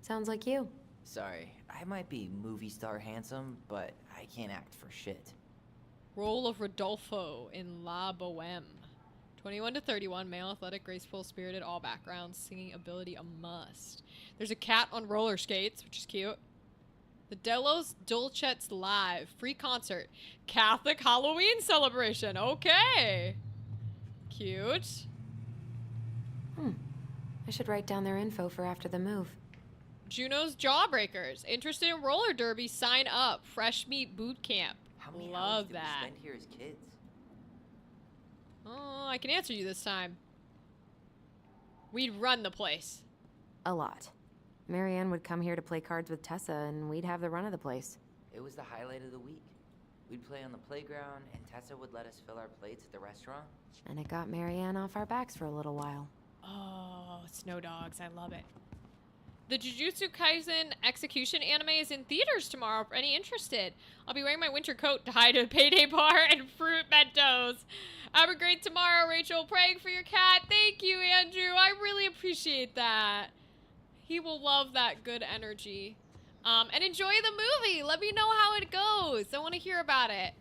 Sounds like you. Sorry, I might be movie star handsome, but I can't act for shit. Role of Rodolfo in La Boheme. 21 to 31, male, athletic, graceful, spirited, all backgrounds, singing ability a must. There's a cat on roller skates, which is cute. The Delos Dolcets Live, free concert, Catholic Halloween celebration. Okay. Cute. I should write down their info for after the move. Juno's Jawbreakers. Interested in roller derby? Sign up. Fresh Meat Boot Camp. How many hours Love did that. we spend here as kids? Oh, I can answer you this time. We'd run the place. A lot. Marianne would come here to play cards with Tessa, and we'd have the run of the place. It was the highlight of the week. We'd play on the playground, and Tessa would let us fill our plates at the restaurant. And it got Marianne off our backs for a little while. Oh, Snow Dogs. I love it. The Jujutsu Kaisen Execution anime is in theaters tomorrow for any interested. I'll be wearing my winter coat to hide a payday bar and fruit Mentos. Have a great tomorrow, Rachel. Praying for your cat. Thank you, Andrew. I really appreciate that. He will love that good energy. And enjoy the movie. Let me know how it goes. I want to hear about it.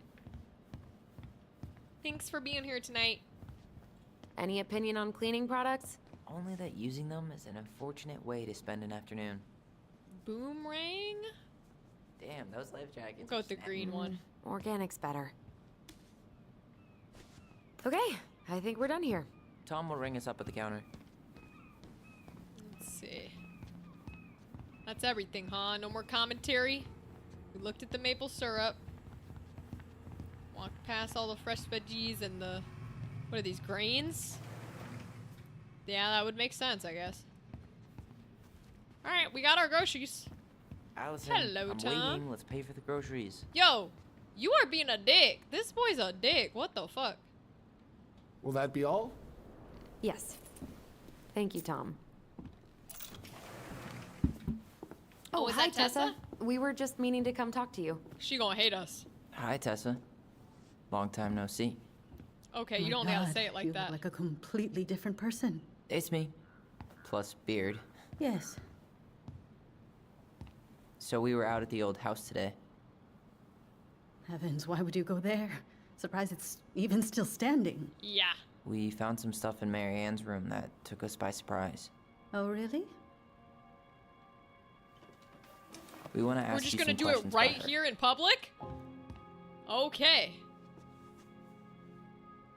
Thanks for being here tonight. Any opinion on cleaning products? Only that using them is an unfortunate way to spend an afternoon. Boomerang? Damn, those life jackets. We'll go with the green one. Organic's better. Okay, I think we're done here. Tom will ring us up at the counter. Let's see. That's everything, huh? No more commentary. We looked at the maple syrup. Walked past all the fresh veggies and the... What are these, grains? Yeah, that would make sense, I guess. Alright, we got our groceries. Allison, Hello, I'm Tom. waiting. Let's pay for the groceries. Yo, you are being a dick. This boy's a dick. What the fuck? Will that be all? Yes. Thank you, Tom. Oh, is hi, that Tessa? We were just meaning to come talk to you. She gonna hate us. Hi, Tessa. Long time no see. Okay, My you don't know how to God, say it like you that. look like a completely different person. It's me. Plus beard. Yes. So we were out at the old house today. Heavens, why would you go there? Surprised it's even still standing. Yeah. We found some stuff in Mary Ann's room that took us by surprise. Oh, really? We want to We're ask just you gonna some do it questions right about her. here in public? Okay.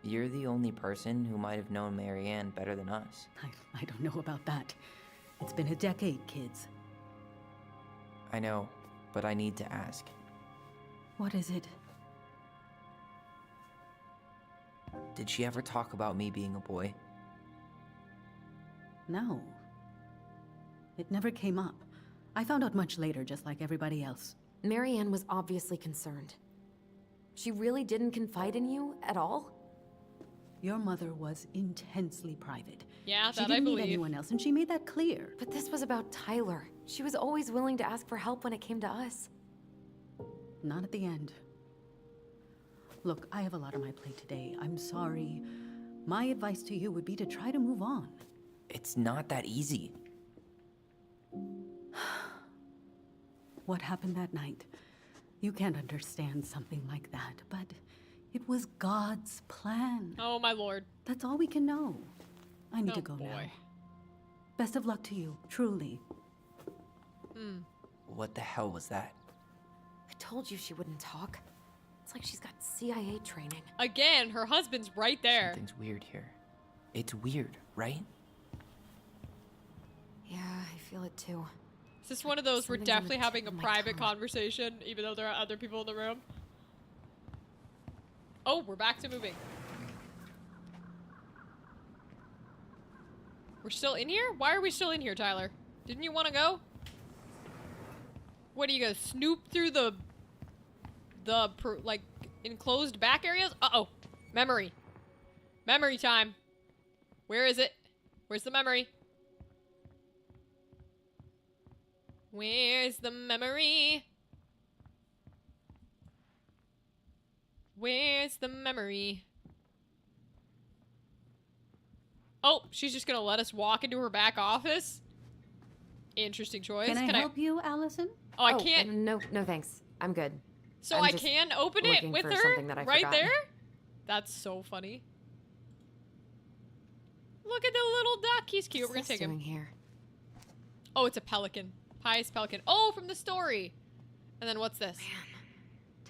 You're the only person who might have known Mary Ann better than us. I don't know about that. It's been a decade, kids. I know, but I need to ask. What is it? Did she ever talk about me being a boy? No. It never came up. I found out much later, just like everybody else. Marianne was obviously concerned. She really didn't confide in you at all? Your mother was intensely private. Yeah, She that I didn't need believe. anyone else, and she made that clear. But this was about Tyler. She was always willing to ask for help when it came to us. Not at the end. Look, I have a lot on my plate today. I'm sorry. My advice to you would be to try to move on. It's not that easy. What happened that night? You can't understand something like that, but it was God's plan. Oh, my lord. That's all we can know. I need Oh, to go now. boy. Best of luck to you, truly. What the hell was that? I told you she wouldn't talk. It's like she's got CIA training. Again, her husband's right there. Something's weird here. It's weird, right? Yeah, I feel it too. Is this one of those we're Something's on the definitely tip having a of my private tongue. conversation, even though there are other people in the room? Oh, we're back to moving. We're still in here? Why are we still in here, Tyler? Didn't you want to go? What, are you gonna snoop through the like, enclosed back areas? Uh-oh. Memory. Memory time. Where is it? Where's the memory? Where's the memory? Where's the memory? Oh, she's just gonna let us walk into her back office? Interesting choice. Can I help you, Allison? Oh, I can't. No, thanks. I'm good. So I'm I just can open it looking with for her something that I right forgot. there? That's so funny. Look at the little duck. He's cute. We're gonna What's take this him. doing here? Oh, it's a pelican. Pious pelican. Oh, from the story. And then what's this? Man,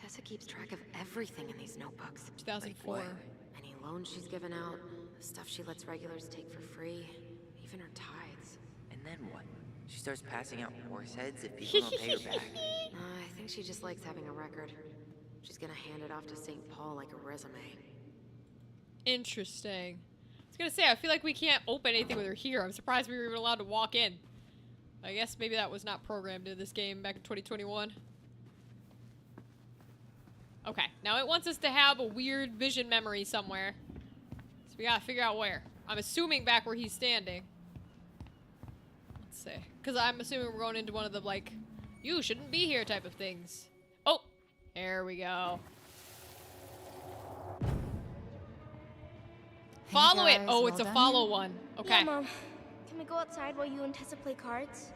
Tessa keeps track of everything in these notebooks. 2004. Any loans she's given out, the stuff she lets regulars take for free, even her tithes. And then what? She starts passing out horse heads if people don't pay her back. I think she just likes having a record. She's gonna hand it off to St. Paul like a resume. Interesting. I was gonna say, I feel like we can't open anything with her here. I'm surprised we were even allowed to walk in. I guess maybe that was not programmed in this game back in 2021. Okay, now it wants us to have a weird vision memory somewhere. So we gotta figure out where. I'm assuming back where he's standing. Let's see. Because I'm assuming we're going into one of the, like, you shouldn't be here type of things. Oh, there we go. Follow it. guys, Oh, well it's a done. follow one. Okay. Yeah, Mom. Can we go outside while you and Tessa play cards?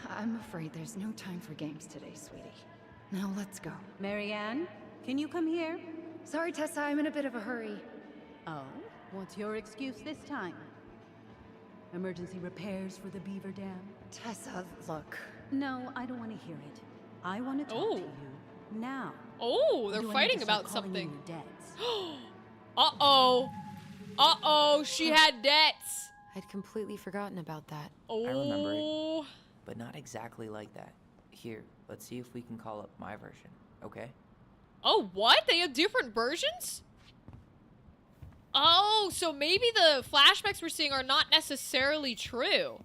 I'm afraid there's no time for games today, sweetie. Now let's go. Marianne, can you come here? Sorry, Tessa, I'm in a bit of a hurry. Oh, what's your excuse this time? Emergency repairs for the beaver dam? Tessa, look. No, I don't want to hear it. I want to talk Oh. to you now. Oh, Or they're do I need fighting to start about calling in something. your debts? Uh-oh. Uh-oh, she had debts. I'd completely forgotten about that. Oh. remember it. But not exactly like that. Here, let's see if we can call up my version, okay? Oh, what? They have different versions? Oh, so maybe the flashbacks we're seeing are not necessarily true.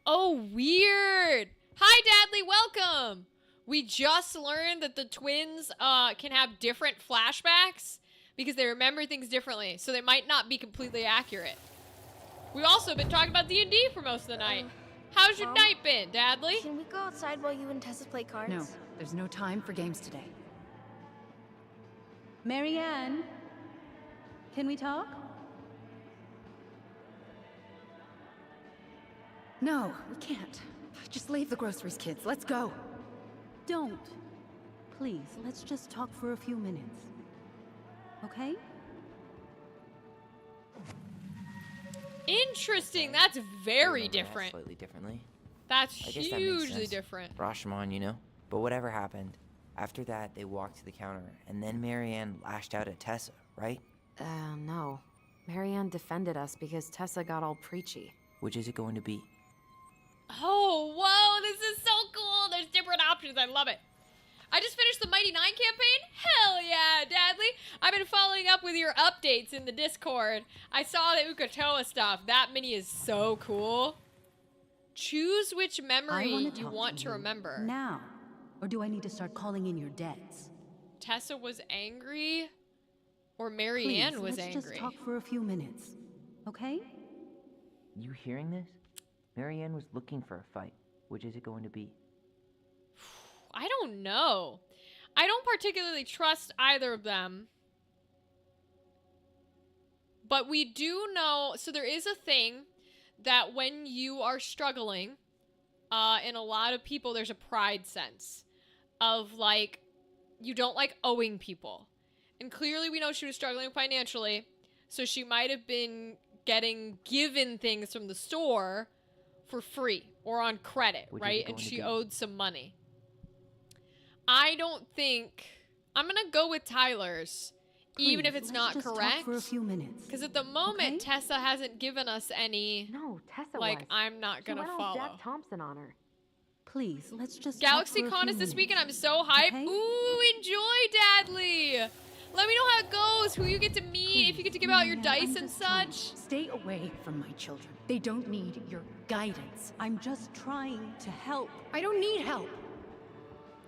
Oh, weird. Hi, Dadley, welcome. We just learned that the twins can have different flashbacks because they remember things differently, so they might not be completely accurate. We've also been talking about D&D for most of the night. How's your Mom? night been, Dadley? Can we go outside while you and Tessa play cards? No, there's no time for games today. Marianne, can we talk? No, we can't. Just leave the groceries, kids. Let's go. Don't. Please, let's just talk for a few minutes. Okay? Interesting. That's very Remember that different. Slightly differently. That's I guess that makes hugely sense. different. Rashomon, you know? But whatever happened, after that, they walked to the counter, and then Marianne lashed out at Tessa, right? No. Marianne defended us because Tessa got all preachy. Which is it going to be? Oh, whoa, this is so cool. There's different options. I love it. I just finished the Mighty Nine campaign. Hell yeah, Dadley. I've been following up with your updates in the Discord. I saw the Ukatoa stuff. That mini is so cool. Choose which I memory wanna you talk want to you remember. now. Or do I need to start calling in your debts? Tessa was angry, or Marianne Please, was let's angry. just talk for a few minutes. Okay? You hearing this? Marianne was looking for a fight. Which is it going to be? I don't know. I don't particularly trust either of them. But we do know, so there is a thing that when you are struggling, in a lot of people, there's a pride sense of like, you don't like owing people. And clearly we know she was struggling financially, so she might have been getting given things from the store for free or on credit, Which is right? it And going to she be? owed some money. I don't think, I'm gonna go with Tyler's, even if Please, it's let's not just correct. Talk for a few minutes. Because at the moment, Okay. Tessa hasn't given us any, No, Tessa like, was. I'm not She gonna went all follow. Jack Thompson on her. Please, let's just talk Galaxy for a Con few is this minutes. weekend. I'm so hyped. Okay. Ooh, enjoy, Dadley. Let me know how it goes, who you get to meet, if you get to give out your Marianne, dice I'm and just trying. such. Stay away from my children. They don't need your guidance. I'm just trying to help. I don't need help.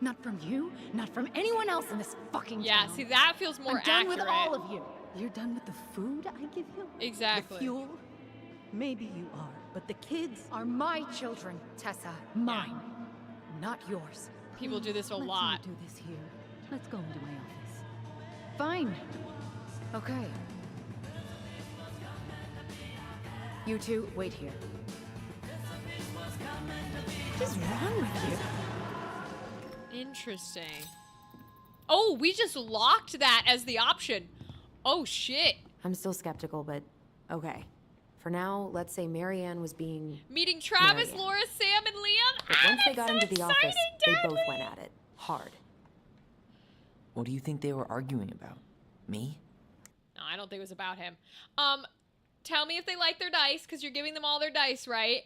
Not from you, not from anyone else in this fucking Yeah, town. see, that feels more I'm done accurate. with all of you. You're done with the food I give you? Exactly. The fuel? Maybe you are, but the kids Are my children, Tessa. Mine. Not yours. People do this a Let's lot. not do this here. Let's go into my office. Fine. Okay. You two, wait here. What is wrong with you? Interesting. Oh, we just locked that as the option. Oh, shit. I'm still skeptical, but okay. For now, let's say Marianne was being... Meeting Travis, Marianne. Laura, Sam, and Liam. But once they got that's into so the office, exciting, they Dadley. both went at it. Hard. What do you think they were arguing about? Me? No, I don't think it was about him. Tell me if they like their dice, because you're giving them all their dice, right?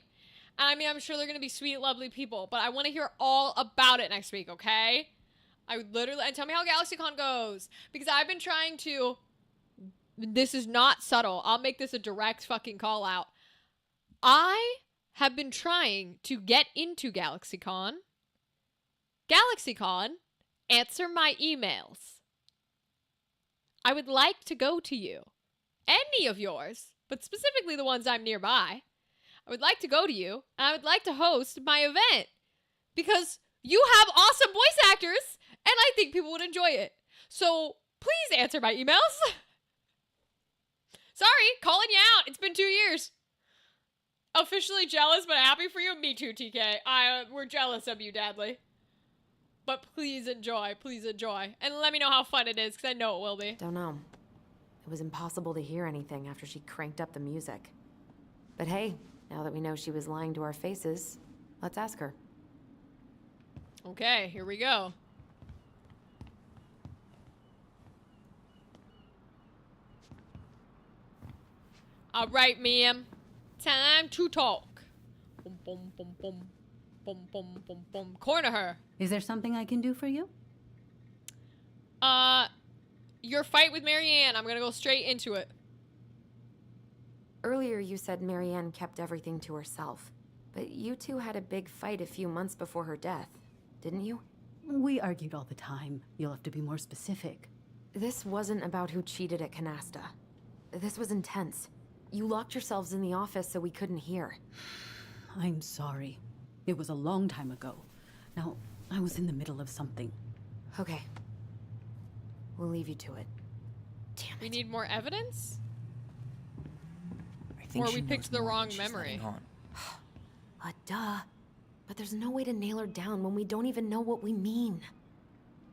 And I mean, I'm sure they're going to be sweet, lovely people, but I want to hear all about it next week, okay? I would literally, and tell me how GalaxyCon goes. Because I've been trying to, this is not subtle. I'll make this a direct fucking call out. I have been trying to get into GalaxyCon. GalaxyCon, answer my emails. I would like to go to you. Any of yours, but specifically the ones I'm nearby. I would like to go to you, and I would like to host my event. Because you have awesome voice actors, and I think people would enjoy it. So, please answer my emails. Sorry, calling you out. It's been 2 years. Officially jealous, but happy for you. Me too, TK. We're jealous of you, Dadley. But please enjoy, please enjoy. And let me know how fun it is, because I know it will be. Don't know. It was impossible to hear anything after she cranked up the music. But hey, now that we know she was lying to our faces, let's ask her. Okay, here we go. All right, ma'am. Time to talk. Boom, boom, boom, boom. Boom, boom, boom, boom. Corner her. Is there something I can do for you? Your fight with Marianne. I'm gonna go straight into it. Earlier you said Marianne kept everything to herself. But you two had a big fight a few months before her death, didn't you? We argued all the time. You'll have to be more specific. This wasn't about who cheated at Canasta. This was intense. You locked yourselves in the office so we couldn't hear. I'm sorry. It was a long time ago. Now, I was in the middle of something. Okay. We'll leave you to it. Damn We it. need more evidence? I think Or she we knows picked the more than wrong she's memory. letting on. Duh. But there's no way to nail her down when we don't even know what we mean.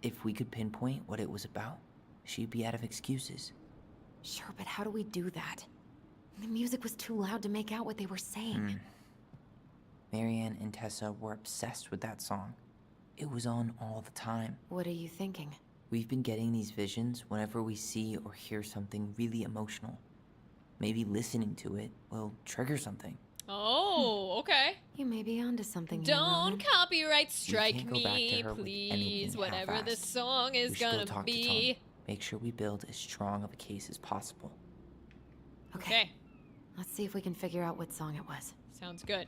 If we could pinpoint what it was about, she'd be out of excuses. Sure, but how do we do that? The music was too loud to make out what they were saying. Marianne and Tessa were obsessed with that song. It was on all the time. What are you thinking? We've been getting these visions whenever we see or hear something really emotional. Maybe listening to it will trigger something. Oh, okay. You may be onto something here, Don't Ronan. copyright strike can't go back to me, her with please. anything Whatever half-assed. this song is We should go gonna talk to be. Tom. Make sure we build as strong of a case as possible. Okay, Let's see if we can figure out what song it was. sounds good.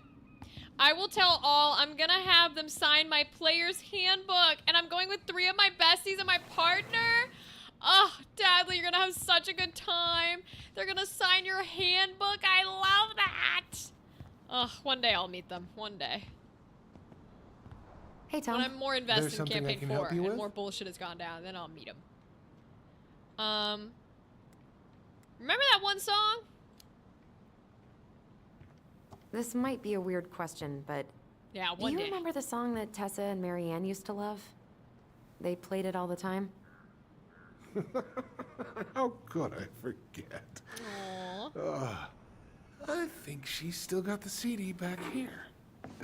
I will tell all, I'm gonna have them sign my player's handbook, and I'm going with 3 of my besties and my partner. Oh, Dadley, you're gonna have such a good time. They're gonna sign your handbook. I love that. Ugh, one day I'll meet them. One day. Hey, Tom. When I'm more invested in something I campaign can 4 help you and with? more bullshit has gone down, then I'll meet him. Remember that one song? This might be a weird question, but Yeah, do one you day. remember the song that Tessa and Marianne used to love? They played it all the time. How could I forget? Aww. I think she's still got the CD back here.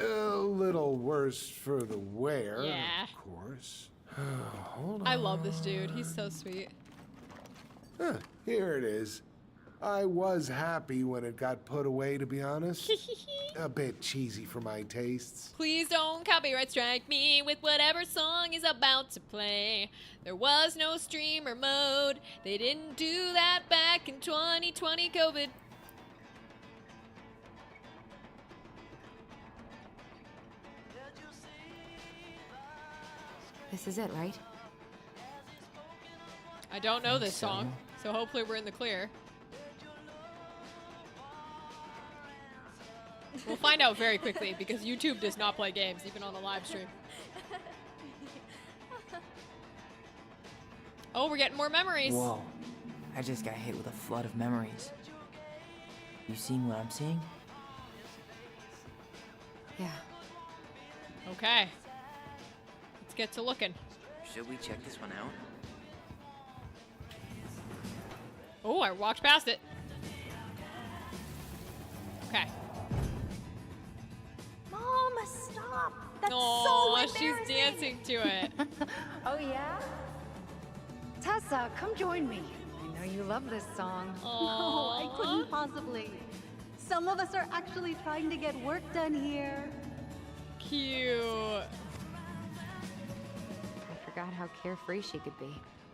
A little worse for the wear, Yeah. of course. Hold on. I love this dude. He's so sweet. Here it is. I was happy when it got put away, to be honest. A bit cheesy for my tastes. Please don't copyright strike me with whatever song is about to play. There was no streamer mode. They didn't do that back in 2020 COVID. This is it, right? I don't know this so. song, so hopefully we're in the clear. We'll find out very quickly because YouTube does not play games, even on a live stream. Oh, we're getting more memories. Whoa. I just got hit with a flood of memories. You seeing what I'm seeing? Yeah. Okay. Let's get to looking. Should we check this one out? Oh, I walked past it. Okay. Mom, stop! That's Oh, so she's embarrassing. dancing to it. Oh, yeah? Tessa, come join me. I know you love this song. Aww. No, I couldn't possibly. Some of us are actually trying to get work done here. Cute. I forgot how carefree she could be.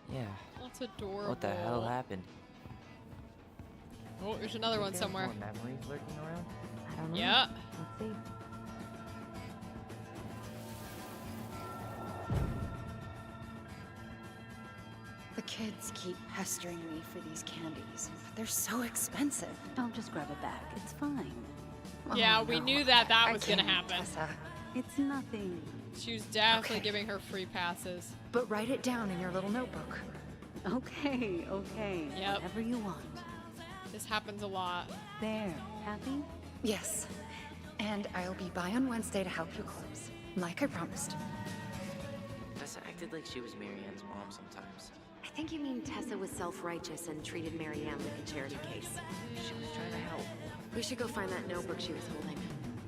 Yeah. That's adorable. What the hell happened? Oh, there's another one somewhere. More memories lurking around? I don't know. Yeah. Let's see. The kids keep pestering me for these candies. They're so expensive. I'll just grab a bag. It's fine. Yeah, Oh, we no. knew that I was gonna can't, happen. Tessa. It's nothing. She was definitely Okay. giving her free passes. But write it down in your little notebook. Okay, okay. Yep. Whatever you want. This happens a lot. There. Happy? Yes. And I'll be by on Wednesday to help you close. Like I promised. Tessa acted like she was Marianne's mom sometimes. I think you mean Tessa was self-righteous and treated Marianne like a charity case. She was trying to help. We should go find that notebook she was holding.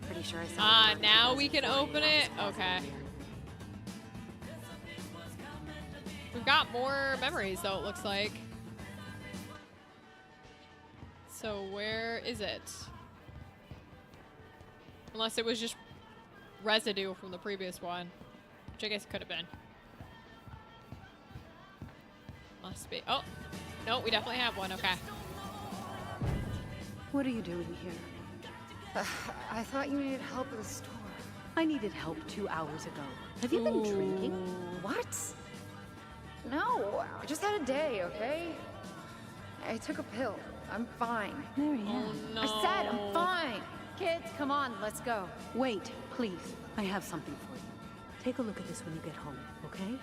Pretty sure I saw Ah, it. now we can open it? Okay. We've got more memories, though, it looks like. So where is it? Unless it was just residue from the previous one. Which I guess it could have been. Must be. Oh, no, we definitely have one. Okay. What are you doing here? I thought you needed help at the store. I needed help 2 hours ago. Have you been drinking? What? No, I just had a day, okay? I took a pill. I'm fine. Marianne. Oh, no. I said I'm fine. Kids, come on, let's go. Wait, please. I have something for you. Take a look at this when you get home, okay?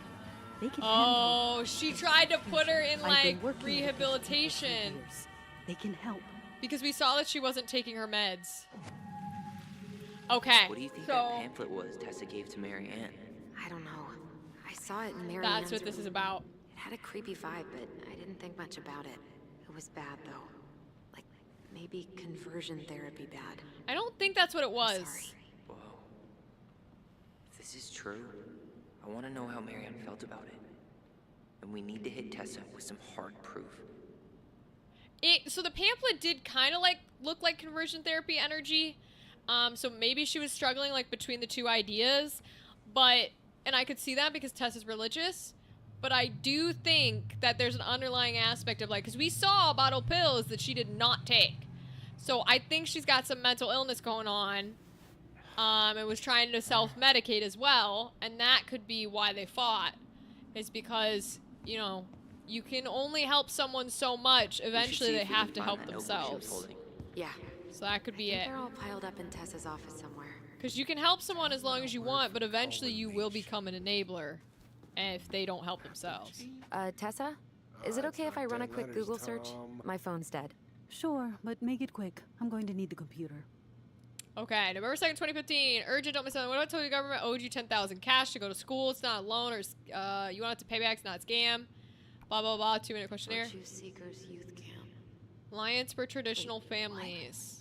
They can handle Oh, she tried to put her in, I've been like, working with the kids for rehabilitation. years. They can help. Because we saw that she wasn't taking her meds. Okay. What do you think so that pamphlet was Tessa gave to Marianne? I don't know. I saw it in Marianne's that's what this is room. about. It had a creepy vibe, but I didn't think much about it. It was bad, though. Like, maybe conversion therapy bad. I don't think that's what it was. Sorry. Whoa. If this is true, I want to know how Marianne felt about it. And we need to hit Tessa with some hard proof. So the pamphlet did kind of like look like conversion therapy energy. So maybe she was struggling like between the two ideas, and I could see that because Tessa's religious. But I do think that there's an underlying aspect of like, because we saw bottled pills that she did not take. So I think she's got some mental illness going on, and was trying to self-medicate as well. And that could be why they fought, is because, you know, you can only help someone so much. Eventually they have to help themselves. Yeah. So that could be I think it. they're all piled up in Tessa's office somewhere. Because you can help someone as long as you want, but eventually you will become an enabler if they don't help themselves. Tessa? Is it it's okay if not I run a dead quick letters, Google search? Tom. My phone's dead. Sure, but make it quick. I'm going to need the computer. Okay, November 2nd, 2015. Urgent, don't miss out. What if I told you the government owed you $10,000 cash to go to school? It's not a loan, or you want it to pay back, it's not a scam. Blah, blah, blah. 2-minute questionnaire. Virtue Seekers Youth Camp. Alliance for Traditional Families.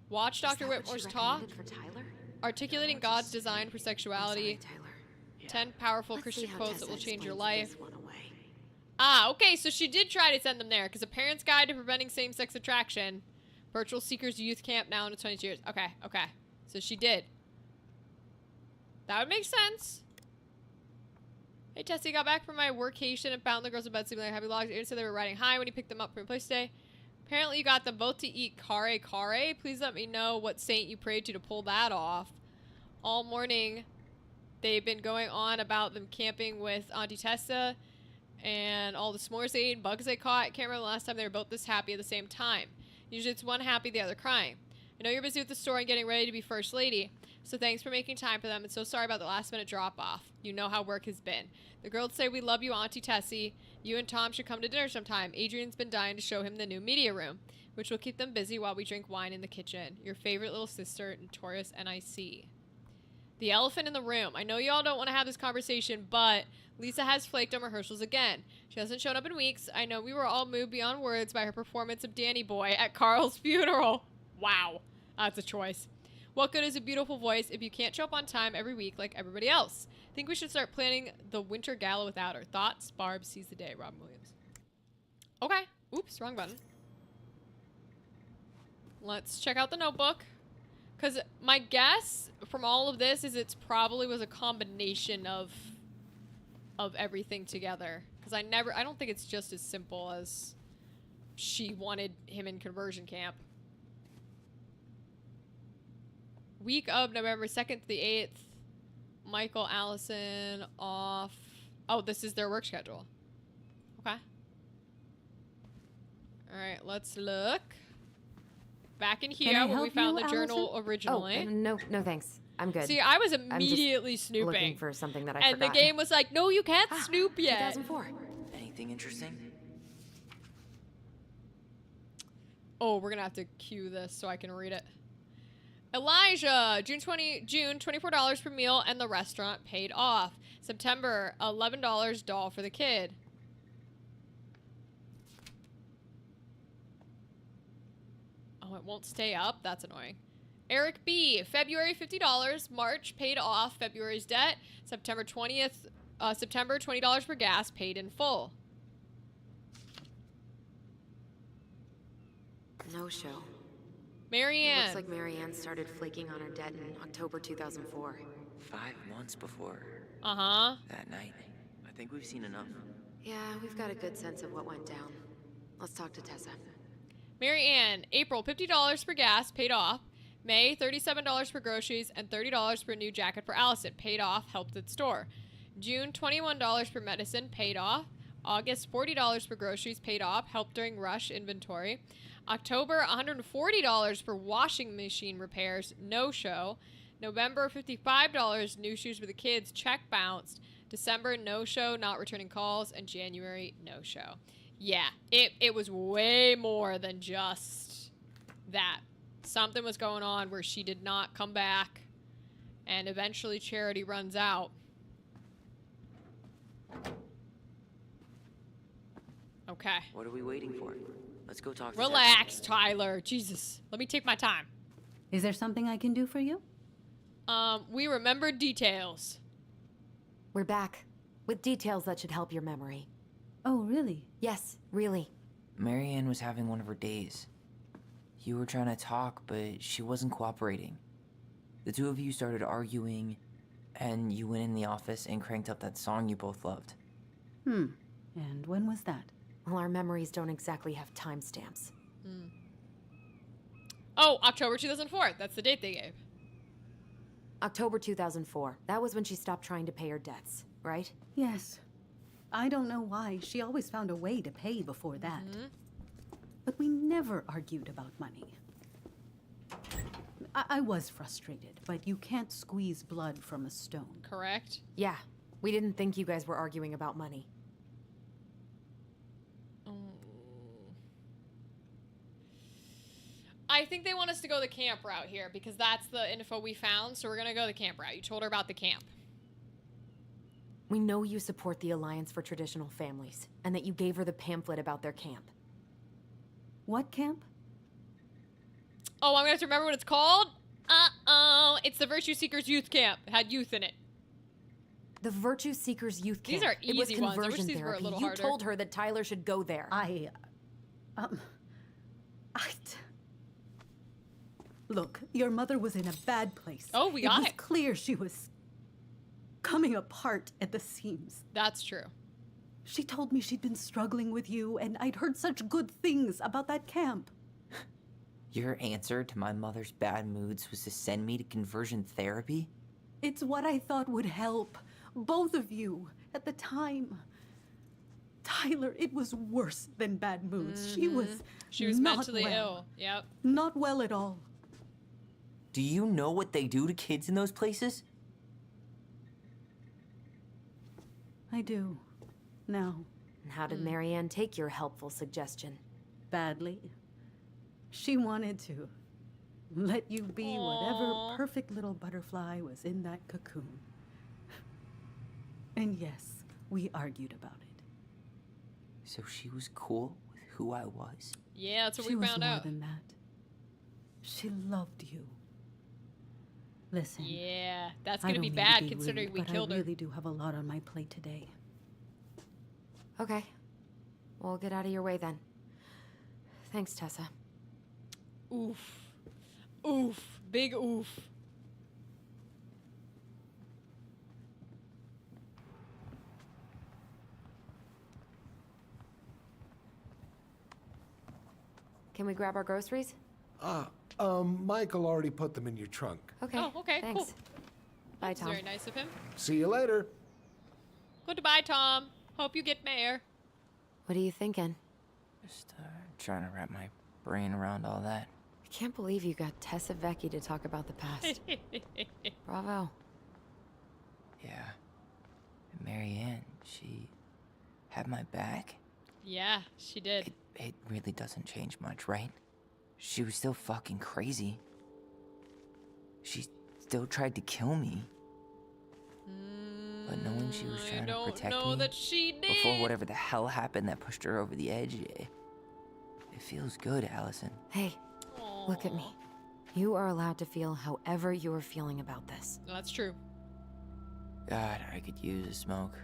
Watch Is Dr. that what Whitmore's she talk. recommended for Tyler? Articulating God's design for sexuality. I'm sorry, Tyler. 10 powerful Let's see Christian how quotes that Tessa will change your explains life. this one away. Ah, okay, so she did try to send them there, because A Parent's Guide to Preventing Same-Sex Attraction. Virtual Seekers Youth Camp now into 22 years. Okay, okay. So she did. That would make sense. Hey, Tessie, got back from my workation and found the girls in bed sleeping like happy logs. Aaron said they were riding high when he picked them up from a place today. Apparently you got them both to eat kare kare. Please let me know what saint you prayed to pull that off. All morning, they've been going on about them camping with Auntie Tessa and all the s'mores they ate and bugs they caught. I can't remember the last time they were both this happy at the same time. Usually it's one happy, the other crying. I know you're busy with the store and getting ready to be First Lady, so thanks for making time for them, and so sorry about the last-minute drop-off. You know how work has been. The girls say we love you, Auntie Tessie. You and Tom should come to dinner sometime. Adrian's been dying to show him the new media room, which will keep them busy while we drink wine in the kitchen. Your favorite little sister, Notorious NIC. The elephant in the room. I know y'all don't want to have this conversation, but Lisa has flaked on rehearsals again. She hasn't shown up in weeks. I know we were all moved beyond words by her performance of Danny Boy at Carl's funeral. Wow, that's a choice. What good is a beautiful voice if you can't show up on time every week like everybody else? Think we should start planning the winter gala without her. Thoughts? Barb sees the day. Robin Williams. Okay. Oops, wrong button. let's check out the notebook. Because my guess from all of this is it's probably was a combination of everything together. Because I don't think it's just as simple as she wanted him in conversion camp. Week of November 2nd to the 8th. Michael, Allison, off. Oh, this is their work schedule. Okay. Alright, let's look. Back in here where we found the journal originally. Oh, no thanks. I'm good. See, I was I'm just immediately snooping. looking for something that I and forgot. the game was like, no, you can't snoop yet. 2004. Anything interesting? Oh, we're gonna have to cue this so I can read it. Elijah, June, $24 per meal and the restaurant paid off. September, $11 doll for the kid. Oh, it won't stay up? That's annoying. Eric B, February, $50. March, paid off February's debt. September 20th, September, $20 for gas, paid in full. No show. Marianne. Looks like Marianne started flaking on her debt in October 2004. 5 months before Uh-huh. that night. I think we've seen enough. Yeah, we've got a good sense of what went down. Let's talk to Tessa. Marianne, April, $50 for gas, paid off. May, $37 for groceries and $30 for a new jacket for Allison, paid off, helped at store. June, $21 for medicine, paid off. August, $40 for groceries, paid off, helped during rush inventory. October, $140 for washing machine repairs, no show. November, $55, new shoes for the kids, check bounced. December, no show, not returning calls. And January, no show. Yeah, it was way more than just that. Something was going on where she did not come back. And eventually Charity runs out. Okay. What are we waiting for? Let's go talk to Relax, Tessa. Tyler. Jesus. Let me take my time. Is there something I can do for you? We remembered details. We're back. With details that should help your memory. Oh, really? Yes, really. Marianne was having one of her days. You were trying to talk, but she wasn't cooperating. The two of you started arguing, and you went in the office and cranked up that song you both loved. And when was that? Well, our memories don't exactly have timestamps. Oh, October 2004. That's the date they gave. October 2004. That was when she stopped trying to pay her debts, right? Yes. I don't know why. She always found a way to pay before that. But we never argued about money. I was frustrated, but you can't squeeze blood from a stone. Correct. Yeah. We didn't think you guys were arguing about money. I think they want us to go the camp route here because that's the info we found. So we're going to go the camp route. You told her about the camp. We know you support the Alliance for Traditional Families, and that you gave her the pamphlet about their camp. What camp? Oh, I'm going to have to remember what it's called? Uh-oh. It's the Virtue Seekers Youth Camp. It had youth in it. The Virtue Seekers Youth Camp. These are It was easy ones. I wish conversion these were a therapy. little You harder. told her that Tyler should go there. Look, your mother was in a bad place. Oh, we got It was it. clear she was coming apart at the seams. That's true. She told me she'd been struggling with you, and I'd heard such good things about that camp. Your answer to my mother's bad moods was to send me to conversion therapy? It's what I thought would help both of you at the time. Tyler, it was worse than bad moods. She was not mentally well. ill. Yep. Not well at all. Do you know what they do to kids in those places? I do. Now. And how did Marianne take your helpful suggestion? Badly. She wanted to let you be whatever perfect little butterfly was in that cocoon. And yes, we argued about it. So she was cool with who I was? Yeah, that's what She we was found more out. than that. She loved you. Listen. Yeah, that's I going to don't be mean bad be considering rude, we but killed I her. really do have a lot on my plate today. Okay. We'll get out of your way then. Thanks, Tessa. Oof. Oof. Big oof. Can we grab our groceries? Michael already put them in your trunk. Okay. Oh, okay, Thanks. cool. Bye, That's Tom. very nice of him. See you later. Goodbye, Tom. Hope you get mayor. What are you thinking? Just trying to wrap my brain around all that. I can't believe you got Tessa Vecchi to talk about the past. Bravo. Yeah. And Marianne, she had my back. Yeah, she did. It really doesn't change much, right? She was still fucking crazy. She still tried to kill me. But knowing she was trying to protect know me that she did. before whatever the hell happened that pushed her over the edge, it feels good, Allison. Hey, look at me. You are allowed to feel however you are feeling about this. That's true. God, I could use a smoke.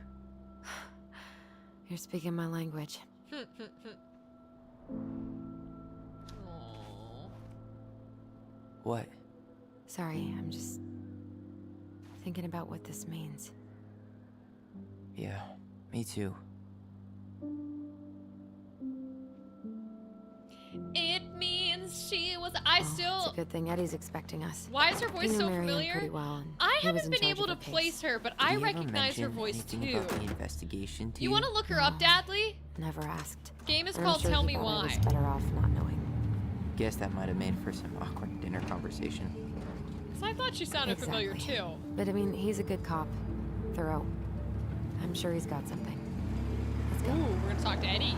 You're speaking my language. What? Sorry, I'm just thinking about what this means. Yeah, me too. It means she was. It's a good thing Eddie's expecting us. Why is her voice He knew so Marianne familiar? pretty well, and I he was haven't in been charge able of to the place case. her, but Did I he ever recognize her mention voice anything too. about the investigation to You want to look her up, Dadley? Never asked. Game is And called I'm sure Tell he Me thought I Why. was better off not knowing. Guess that might have made for some awkward dinner conversation. Because I thought she sounded familiar Exactly. too. But I mean, he's a good cop. Thorough. I'm sure he's got something. Let's go. Ooh, we're gonna talk to Eddie.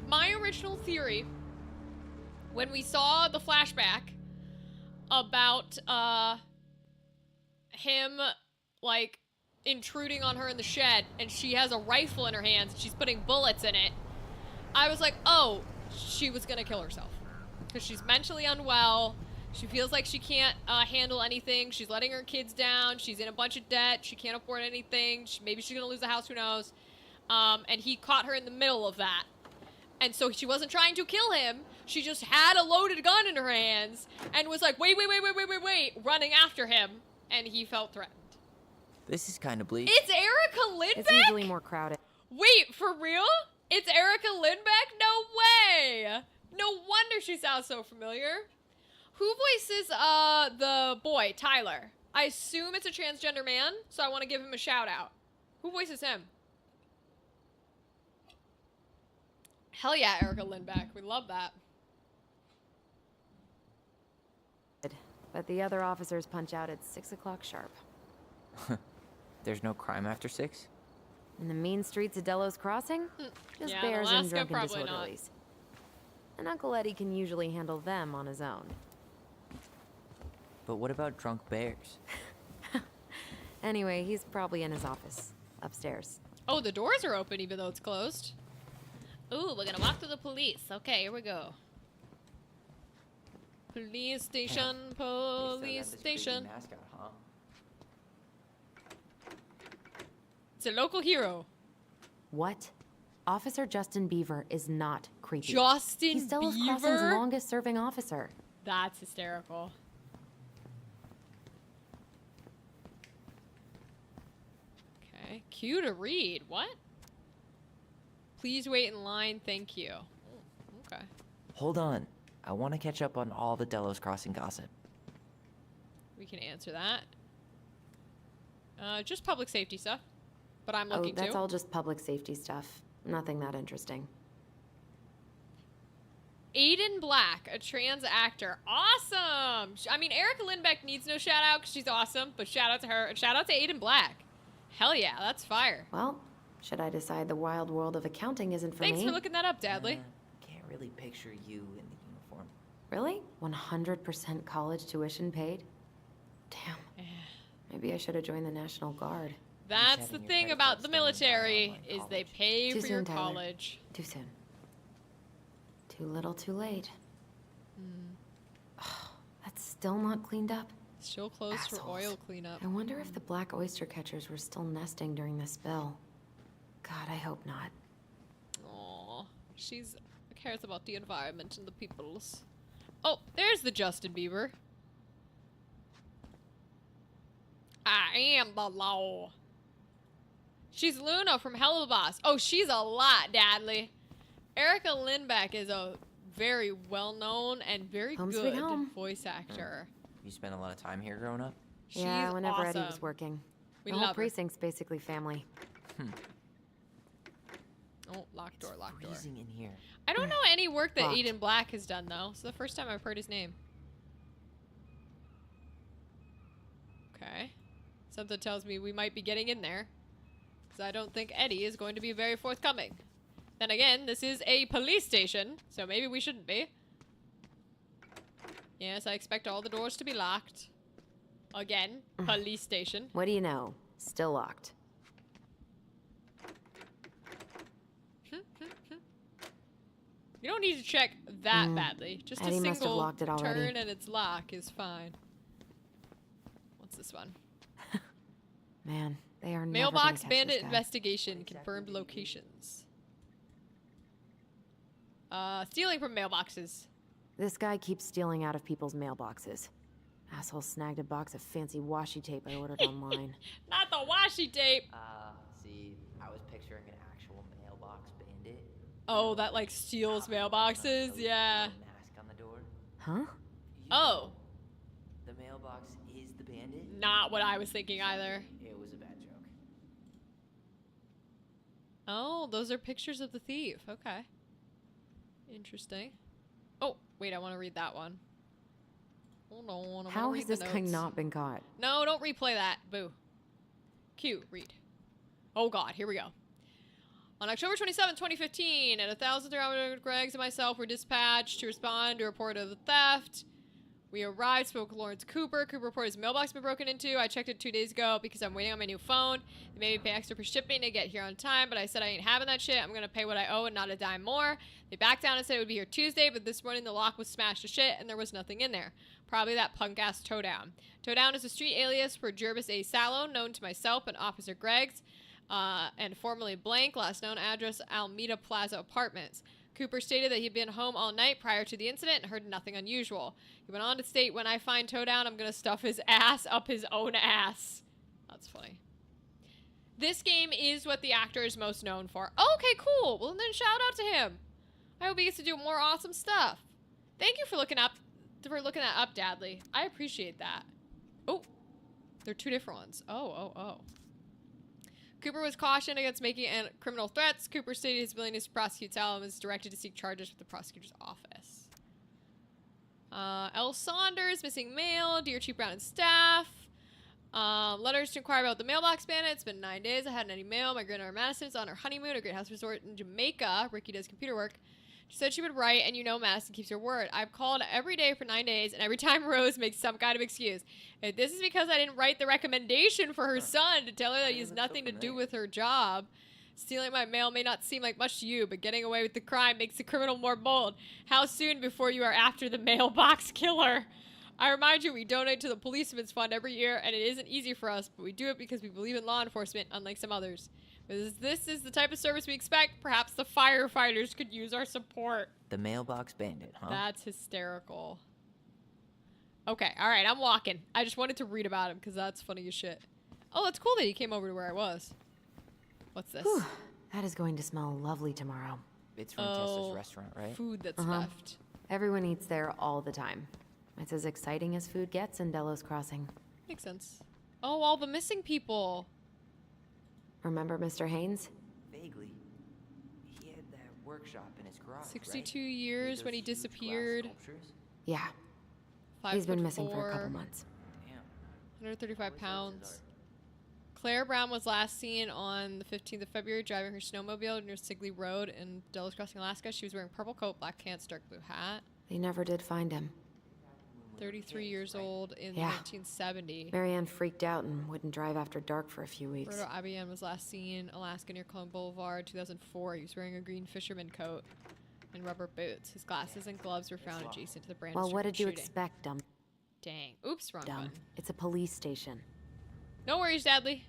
My original theory, when we saw the flashback about him like intruding on her in the shed, and she has a rifle in her hands, she's putting bullets in it, I was like, oh, she was gonna kill herself because she's mentally unwell. She feels like she can't handle anything. She's letting her kids down. She's in a bunch of debt. She can't afford anything. Maybe she's gonna lose the house. Who knows? And he caught her in the middle of that. And so she wasn't trying to kill him. She just had a loaded gun in her hands and was like, wait, running after him. And he felt threatened. This is kind of bleak. It's Erica Lindbeck? It's usually more crowded. Wait, for real? It's Erica Lindbeck? No way! No wonder she sounds so familiar. Who voices the boy, Tyler? I assume it's a transgender man, so I want to give him a shout out. Who voices him? Hell yeah, Erica Lindbeck. We love that. But the other officers punch out at 6 o'clock sharp. There's no crime after 6? In the mean streets of Delos Crossing? Just Yeah, bears and Alaska, drunken probably not. disorderlies. And Uncle Eddie can usually handle them on his own. But what about drunk bears? Anyway, he's probably in his office, upstairs. Oh, the doors are open even though it's closed. Ooh, we're gonna walk to the police. Okay, here we go. Police station, police station. Mascot, huh? It's a local hero. What? Officer Justin Beaver is not creepy. Justin He's Delos Beaver? Crossing's longest serving officer. That's hysterical. Okay, cue to read. What? Please wait in line, thank you. Oh, okay. Hold on. I want to catch up on all the Delos Crossing gossip. We can answer that. Just public safety stuff. But I'm looking that's too. all just public safety stuff. Nothing that interesting. Aiden Black, a trans actor. Awesome! I mean, Erica Lindbeck needs no shout out because she's awesome, but shout out to her. And shout out to Aiden Black. Hell yeah, that's fire. Well, should I decide the wild world of accounting isn't for Thanks me? for looking that up, Dadley. Can't really picture you in the uniform. Really? 100% college tuition paid? Damn. Maybe I should have joined the National Guard. That's the having your thing credit about card the stolen by military online is they college. pay Too for your soon, Tyler. college. Too soon. Too little, too late. Oh, that's still not cleaned up. Still closed for Assholes. oil cleanup. I wonder if the black oyster catchers were still nesting during the spill. God, I hope not. Aw, she's cares about the environment and the peoples. Oh, there's the Justin Bieber. I am the law. She's Luna from Hello Boss. Oh, she's a lot, Dadley. Erica Lindbeck is a very well-known and very Home sweet good home. voice actor. You spent a lot of time here growing up? Yeah, She's whenever Eddie awesome. was working. We the whole love her. precinct's basically family. Oh, locked door, locked door. Freezing in here. I don't know any work that Locked. Aiden Black has done, though. It's the first time I've heard his name. Okay. Something tells me we might be getting in there. Because I don't think Eddie is going to be very forthcoming. Then again, this is a police station, so maybe we shouldn't be. Yes, I expect all the doors to be locked. Again, police station. What do you know? Still locked. You don't need to check that badly. Just Eddie a must have single locked it already. turn and its lock is fine. What's this one? Man, they are Mailbox never gonna catch bandit this guy. investigation. Confirmed locations. Stealing from mailboxes. This guy keeps stealing out of people's mailboxes. Asshole snagged a box of fancy washi tape I ordered online. Not the washi tape. See, I was picturing an actual mailbox bandit. Oh, that like steals mailboxes. Yeah. Mask on the door. Huh? You Oh. know, the mailbox is the bandit. Not what I was thinking either. It was a bad joke. Oh, those are pictures of the thief. Okay. Interesting. Oh, wait, I want to read that one. Hold on. How has this guy not been caught? No, don't replay that. Boo. Q, read. Oh god, here we go. On October 27, 2015, at 1,300, Greggs and myself were dispatched to respond to a report of the theft. We arrived, spoke with Lawrence Cooper. Cooper reported his mailbox had been broken into. I checked it 2 days ago because I'm waiting on my new phone. They made me pay extra for shipping to get here on time, but I said I ain't having that shit. I'm going to pay what I owe and not a dime more. They backed down and said it would be here Tuesday, but this morning the lock was smashed to shit and there was nothing in there. Probably that punk-ass Toedown. Toedown is a street alias for Jervis A. Sallow, known to myself and Officer Greggs, and formerly Blank, last known address Alameda Plaza Apartments. Cooper stated that he'd been home all night prior to the incident and heard nothing unusual. He went on to state, when I find Toedown, I'm going to stuff his ass up his own ass. That's funny. This game is what the actor is most known for. Okay, cool. Well, then shout out to him. I hope he gets to do more awesome stuff. Thank you for looking that up, Dadley. I appreciate that. Oh, they're two different ones. Oh. Cooper was cautioned against making criminal threats. Cooper stated his willingness to prosecute Sallow and was directed to seek charges with the prosecutor's office. L. Saunders, missing mail. Dear Chief Brown and staff. Letters to inquire about the mailbox bandit. It's been 9 days. I hadn't any mail. My granddaughter Madison is on her honeymoon at a great house resort in Jamaica. Ricky does computer work. She said she would write, and you know Madison keeps her word. I've called every day for 9 days, and every time Rose makes some kind of excuse. If this is because I didn't write the recommendation for her son to tell her that he has nothing to do with her job. Stealing my mail may not seem like much to you, but getting away with the crime makes the criminal more bold. How soon before you are after the mailbox killer? I remind you, we donate to the Policeman's Fund every year, and it isn't easy for us, but we do it because we believe in law enforcement, unlike some others. Because this is the type of service we expect, perhaps the firefighters could use our support. The mailbox bandit, huh? That's hysterical. Okay, alright, I'm walking. I just wanted to read about him, because that's funny as shit. Oh, it's cool that he came over to where I was. What's this? Whew, that is going to smell lovely tomorrow. It's from Tessa's restaurant, right? Food that's left. Everyone eats there all the time. It's as exciting as food gets in Delos Crossing. Makes sense. Oh, all the missing people. Remember Mr. Haynes? Vaguely. He had that workshop in his garage, 62 right? years Made when he those huge glass disappeared. sculptures? Yeah, 5'4", he's been missing for a couple months. Damn. 135 pounds. Claire Brown was last seen on the 15th of February driving her snowmobile near Sigley Road in Delos Crossing, Alaska. She was wearing purple coat, black pants, dark blue hat. They never did find him. 33 years old in Yeah. 1970. Marianne freaked out and wouldn't drive after dark for a few weeks. Roberto Abian was last seen Alaska near Cologne Boulevard, 2004. He was wearing a green fisherman coat and rubber boots. His glasses and gloves were found adjacent to the Brandon Well, what Street did you shooting. expect, dumb? Dang. Oops, wrong Dumb. button. It's a police station. No worries, Dadley.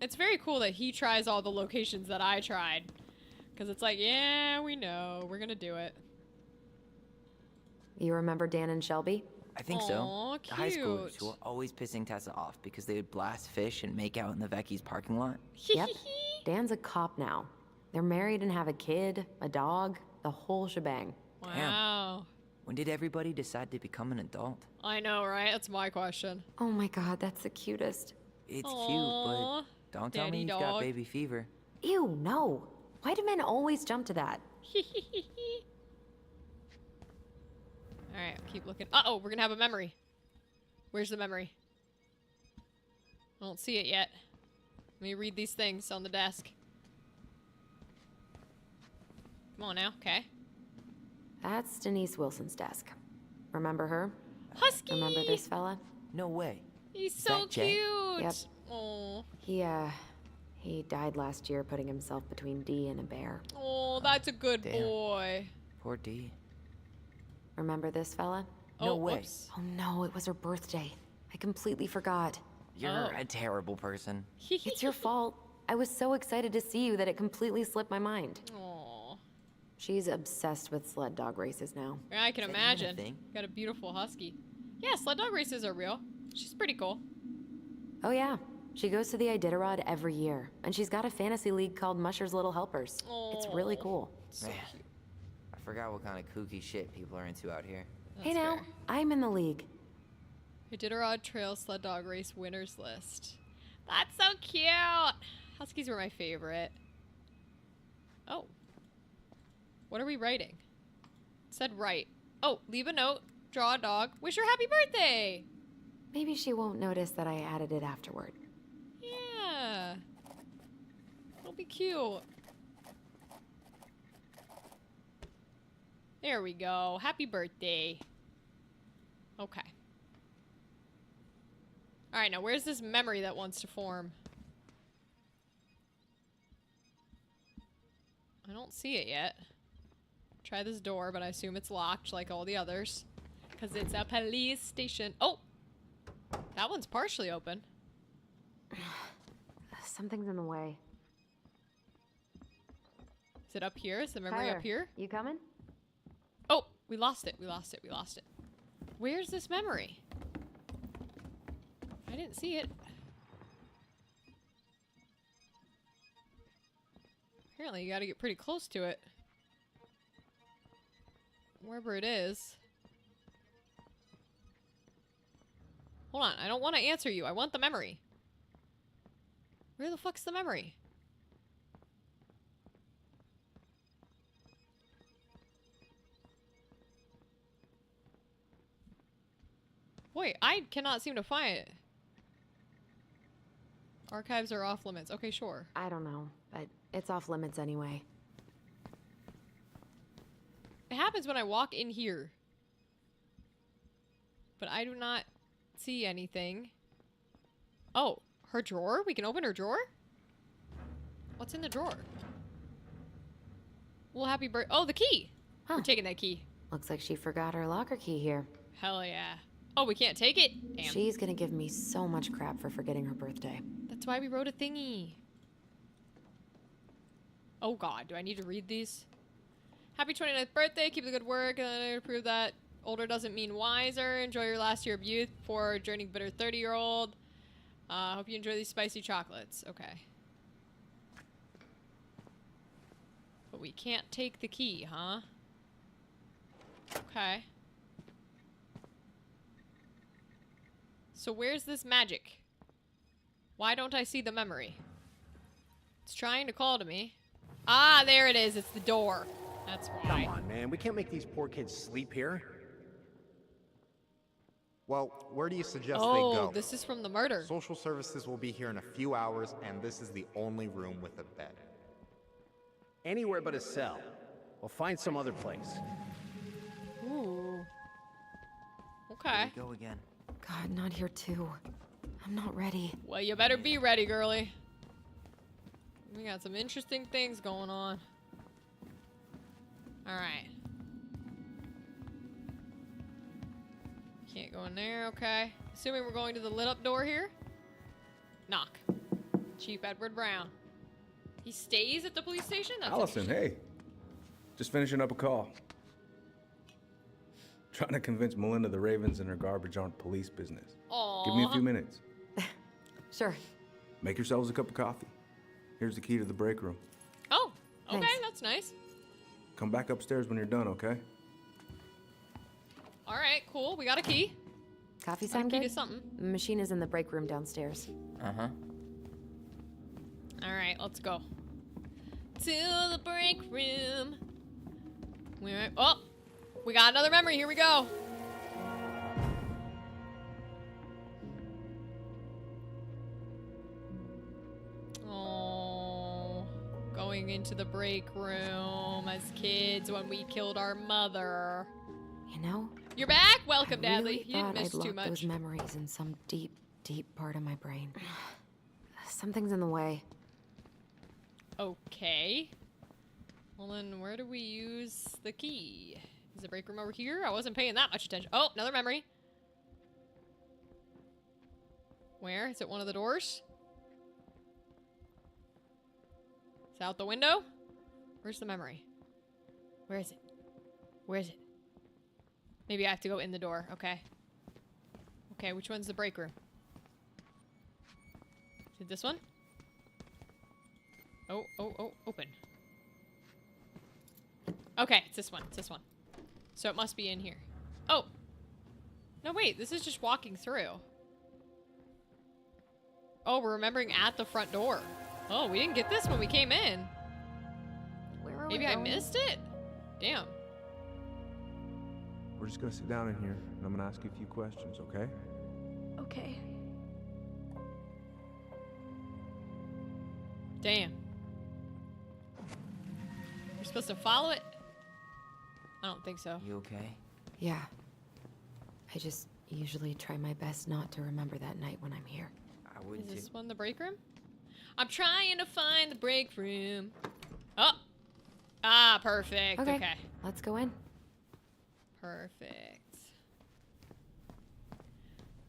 It's very cool that he tries all the locations that I tried. Because it's like, yeah, we know. We're gonna do it. You remember Dan and Shelby? I think Aw, so. The high schoolers cute. who were always pissing Tessa off because they would blast fish and make out in the Vecchi's parking lot. Yep. Dan's a cop now. They're married and have a kid, a dog, the whole shebang. Wow. When did everybody decide to become an adult? I know, right? That's my question. Oh my god, that's the cutest. It's Aw, cute, but don't tell daddy me you've dog. got baby fever. Ew, no. Why do men always jump to that? Alright, I'll keep looking. Uh-oh, we're gonna have a memory. Where's the memory? I don't see it yet. Let me read these things on the desk. Come on now, okay. That's Denise Wilson's desk. Remember her? Husky! Remember this fella? No way. He's so that Jay? cute! Yep. Oh, He died last year putting himself between Dee and a bear. oh, that's a good Damn. boy. Poor D. Remember this fella? No Oh, way. whoops. Oh no, it was her birthday. I completely forgot. You're Oh. a terrible person. It's your fault. I was so excited to see you that it completely slipped my mind. Aw. She's obsessed with sled dog races now. Yeah, I can Is that even a imagine. thing? Got a beautiful husky. Yeah, sled dog races are real. She's pretty cool. Oh yeah, she goes to the Iditarod every year, and she's got a fantasy league called Musher's Little Helpers. It's really Aw. cool. So Man. cute. I forgot what kind of kooky shit people are into out here. Hey That's now, fair. I'm in the league. Iditarod Trail Sled Dog Race winners list. That's so cute. Huskies were my favorite. Oh. What are we writing? It said write. Oh, leave a note, draw a dog, wish her happy birthday. Maybe she won't notice that I added it afterward. Yeah. It'll be cute. There we go. Happy birthday. Okay. Alright, now where's this memory that wants to form? I don't see it yet. Try this door, but I assume it's locked like all the others. Because it's a police station. Oh! That one's partially open. Something's in the way. Is it up here? Is the memory Tyler, up here? You coming? Oh! We lost it. We lost it. We lost it. Where's this memory? I didn't see it. Apparently you gotta get pretty close to it. Wherever it is. Hold on, I don't want to answer you. I want the memory. Where the fuck's the memory? Wait, I cannot seem to find it. Archives are off limits. Okay, sure. I don't know, but it's off limits anyway. It happens when I walk in here. But I do not see anything. Oh, her drawer? We can open her drawer? What's in the drawer? Well, happy birthday. Oh, the key! Huh. We're taking that key. Looks like she forgot her locker key here. Hell yeah. Oh, we can't take it? Damn. She's gonna give me so much crap for forgetting her birthday. That's why we wrote a thingy. Oh god, do I need to read these? Happy 29th birthday, keep the good work, and prove that older doesn't mean wiser. Enjoy your last year of youth for journeying bitter 30-year-old. Hope you enjoy these spicy chocolates. Okay. But we can't take the key, huh? Okay. So where's this magic? Why don't I see the memory? It's trying to call to me. Ah, there it is. It's the door. That's why. Come on, man. We can't make these poor kids sleep here. Well, where do you suggest Oh, they go? this is from the murder. Social services will be here in a few hours, and this is the only room with a bed. Anywhere but a cell. We'll find some other place. Ooh. Okay. Here we go again. God, not here too. I'm not ready. Well, you better be ready, girly. We got some interesting things going on. Alright. Can't go in there, okay. Assuming we're going to the lit up door here. Knock. Chief Edward Brown. He stays at the police station? That's Allison, interesting. hey. Just finishing up a call. Trying to convince Melinda the Ravens and her garbage aren't police business. Aww. Give me a few minutes. Sure. Make yourselves a cup of coffee. Here's the key to the break room. Oh, okay, Thanks. that's nice. Come back upstairs when you're done, okay? All right, cool. We got a key. Coffee Got a sound key good? to something. The machine is in the break room downstairs. Uh-huh. All right, let's go. To the break room. Oh, we got another memory. Here we go. Oh, going into the break room as kids when we killed our mother. You know, You're back? Welcome, I Dadley. really You didn't thought miss I'd too locked much. those memories in some deep, deep part of my brain. Something's in the way. Okay. Well then, where do we use the key? Is the break room over here? I wasn't paying that much attention. Oh, another memory. Where? Is it one of the doors? Is it out the window? Where's the memory? Where is it? Where is it? Maybe I have to go in the door. Okay. Okay, which one's the break room? Is it this one? Oh, open. Okay, it's this one. It's this one. So it must be in here. Oh! No, wait. This is just walking through. Oh, we're remembering at the front door. Oh, we didn't get this when we came in. Where are Maybe we I going? missed it? Damn. We're just gonna sit down in here, and I'm gonna ask you a few questions, okay? Okay. Damn. We're supposed to follow it? I don't think so. You okay? Yeah. I just usually try my best not to remember that night when I'm here. I would Is too. this one the break room? I'm trying to find the break room. Oh! Ah, perfect. Okay. Okay. Let's go in. Perfect.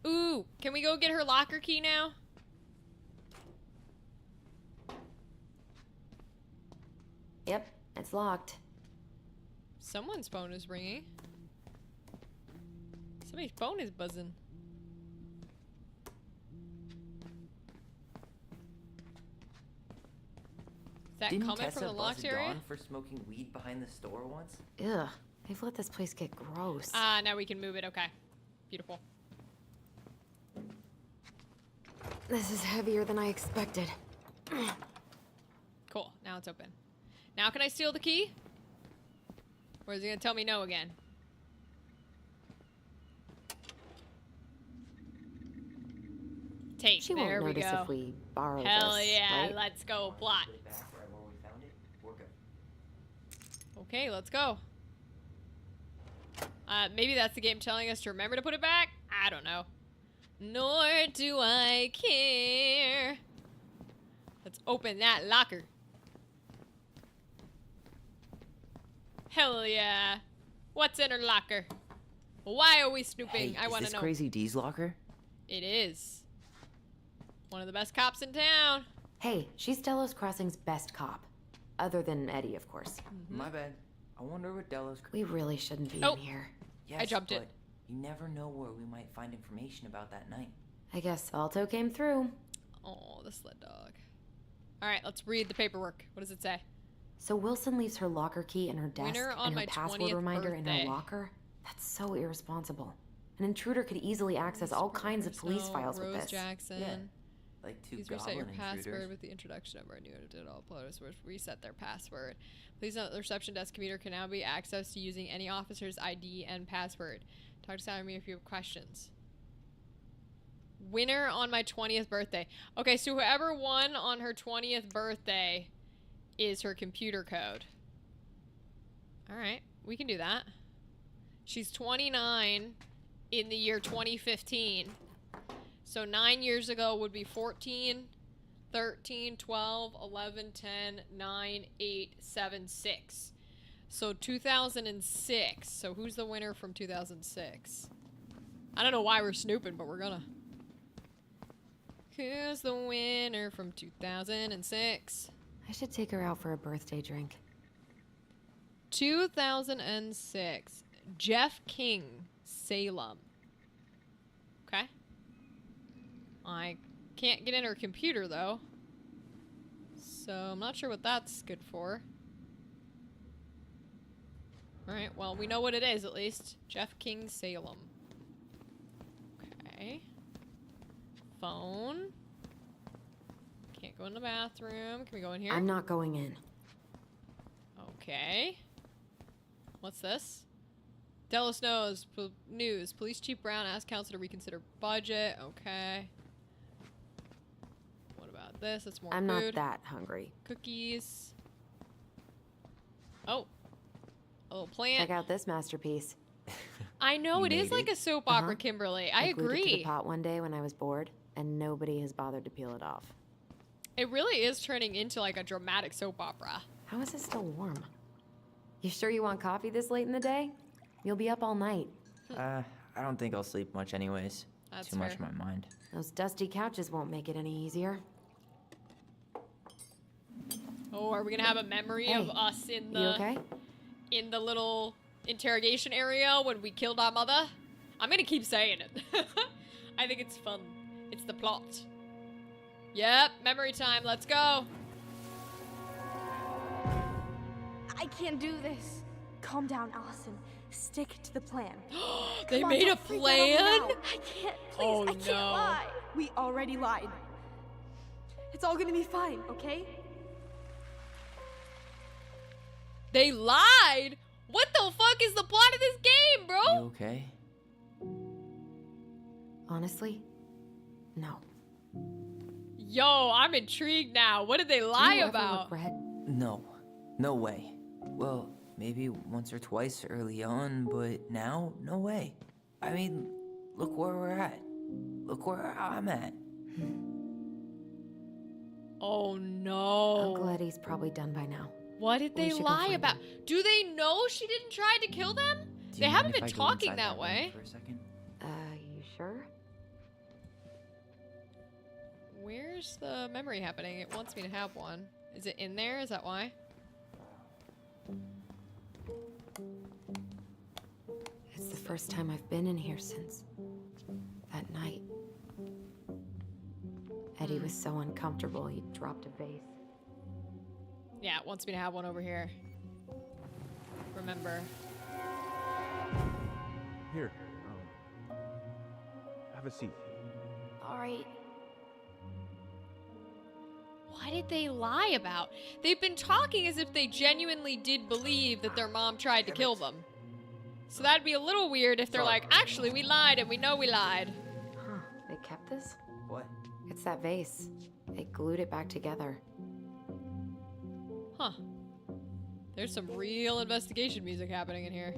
Ooh, can we go get her locker key now? Yep, it's locked. Someone's phone is ringing. Somebody's phone is buzzing. Is that Didn't coming Tessa from the buzz locked area? Dawn for smoking weed behind the store once? Ugh, they've let this place get gross. Ah, now we can move it. Okay. Beautiful. This is heavier than I expected. Cool. Now it's open. Now can I steal the key? Or is he gonna tell me no again? Take. She There won't we notice go. if we borrow Hell this, yeah, right? let's go, plot. Put it back right where we found it. We're good. Okay, let's go. Maybe that's the game telling us to remember to put it back? I don't know. Nor do I care. Let's open that locker. Hell yeah. What's in her locker? Why are we snooping? Hey, I want is to this know. Crazy D's locker? It is. One of the best cops in town. Hey, she's Delos Crossing's best cop. Other than Eddie, of course. My bad. I wonder what Delos. We really shouldn't be Oh. in here. Yes, jumped it. but you never know where we might find information about that night. I guess Alto came through. Oh, the sled dog. All right, let's read the paperwork. What does it say? So Wilson leaves her locker key in her desk Winner on and her my password 20th reminder in birthday. her locker? That's so irresponsible. An intruder could easily access all kinds of police files with Rose this. Jackson. Yeah, like two Please reset your goblin password intruders. with the introduction of our new digital uploaders. Reset their password. Please note the reception desk computer can now be accessed using any officer's ID and password. Talk to Sammy if you have questions. Winner on my 20th birthday. Okay, so whoever won on her 20th birthday is her computer code. All right, we can do that. She's 29 in the year 2015. So 9 years ago would be 14, 13, 12, 11, 10, 9, 8, 7, 6. So 2006. So who's the winner from 2006? I don't know why we're snooping, but we're gonna. Who's the winner from 2006? I should take her out for a birthday drink. 2006. Jeff King, Salem. Okay. I can't get in her computer though. So I'm not sure what that's good for. Alright, well, we know what it is at least. Jeff King, Salem. Okay. Phone. Can't go in the bathroom. Can we go in here? I'm not going in. Okay. What's this? Dallas News. Police Chief Brown asked council to reconsider budget. Okay. What about this? It's more I'm food. not that hungry. Cookies. Oh. A little plant. Check out this masterpiece. I know, You it is made like it? a soap opera, Kimberly. I glued it to the agree. pot one day when I was bored, and nobody has bothered to peel it off. It really is turning into like a dramatic soap opera. How is it still warm? You sure you want coffee this late in the day? You'll be up all night. I don't think I'll sleep much anyways. That's Too much fair. on my mind. Those dusty couches won't make it any easier. Oh, are we gonna have a memory of us in the You okay? in the little interrogation area when we killed our mother? I'm gonna keep saying it. I think it's fun. It's the plot. Yep, memory time. Let's go. I can't do this. Calm down, Allison. Stick to the plan. They Come on, made a don't freak out over me plan? now. I can't. Please, Oh, I can't no. lie. We already lied. It's all gonna be fine, okay? They lied? What the fuck is the plot of this game, bro? You okay? Honestly, no. Yo, I'm intrigued now. What did they lie Do you ever about? regret? No. No way. Well, maybe once or twice early on, but now, no way. I mean, look where we're at. Look where I'm at. Oh no. Uncle Eddie's probably done by now. What did We they should go lie find about? him. Do they know she didn't try to kill them? Do They you haven't mind been if I go talking inside that room way. For a second? You sure? Where's the memory happening? It wants me to have one. Is it in there? Is that why? It's the first time I've been in here since that night. Eddie was so uncomfortable, he dropped a vase. Yeah, it wants me to have one over here. Remember. Here. Have a seat. All right. What did they lie about? They've been talking as if they genuinely did believe that their mom tried to kill them. So that'd be a little weird if they're like, actually, we lied and we know we lied. Huh, they kept this? What? It's that vase. They glued it back together. Huh. There's some real investigation music happening in here.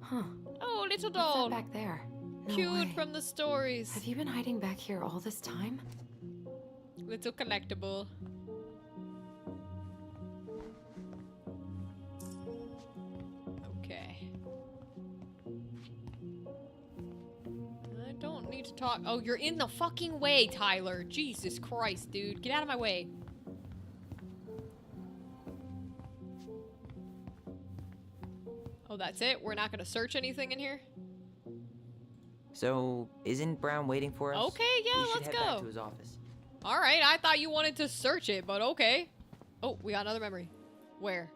Huh. Oh, little What's that doll. back there? No Cute way. from the stories. Have you been hiding back here all this time? Little collectible. Okay. I don't need to talk. Oh, you're in the fucking way, Tyler. Jesus Christ, dude. Get out of my way. Oh, that's it? We're not gonna search anything in here? So, isn't Brown waiting for us? Okay, yeah, we should let's head go. back to his office. All right, I thought you wanted to search it, but okay. Oh, we got another memory. Where?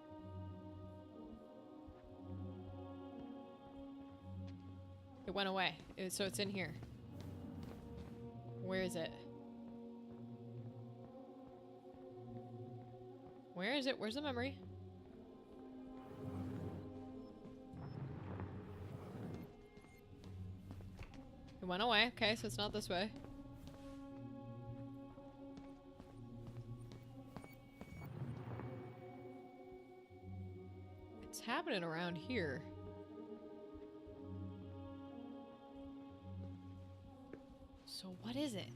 It went away. So it's in here. Where is it? Where is it? Where's the memory? It went away. Okay, so it's not this way. It's happening around here. So what is it?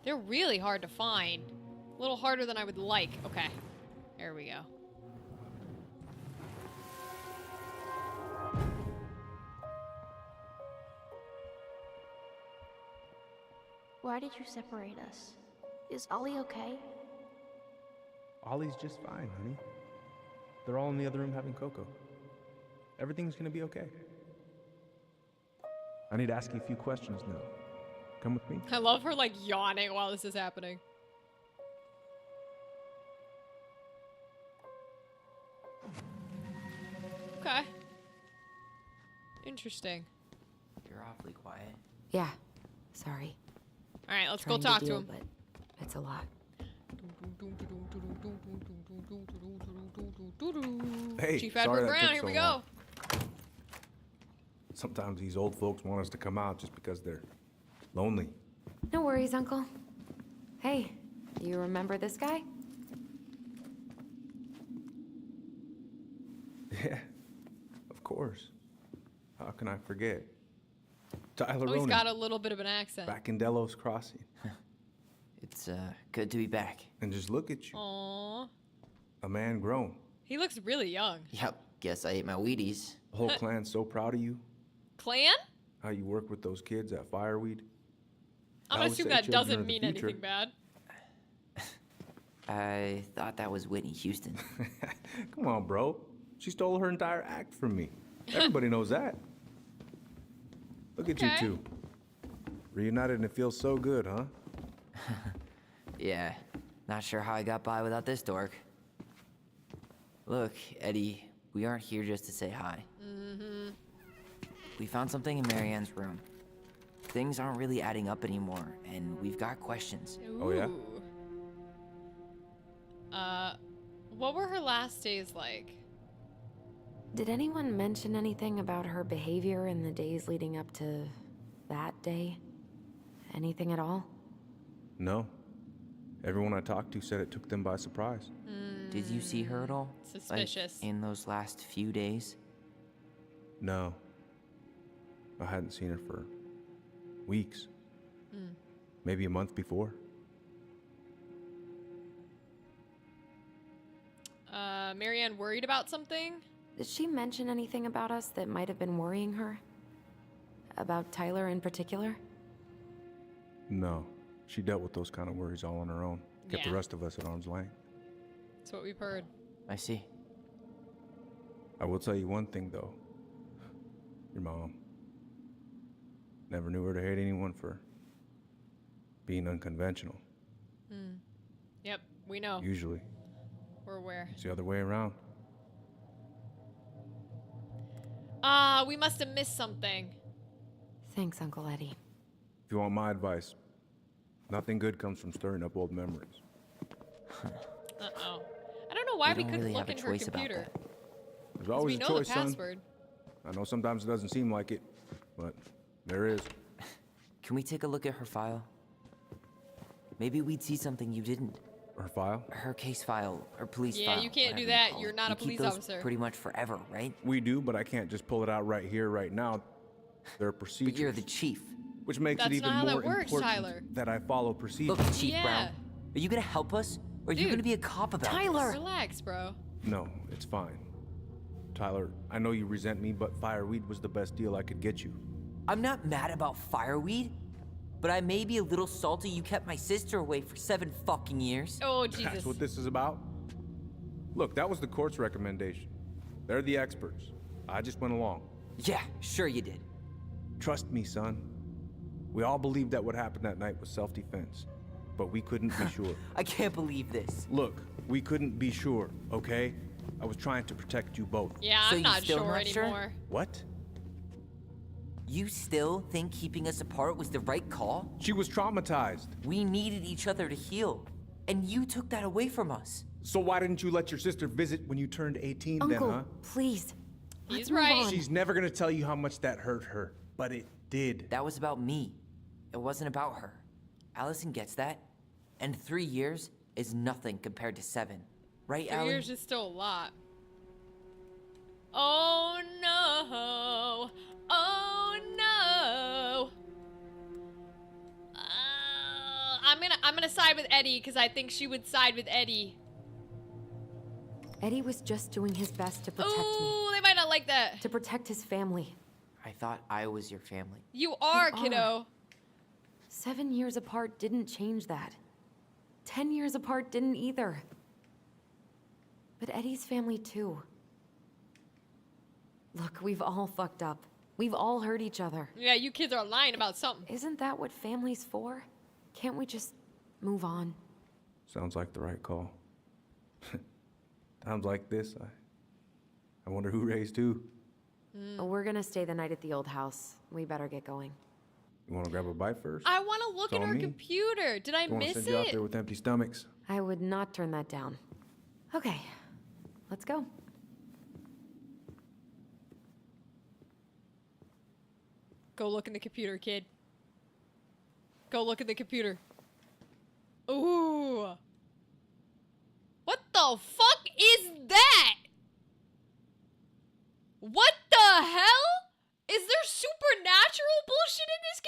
They're really hard to find. A little harder than I would like. Okay. There we go. Why did you separate us? Is Ollie okay? Ollie's just fine, honey. They're all in the other room having cocoa. Everything's gonna be okay. I need to ask you a few questions now. Come with me. I love her like yawning while this is happening. Okay. Interesting. You're awfully quiet. Yeah, sorry. All right, let's Trying go talk to deal, him. But it's a lot. Hey, Chief sorry Edward that Brown, took here so we long. go. Sometimes these old folks want us to come out just because they're lonely. No worries, Uncle. Hey, do you remember this guy? Yeah, of course. How can I forget? Tyler Oh, he's Ronan, got a little bit of an accent. back in Delos Crossing. It's good to be back. And just look at you, Aww. a man grown. He looks really young. Yep, guess I ate my Wheaties. The whole clan's so proud of you. Clan? How you work with those kids at Fireweed. I'm I gonna would assume say that children doesn't are the mean future. anything bad. I thought that was Whitney Houston. Come on, bro. She stole her entire act from me. Everybody knows that. Look at you Okay. two. Reunited and it feels so good, huh? Yeah, not sure how I got by without this dork. Look, Eddie, we aren't here just to say hi. Mm-hmm. We found something in Marianne's room. Things aren't really adding up anymore, and we've got questions. Oh, yeah? Ooh. What were her last days like? Did anyone mention anything about her behavior in the days leading up to that day? Anything at all? No. Everyone I talked to said it took them by surprise. Did you see her at all? Suspicious. Like, in those last few days? No. I hadn't seen her for weeks. Maybe a month before. Marianne worried about something? Did she mention anything about us that might have been worrying her? About Tyler in particular? No. She dealt with those kind of worries all on her own. Kept the Yeah. rest of us at arm's length. That's what we've heard. I see. I will tell you one thing, though. Your mom. Never knew her to hate anyone for being unconventional. Yep, we know. Usually, We're aware. it's the other way around. We must have missed something. Thanks, Uncle Eddie. If you want my advice, nothing good comes from stirring up old memories. Uh-oh. I don't know why we don't couldn't really look have a in her choice about computer. that. There's 'Cause always we a know choice, the son. password. I know sometimes it doesn't seem like it, but there is. Can we take a look at her file? Maybe we'd see something you didn't. Her file? Her case file, her police Yeah, file. you can't do whatever that. call You're it. not You a police keep those officer. pretty much forever, right? We do, but I can't just pull it out right here, right now. There are procedures. But you're the chief. Which makes That's it even not how that more works, important Tyler. that I follow procedures. Look, Chief Yeah. Brown, are you gonna help us? Or are you Dude. gonna be a cop about Tyler! this? Relax, bro. No, it's fine. Tyler, I know you resent me, but Fireweed was the best deal I could get you. I'm not mad about Fireweed, but I may be a little salty you kept my sister away for 7 fucking years. Oh, Jesus. That's what this is about? Look, that was the court's recommendation. They're the experts. I just went along. Yeah, sure you did. Trust me, son. We all believed that what happened that night was self-defense, but we couldn't be sure. I can't believe this. Look, we couldn't be sure, okay? I was trying to protect you both. Yeah, So I'm you not still sure not sure? anymore. What? You still think keeping us apart was the right call? She was traumatized. We needed each other to heal, and you took that away from us. So why didn't you let your sister visit when you turned 18 Uncle, then, huh? please. He's Let's move right. on. She's never gonna tell you how much that hurt her, but it did. That was about me. It wasn't about her. Allison gets that. And 3 years is nothing compared to 7. Right, 3 Allie? years is still a lot. Oh no! Oh no! I'm gonna side with Eddie because I think she would side with Eddie. Eddie was just doing his best to protect me. Ooh, they might not like that. To protect his family. I thought I was your family. You are, You are. kiddo. 7 years apart didn't change that. 10 years apart didn't either. But Eddie's family too. Look, we've all fucked up. We've all hurt each other. Yeah, you kids are lying about something. Isn't that what family's for? Can't we just move on? Sounds like the right call. Times like this, I wonder who raised who. We're gonna stay the night at the old house. We better get going. You want to grab a bite first? I want to look It's at on her me. computer. Did I Don't want to miss send you out it? there with empty stomachs. I would not turn that down. Okay, let's go. Go look in the computer, kid. Go look in the computer. Ooh. What the fuck is that? What the hell? Is there supernatural bullshit in this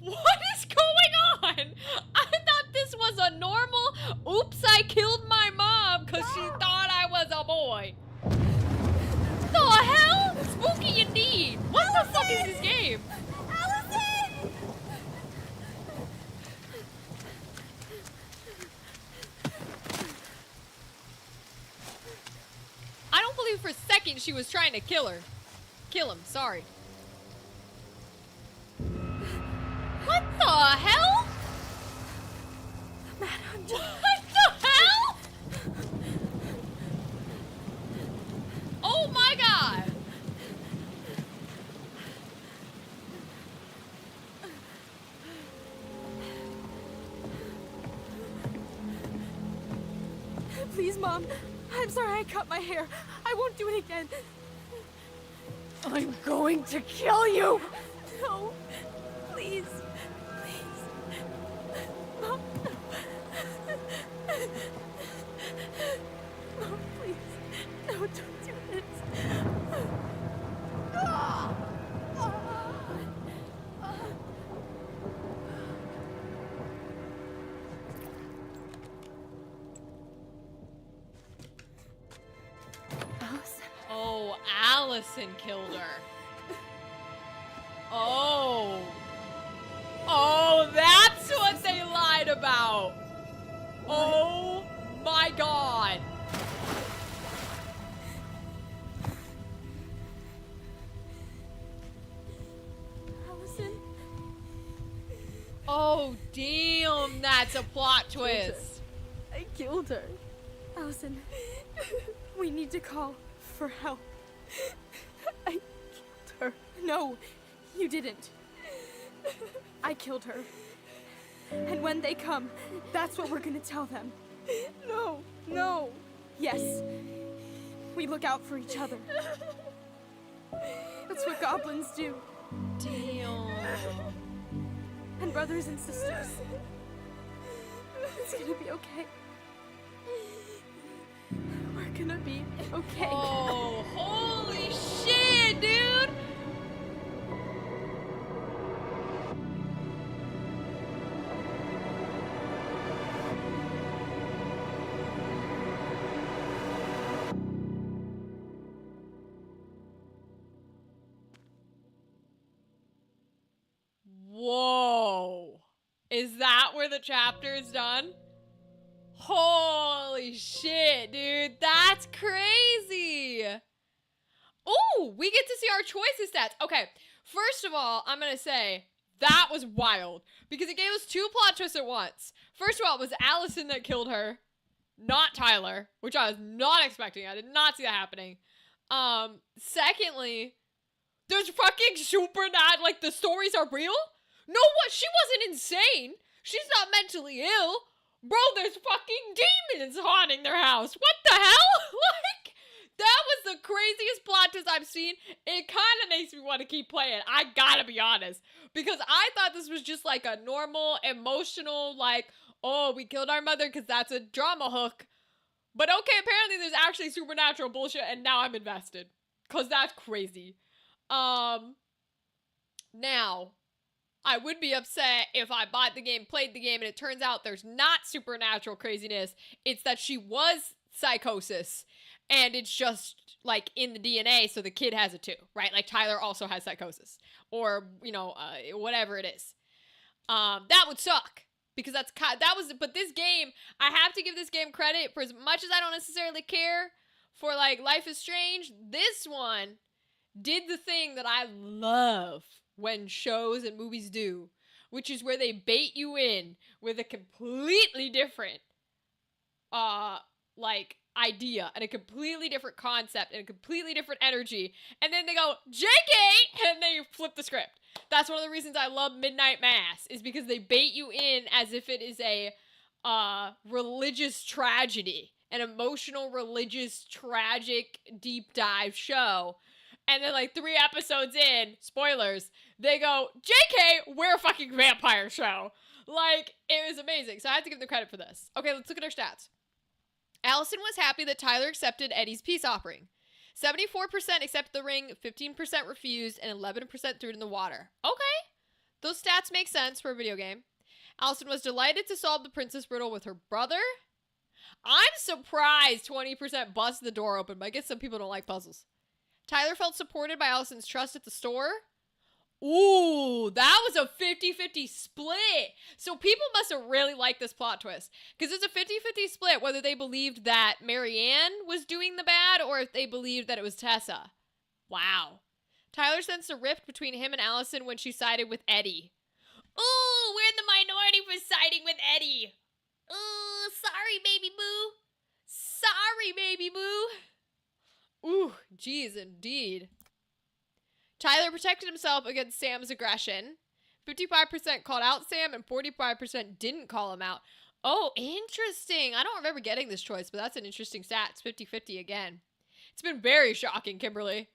game? What is going on? I thought this was a normal, oops, I killed my mom because she thought I was a boy. The hell? Spooky indeed. What the fuck is this game? Allison! I don't believe for a second she was trying to kill her. Kill him, sorry. What the hell? What the hell? Oh my god. Please, Mom. I'm sorry I cut my hair. I won't do it again. I'm going to kill you! No. Please. Please. Mom. Mom, please. No, don't do this. Oh, Allison killed her. Oh. Oh, that's what they lied about. Oh my god. Allison. Oh, damn, that's a plot twist. I killed her. Allison, we need to call for help. I killed her. No, you didn't. I killed her. And when they come, that's what we're gonna tell them. No, no. Yes, we look out for each other. That's what goblins do. Damn. And brothers and sisters. It's gonna be okay. We're gonna be okay. Oh, holy shit, dude. Whoa. Is that where the chapter is done? Holy shit, dude. That's crazy. Ooh, we get to see our choices stats. Okay, first of all, I'm going to say that was wild because it gave us two plot twists at once. First of all, it was Allison that killed her, not Tyler, which I was not expecting. I did not see that happening. Secondly, there's fucking supernatural, like the stories are real? No, what? She wasn't insane. She's not mentally ill. Bro, there's fucking demons haunting their house. What the hell? Like, that was the craziest plot twist I've seen. It kind of makes me want to keep playing. I gotta be honest. Because I thought this was just like a normal, emotional, like, oh, we killed our mother because that's a drama hook. But okay, apparently there's actually supernatural bullshit and now I'm invested. Because that's crazy. Now, I would be upset if I bought the game, played the game, and it turns out there's not supernatural craziness. It's that she was psychosis. and it's just like in the DNA, so the kid has it too, right? Like Tyler also has psychosis, or whatever it is. That would suck because but this game, I have to give this game credit for as much as I don't necessarily care for like Life is Strange. This one did the thing that I love when shows and movies do, which is where they bait you in with a completely different idea and a completely different concept and a completely different energy, and then they go JK and they flip the script. That's one of the reasons I love Midnight Mass, is because they bait you in as if it is a religious tragedy, an emotional religious tragic deep dive show, and then like 3 episodes in, spoilers, they go JK, we're a fucking vampire show. Like, it was amazing. So I have to give them credit for this. Okay, let's look at our stats. Allison was happy that Tyler accepted Eddie's peace offering. 74% accepted the ring, 15% refused, and 11% threw it in the water. Okay. Those stats make sense for a video game. Allison was delighted to solve the princess riddle with her brother. I'm surprised 20% busted the door open, but I guess some people don't like puzzles. Tyler felt supported by Allison's trust at the store. Ooh, that was a 50-50 split. So people must have really liked this plot twist, because it's a 50-50 split whether they believed that Marianne was doing the bad or if they believed that it was Tessa. Wow. Tyler sensed a rift between him and Allison when she sided with Eddie. Ooh, we're in the minority for siding with Eddie. Ooh, sorry, baby boo. Sorry, baby boo. Ooh, geez, indeed. Tyler protected himself against Sam's aggression. 55% called out Sam and 45% didn't call him out. Oh, interesting. I don't remember getting this choice, but that's an interesting stat. It's 50-50 again. It's been very shocking, Kimberly.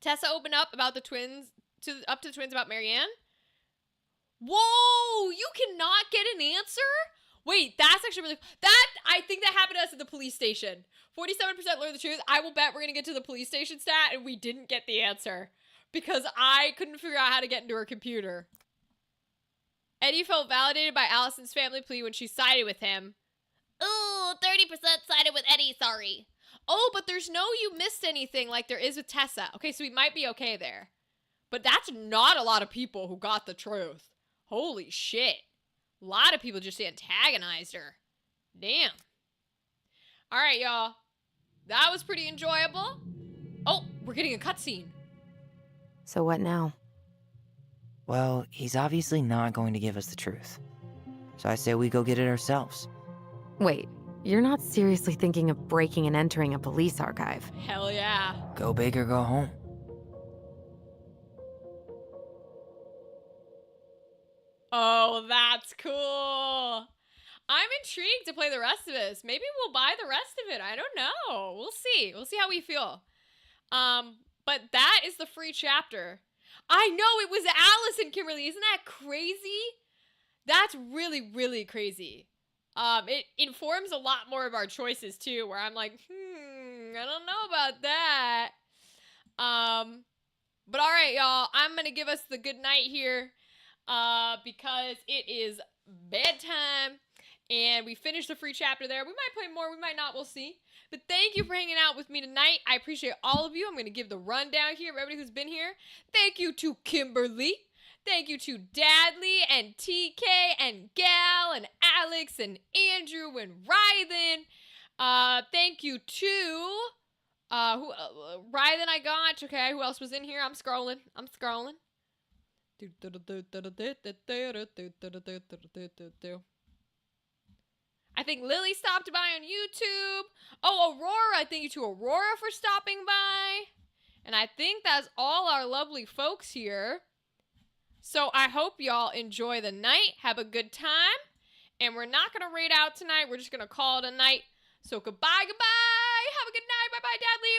Tessa opened up about the twins to the twins about Marianne. Whoa, you cannot get an answer? Wait, that's actually really... I think that happened to us at the police station. 47% learned the truth. I will bet we're going to get to the police station stat and we didn't get the answer because I couldn't figure out how to get into her computer. Eddie felt validated by Allison's family plea when she sided with him. Ooh, 30% sided with Eddie, sorry. Oh, but there's no you missed anything like there is with Tessa. Okay, so we might be okay there. But that's not a lot of people who got the truth. Holy shit. A lot of people just antagonized her. Damn. All right, y'all. That was pretty enjoyable. Oh, we're getting a cutscene. So what now? Well, he's obviously not going to give us the truth. So I say we go get it ourselves. Wait, you're not seriously thinking of breaking and entering a police archive? Hell yeah. Go big or go home. Oh, that's cool. I'm intrigued to play the rest of this. Maybe we'll buy the rest of it. I don't know. We'll see. We'll see how we feel. But that is the free chapter. I know it was Allison, Kimberly. Isn't that crazy? That's really, really crazy. It informs a lot more of our choices too, where I'm like, I don't know about that. But all right, y'all. I'm going to give us the good night here. Because it is bedtime and we finished the free chapter there. We might play more, we might not, we'll see. But thank you for hanging out with me tonight. I appreciate all of you. I'm going to give the rundown here of everybody who's been here. Thank you to Kimberly. Thank you to Dadley and TK and Gal and Alex and Andrew and Rythan. Thank you to Rythan I got. Okay, who else was in here? I'm scrolling. I think Lily stopped by on YouTube. Oh, Aurora. Thank you to Aurora for stopping by. And I think that's all our lovely folks here. So I hope y'all enjoy the night. Have a good time. And we're not going to raid out tonight. We're just going to call it a night. So goodbye. Have a good night. Bye-bye, Dadley.